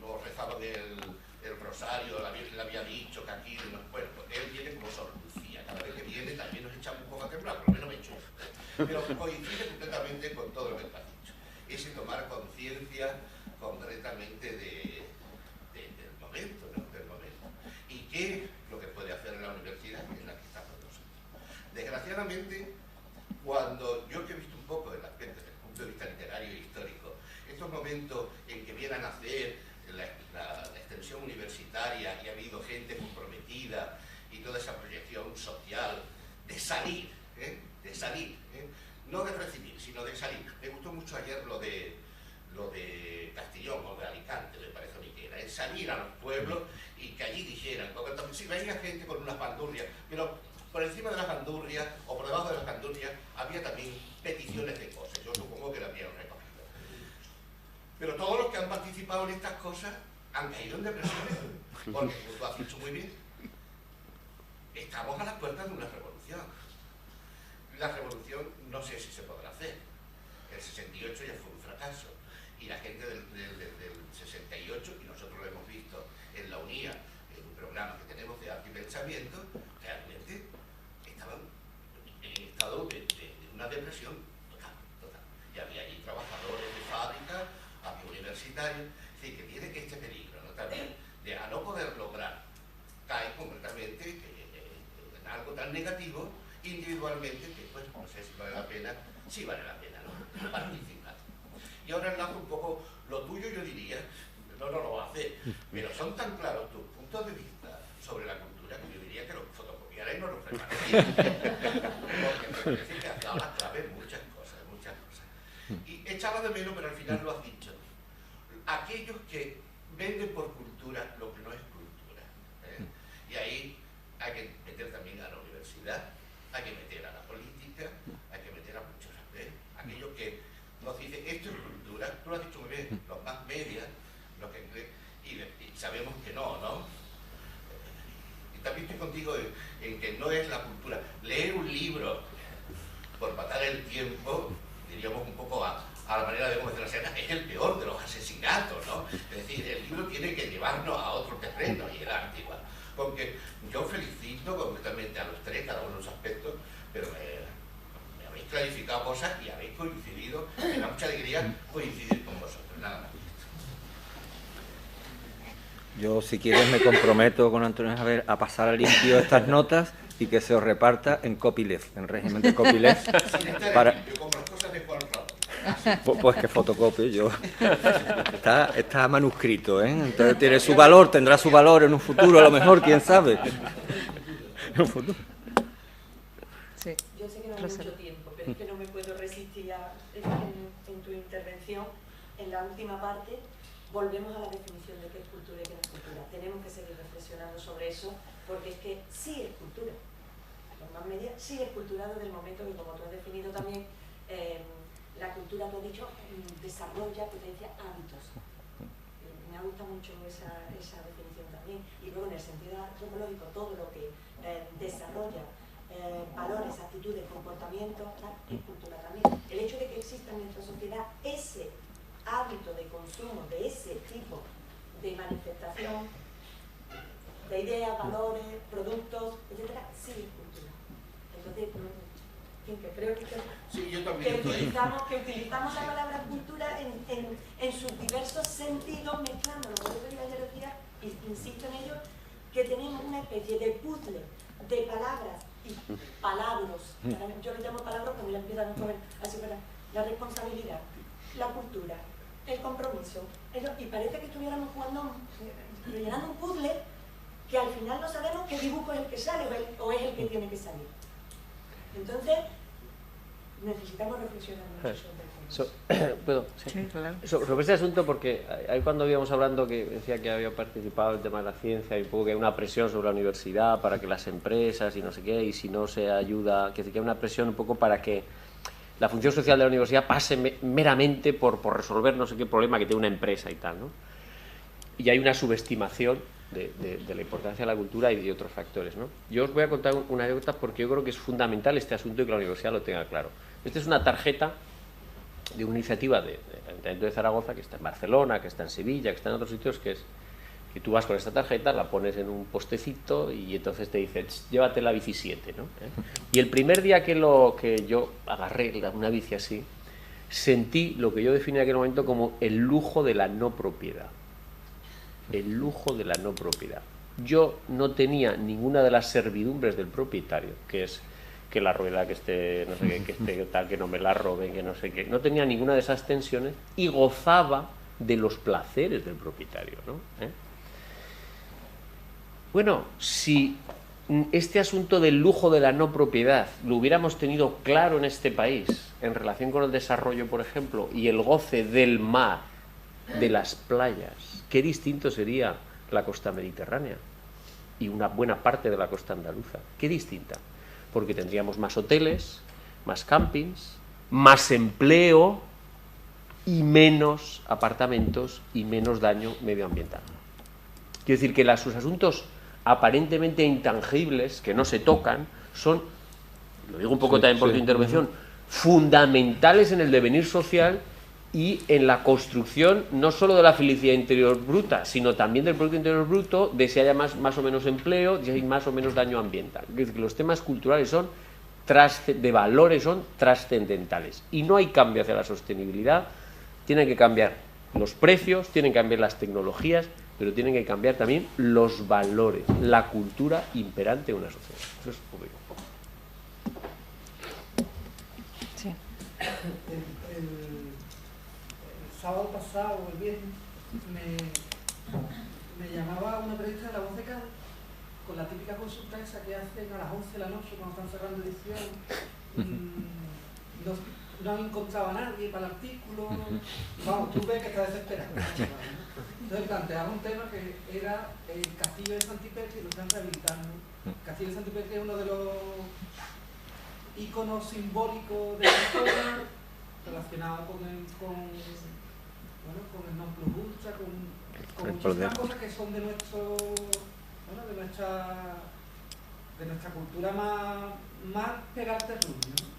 No rezaba el rosario, la Virgen le había dicho que aquí en los cuerpos. Él viene como Sor Lucía, cada vez que viene también nos echamos un poco a temblar, por lo menos me echo. Pero coincide completamente con todo lo que tú has dicho. Ese tomar conciencia concretamente del momento, ¿no? Del momento. ¿Y qué es lo que puede hacer la universidad, que es la que está con nosotros? Desgraciadamente, cuando yo que he visto un poco el aspecto desde el punto de vista literario e histórico, estos momentos en que vienen a hacer la extensión universitaria y ha habido gente comprometida y toda esa proyección social de salir, no de recibir, sino de salir. Me gustó mucho ayer lo de Castellón o de Alicante, me parece a mí que era, el salir a los pueblos y que allí dijeran, porque si veía gente con unas bandurrias, pero por encima de las bandurrias o por debajo de las bandurrias había también peticiones de cosas, yo supongo que las habían recogido. Pero todos los que han participado en estas cosas han caído en depresiones, porque como tú has dicho muy bien, estamos a las puertas de una revolución. La revolución no sé si se podrá hacer. El 68 ya fue un fracaso. Y la gente del 68, y nosotros lo hemos visto en la UNIA, en un programa que tenemos de arte y pensamiento, realmente estaban en estado de una depresión total. Y había allí trabajadores de fábrica, había universitarios, es decir, que tiene que este peligro, ¿no? También de a no poder lograr, cae completamente en algo tan negativo individualmente que, pues, no sé si vale la pena, sí vale la pena, ¿no? Participar. Y ahora enlazo un poco lo tuyo, yo diría, no lo va a hacer, pero son tan claros tus puntos de vista sobre la cultura que yo diría que los fotocopiaréis y no los prepararéis. Porque me parece que has dado las claves muchas cosas. Y echaba de menos, pero al final lo has dicho. Aquellos que venden por cultura lo que no es cultura. Y ahí hay que meter también a la universidad, hay que meter a la política, hay que meter a muchos aspectos. Aquellos que nos dicen, esto es cultura, tú lo has dicho muy bien, los más medias, los que y sabemos que no. Y también estoy contigo en que no es la cultura. Leer un libro por matar el tiempo, diríamos un poco a la manera de Gómez de la Serna, es el peor de los asesinatos, ¿no? Es decir, el libro tiene que llevarnos a otro terreno y el arte igual. Porque yo felicito completamente a los tres, cada uno de los aspectos, pero me habéis clarificado cosas y habéis coincidido, me da mucha alegría coincidir con vosotros, nada más. Yo, si quieres, me comprometo con Antonio Javier a pasar a limpio estas notas y que se os reparta en copyleft, en régimen de copyleft. Sin estar para... limpio, como las cosas de Juan Ramón. Pues que fotocopie yo. Está manuscrito, ¿eh? Entonces tiene su valor, tendrá su valor en un futuro, a lo mejor, quién sabe. En un futuro. Sí. Yo sé que no hay mucho tiempo, pero es que no me puedo resistir a, en tu intervención, en la última parte, volvemos a la definición de qué es cultura y qué no es cultura. Tenemos que seguir reflexionando sobre eso, porque es que sí es cultura. Los más medias sí es cultura desde el momento que, como tú has definido también, la cultura, tú has dicho, desarrolla, potencia hábitos. Me ha gustado mucho esa definición también. Y luego, en el sentido antropológico, todo lo que desarrolla valores, actitudes, comportamientos, es cultura también. El hecho de que exista en nuestra sociedad ese hábito de consumo, de ese tipo de manifestación de ideas, valores, productos, etcétera, sí es cultura. Entonces, que creo que Sí, yo también estoy. utilizamos la palabra cultura en sus diversos sentidos, mezclándolo. Por eso yo ayer decía, y insisto en ello, que tenemos una especie de puzzle de palabras y palabras. Yo le llamo palabras cuando ya empiezan a comer así, ¿verdad? La responsabilidad, la cultura, el compromiso. Y parece que estuviéramos jugando, rellenando un puzzle que al final no sabemos qué dibujo es el que sale o es el que tiene que salir. Entonces, necesitamos reflexionar mucho sobre eso. ¿Puedo? Sí, claro. Sobre ese asunto, porque ahí cuando íbamos hablando, que decía que había participado el tema de la ciencia y un poco que hay una presión sobre la universidad para que las empresas y no sé qué, y si no se ayuda, que hay una presión un poco para que la función social de la universidad pase meramente por resolver no sé qué problema que tiene una empresa y tal, ¿no? Y hay una subestimación de la importancia de la cultura y de otros factores, ¿no? Yo os voy a contar una anécdota porque yo creo que es fundamental este asunto y que la universidad lo tenga claro. Esta es una tarjeta de una iniciativa del Ayuntamiento de Zaragoza, que está en Barcelona, que está en Sevilla, que está en otros sitios, que es que tú vas con esta tarjeta, la pones en un postecito y entonces te dice, llévate la bici 7, ¿no? Y el primer día que yo agarré una bici así, sentí lo que yo definí en aquel momento como el lujo de la no propiedad. El lujo de la no propiedad. Yo no tenía ninguna de las servidumbres del propietario, que es que la rueda que esté, no sé qué, que esté tal, que no me la roben, que no sé qué. No tenía ninguna de esas tensiones y gozaba de los placeres del propietario, ¿no? Bueno, si este asunto del lujo de la no propiedad lo hubiéramos tenido claro en este país, en relación con el desarrollo, por ejemplo, y el goce del mar, de las playas, qué distinto sería la costa mediterránea y una buena parte de la costa andaluza. Qué distinta, porque tendríamos más hoteles, más campings, más empleo y menos apartamentos y menos daño medioambiental. Quiero decir que sus asuntos aparentemente intangibles, que no se tocan, son, lo digo un poco también por tu intervención, fundamentales en el devenir social y en la construcción no solo de la felicidad interior bruta, sino también del Producto Interior Bruto, de si haya más o menos empleo, de si hay más o menos daño ambiental. Es decir, que los temas culturales de valores son trascendentales y no hay cambio hacia la sostenibilidad. Tienen que cambiar los precios, tienen que cambiar las tecnologías, pero tienen que cambiar también los valores, la cultura imperante en una sociedad. Eso es obvio. Sí. El sábado pasado o el viernes me llamaba una periodista de La Voz de Cádiz con la típica consulta esa que hacen a las 11 de la noche cuando están cerrando edición. No han encontrado a nadie para el artículo. Vamos, tú ves que está desesperado. Entonces planteaba un tema que era el castillo de Santipetri, que lo están rehabilitando. El castillo de Santipetri es uno de los íconos simbólicos de la zona, relacionado con el non plus ultra, con muchísimas cosas que son de nuestra cultura más pegada al terruño, ¿no?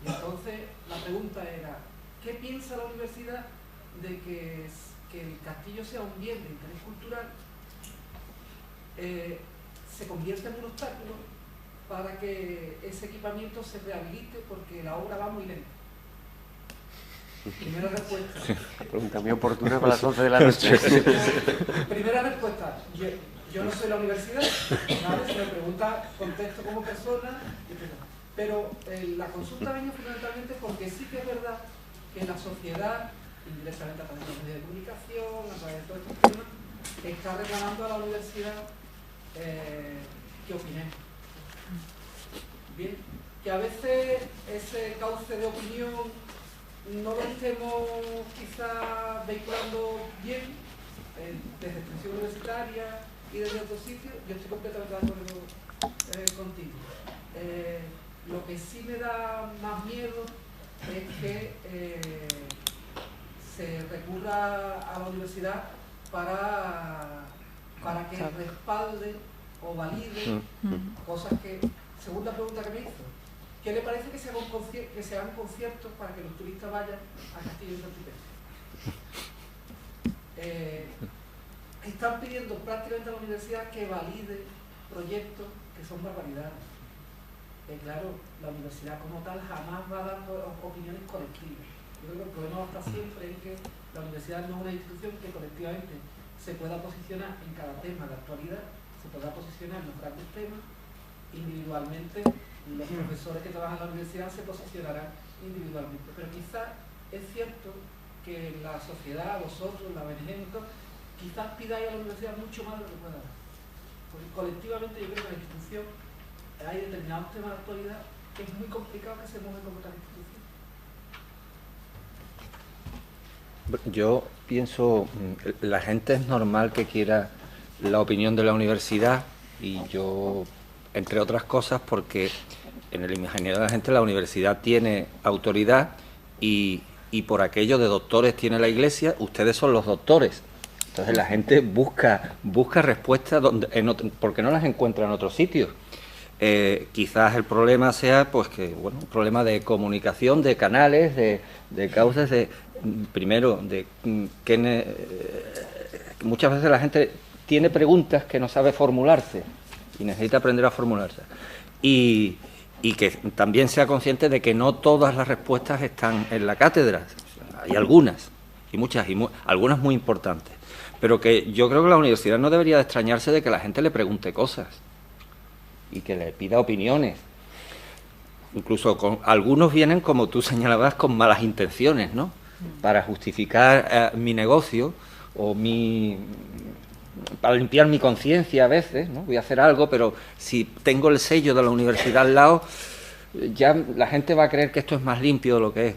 Y entonces la pregunta era, ¿qué piensa la universidad de que el castillo sea un bien de interés cultural, se convierta en un obstáculo para que ese equipamiento se rehabilite porque la obra va muy lenta? Primera respuesta. La pregunta muy oportuna para las 11 de la noche. Primera respuesta. Yo no soy la universidad, ¿vale? Si me pregunta, contesto como persona. Pero la consulta viene fundamentalmente porque sí que es verdad que la sociedad, indirectamente a través de los medios de comunicación, a través de todos estos temas, está reclamando a la universidad que opinemos. Bien, que a veces ese cauce de opinión no lo estemos quizás vehiculando bien desde extensión universitaria y desde otros sitios. Yo estoy completamente de acuerdo contigo. Lo que sí me da más miedo es que se recurra a la universidad para que respalde o valide cosas que, según la pregunta que me hizo, ¿qué le parece que se hagan conciertos para que los turistas vayan a Castillo de Santipé? Están pidiendo prácticamente a la universidad que valide proyectos que son barbaridades. Claro, la universidad como tal jamás va a dar opiniones colectivas. Yo creo que el problema va a estar siempre en que la universidad no es una institución que colectivamente se pueda posicionar en cada tema de actualidad, se pueda posicionar en los grandes temas. Individualmente, los profesores que trabajan en la universidad se posicionarán individualmente. Pero quizás es cierto que la sociedad, vosotros, la ONG, quizás pidáis a la universidad mucho más de lo que pueda dar. Porque colectivamente yo creo que la institución, hay determinados temas de actualidad que es muy complicado que se muevan como tal institución. Yo pienso, la gente es normal que quiera la opinión de la universidad, y yo, entre otras cosas, porque en el imaginario de la gente la universidad tiene autoridad y por aquello de doctores tiene la Iglesia, ustedes son los doctores. Entonces la gente busca respuestas porque no las encuentra en otros sitios. Quizás el problema sea, pues, que un problema de comunicación, de canales, de causas, primero, muchas veces la gente tiene preguntas que no sabe formularse y necesita aprender a formularse. Y que también sea consciente de que no todas las respuestas están en la cátedra. Hay algunas, y muchas, algunas muy importantes. Pero que yo creo que la universidad no debería de extrañarse de que la gente le pregunte cosas y que le pida opiniones. Incluso algunos vienen, como tú señalabas, con malas intenciones, ¿no? Para justificar mi negocio o para limpiar mi conciencia a veces, ¿no? Voy a hacer algo, pero si tengo el sello de la universidad al lado, ya la gente va a creer que esto es más limpio de lo que es.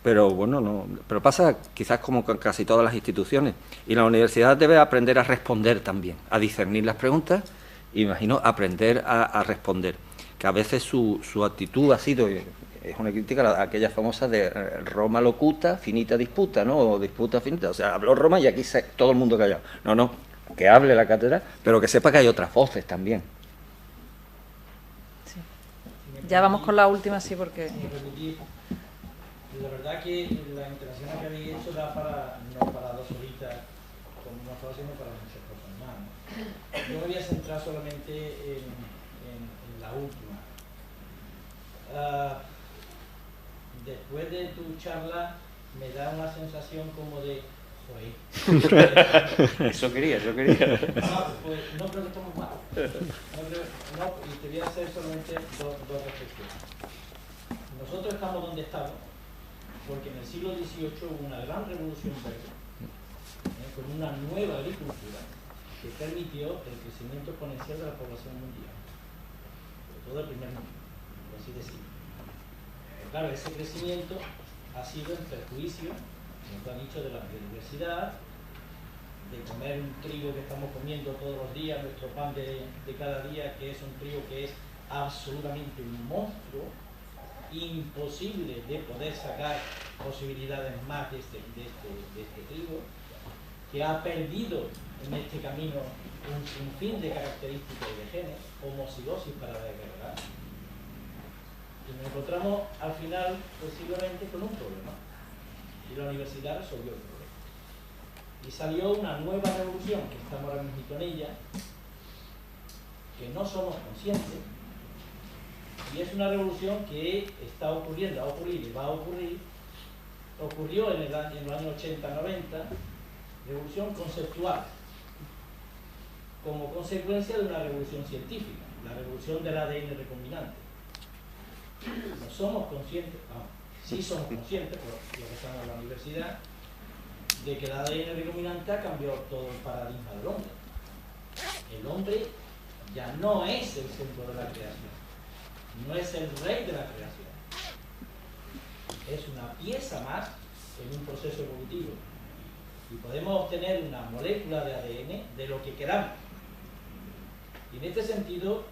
Pero bueno, no. Pero pasa quizás como con casi todas las instituciones. Y la universidad debe aprender a responder también, a discernir las preguntas, y imagino aprender a responder. Que a veces su actitud ha sido, es una crítica a aquella famosa de Roma locuta, finita disputa, ¿no? O disputa finita. O sea, habló Roma y aquí todo el mundo callado. No, que hable la cátedra, pero que sepa que hay otras voces también. Sí. Ya vamos con la última, sí, porque... La verdad que la interacción que habéis hecho da no para 2 horitas como una frase, sino para muchas cosas más, ¿no? Yo me voy a centrar solamente en la última. Después de tu charla me da una sensación como de... Eso quería. No, pues no creo que estamos mal. Y te voy a hacer solamente dos reflexiones. Nosotros estamos donde estamos porque en el siglo XVIII hubo una gran revolución verde, con una nueva agricultura que permitió el crecimiento exponencial de la población mundial, sobre todo el primer mundo, por así decirlo. Pero claro, ese crecimiento ha sido en perjuicio, como te han dicho, de la biodiversidad, de comer un trigo que estamos comiendo todos los días, nuestro pan de cada día, que es un trigo que es absolutamente un monstruo, imposible de poder sacar posibilidades más de este trigo, que ha perdido en este camino un sinfín de características y de genes, homocigosis para desagregar. Y nos encontramos al final posiblemente con un problema, y la universidad resolvió el problema. Y salió una nueva revolución, que estamos ahora mismo en ella, que no somos conscientes. Y es una revolución que está ocurriendo, va a ocurrir y va a ocurrir. Ocurrió en los años 80-90, revolución conceptual, como consecuencia de una revolución científica, la revolución del ADN recombinante. No somos conscientes, sí somos conscientes, por lo que estamos en la universidad, de que el ADN recombinante ha cambiado todo el paradigma del hombre. El hombre ya no es el centro de la creación, no es el rey de la creación, es una pieza más en un proceso evolutivo, y podemos obtener una molécula de ADN de lo que queramos. Y en este sentido,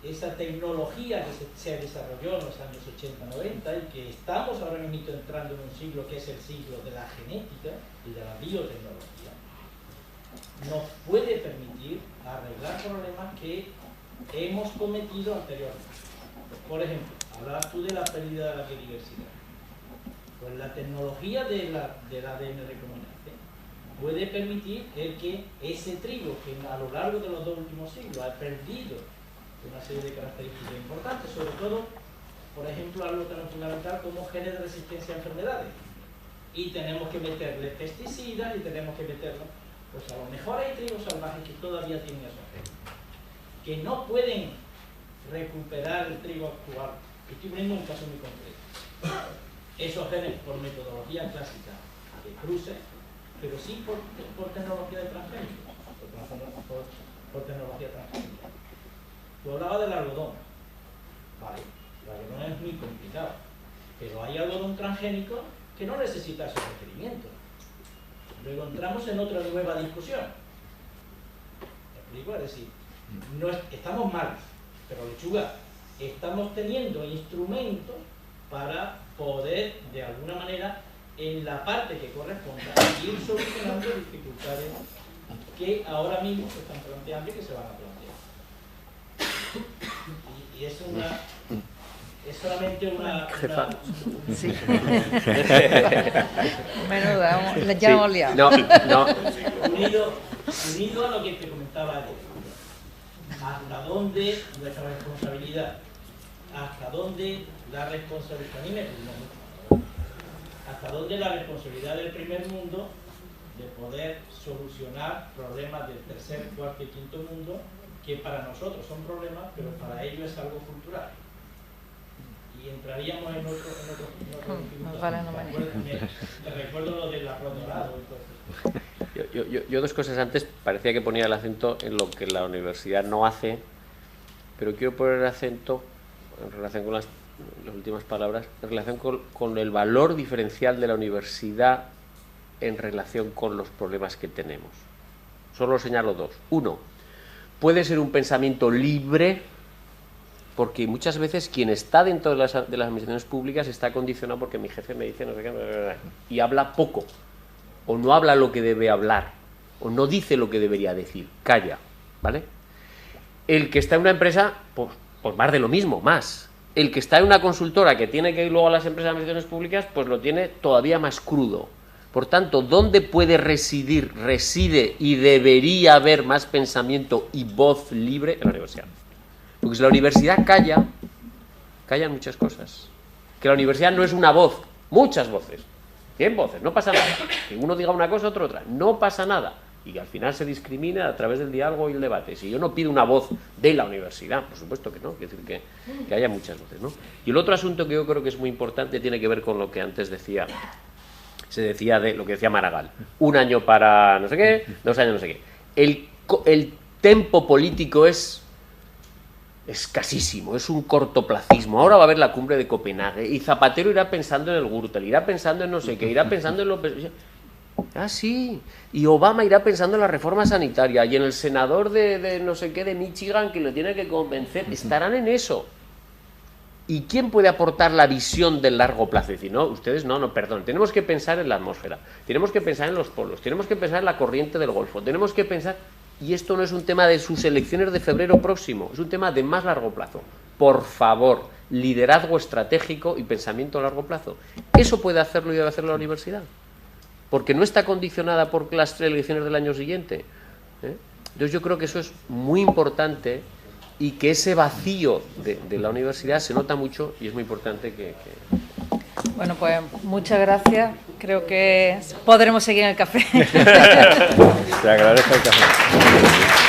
esa tecnología que se desarrolló en los años 80-90 y que estamos ahora mismo entrando en un siglo que es el siglo de la genética y de la biotecnología, nos puede permitir arreglar problemas que hemos cometido anteriormente. Por ejemplo, hablabas tú de la pérdida de la biodiversidad. Pues la tecnología del ADN recombinante puede permitir que ese trigo que a lo largo de los 2 últimos siglos ha perdido una serie de características importantes, sobre todo, por ejemplo, algo tan fundamental como genes de resistencia a enfermedades. Y tenemos que meterle pesticidas y tenemos que meterlo. Pues a lo mejor hay trigos salvajes que todavía tienen esos genes, que no pueden recuperar el trigo actual. Estoy poniendo un caso muy concreto. Esos genes por metodología clásica de cruce, pero sí por tecnología de transgénico, por tecnología transgénica. Tú hablabas del algodón. Vale, el algodón es muy complicado, pero hay algodón transgénico que no necesita esos requerimientos. Luego entramos en otra nueva discusión. ¿Me explico? Es decir, estamos mal, pero lechuga, estamos teniendo instrumentos para poder, de alguna manera, en la parte que corresponda, ir solucionando dificultades que ahora mismo se están planteando y que se van a plantear. Y es solamente una Sí. Menuda, ya hemos liado. No. Unido a lo que te comentaba ayer. ¿Hasta dónde nuestra responsabilidad? ¿Hasta dónde la responsabilidad? ¿Hasta dónde la responsabilidad del primer mundo de poder solucionar problemas del tercer, cuarto y quinto mundo, que para nosotros son problemas, pero para ellos es algo cultural? Y entraríamos en otro te recuerdo lo del arroz dorado y todo eso. Yo 2 cosas antes, parecía que ponía el acento en lo que la universidad no hace, pero quiero poner el acento en relación con las últimas palabras, en relación con el valor diferencial de la universidad en relación con los problemas que tenemos. Solo señalo 2. 1, puede ser un pensamiento libre, porque muchas veces quien está dentro de las administraciones públicas está condicionado porque mi jefe me dice no sé qué, y habla poco, o no habla lo que debe hablar, o no dice lo que debería decir, calla, ¿vale? El que está en una empresa, pues más de lo mismo, más. El que está en una consultora que tiene que ir luego a las empresas de administraciones públicas, pues lo tiene todavía más crudo. Por tanto, ¿dónde puede residir, reside y debería haber más pensamiento y voz libre? En la universidad. Porque si la universidad callan muchas cosas. Que la universidad no es una voz, muchas voces. 100 voces, no pasa nada. Que uno diga una cosa, otro otra, no pasa nada. Y que al final se discrimina a través del diálogo y el debate. Si yo no pido una voz de la universidad, por supuesto que no, quiere decir que haya muchas voces, ¿no? Y el otro asunto que yo creo que es muy importante tiene que ver con lo que antes decía, se decía de lo que decía Maragall. 1 año para no sé qué, 2 años no sé qué. El tempo político es escasísimo, es un cortoplacismo. Ahora va a haber la cumbre de Copenhague y Zapatero irá pensando en el Gürtel, irá pensando en no sé qué, irá pensando en lo... Ah, sí, y Obama irá pensando en la reforma sanitaria y en el senador de no sé qué de Michigan que lo tiene que convencer, estarán en eso. ¿Y quién puede aportar la visión del largo plazo? Es decir, no, ustedes no, perdón, tenemos que pensar en la atmósfera, tenemos que pensar en los polos, tenemos que pensar en la corriente del Golfo, tenemos que pensar... Y esto no es un tema de sus elecciones de febrero próximo, es un tema de más largo plazo. Por favor, liderazgo estratégico y pensamiento a largo plazo. Eso puede hacerlo y debe hacerlo la universidad, porque no está condicionada por las elecciones del año siguiente. Entonces yo creo que eso es muy importante y que ese vacío de la universidad se nota mucho y es muy importante que... Bueno, pues muchas gracias. Creo que podremos seguir en el café. Te agradezco el café.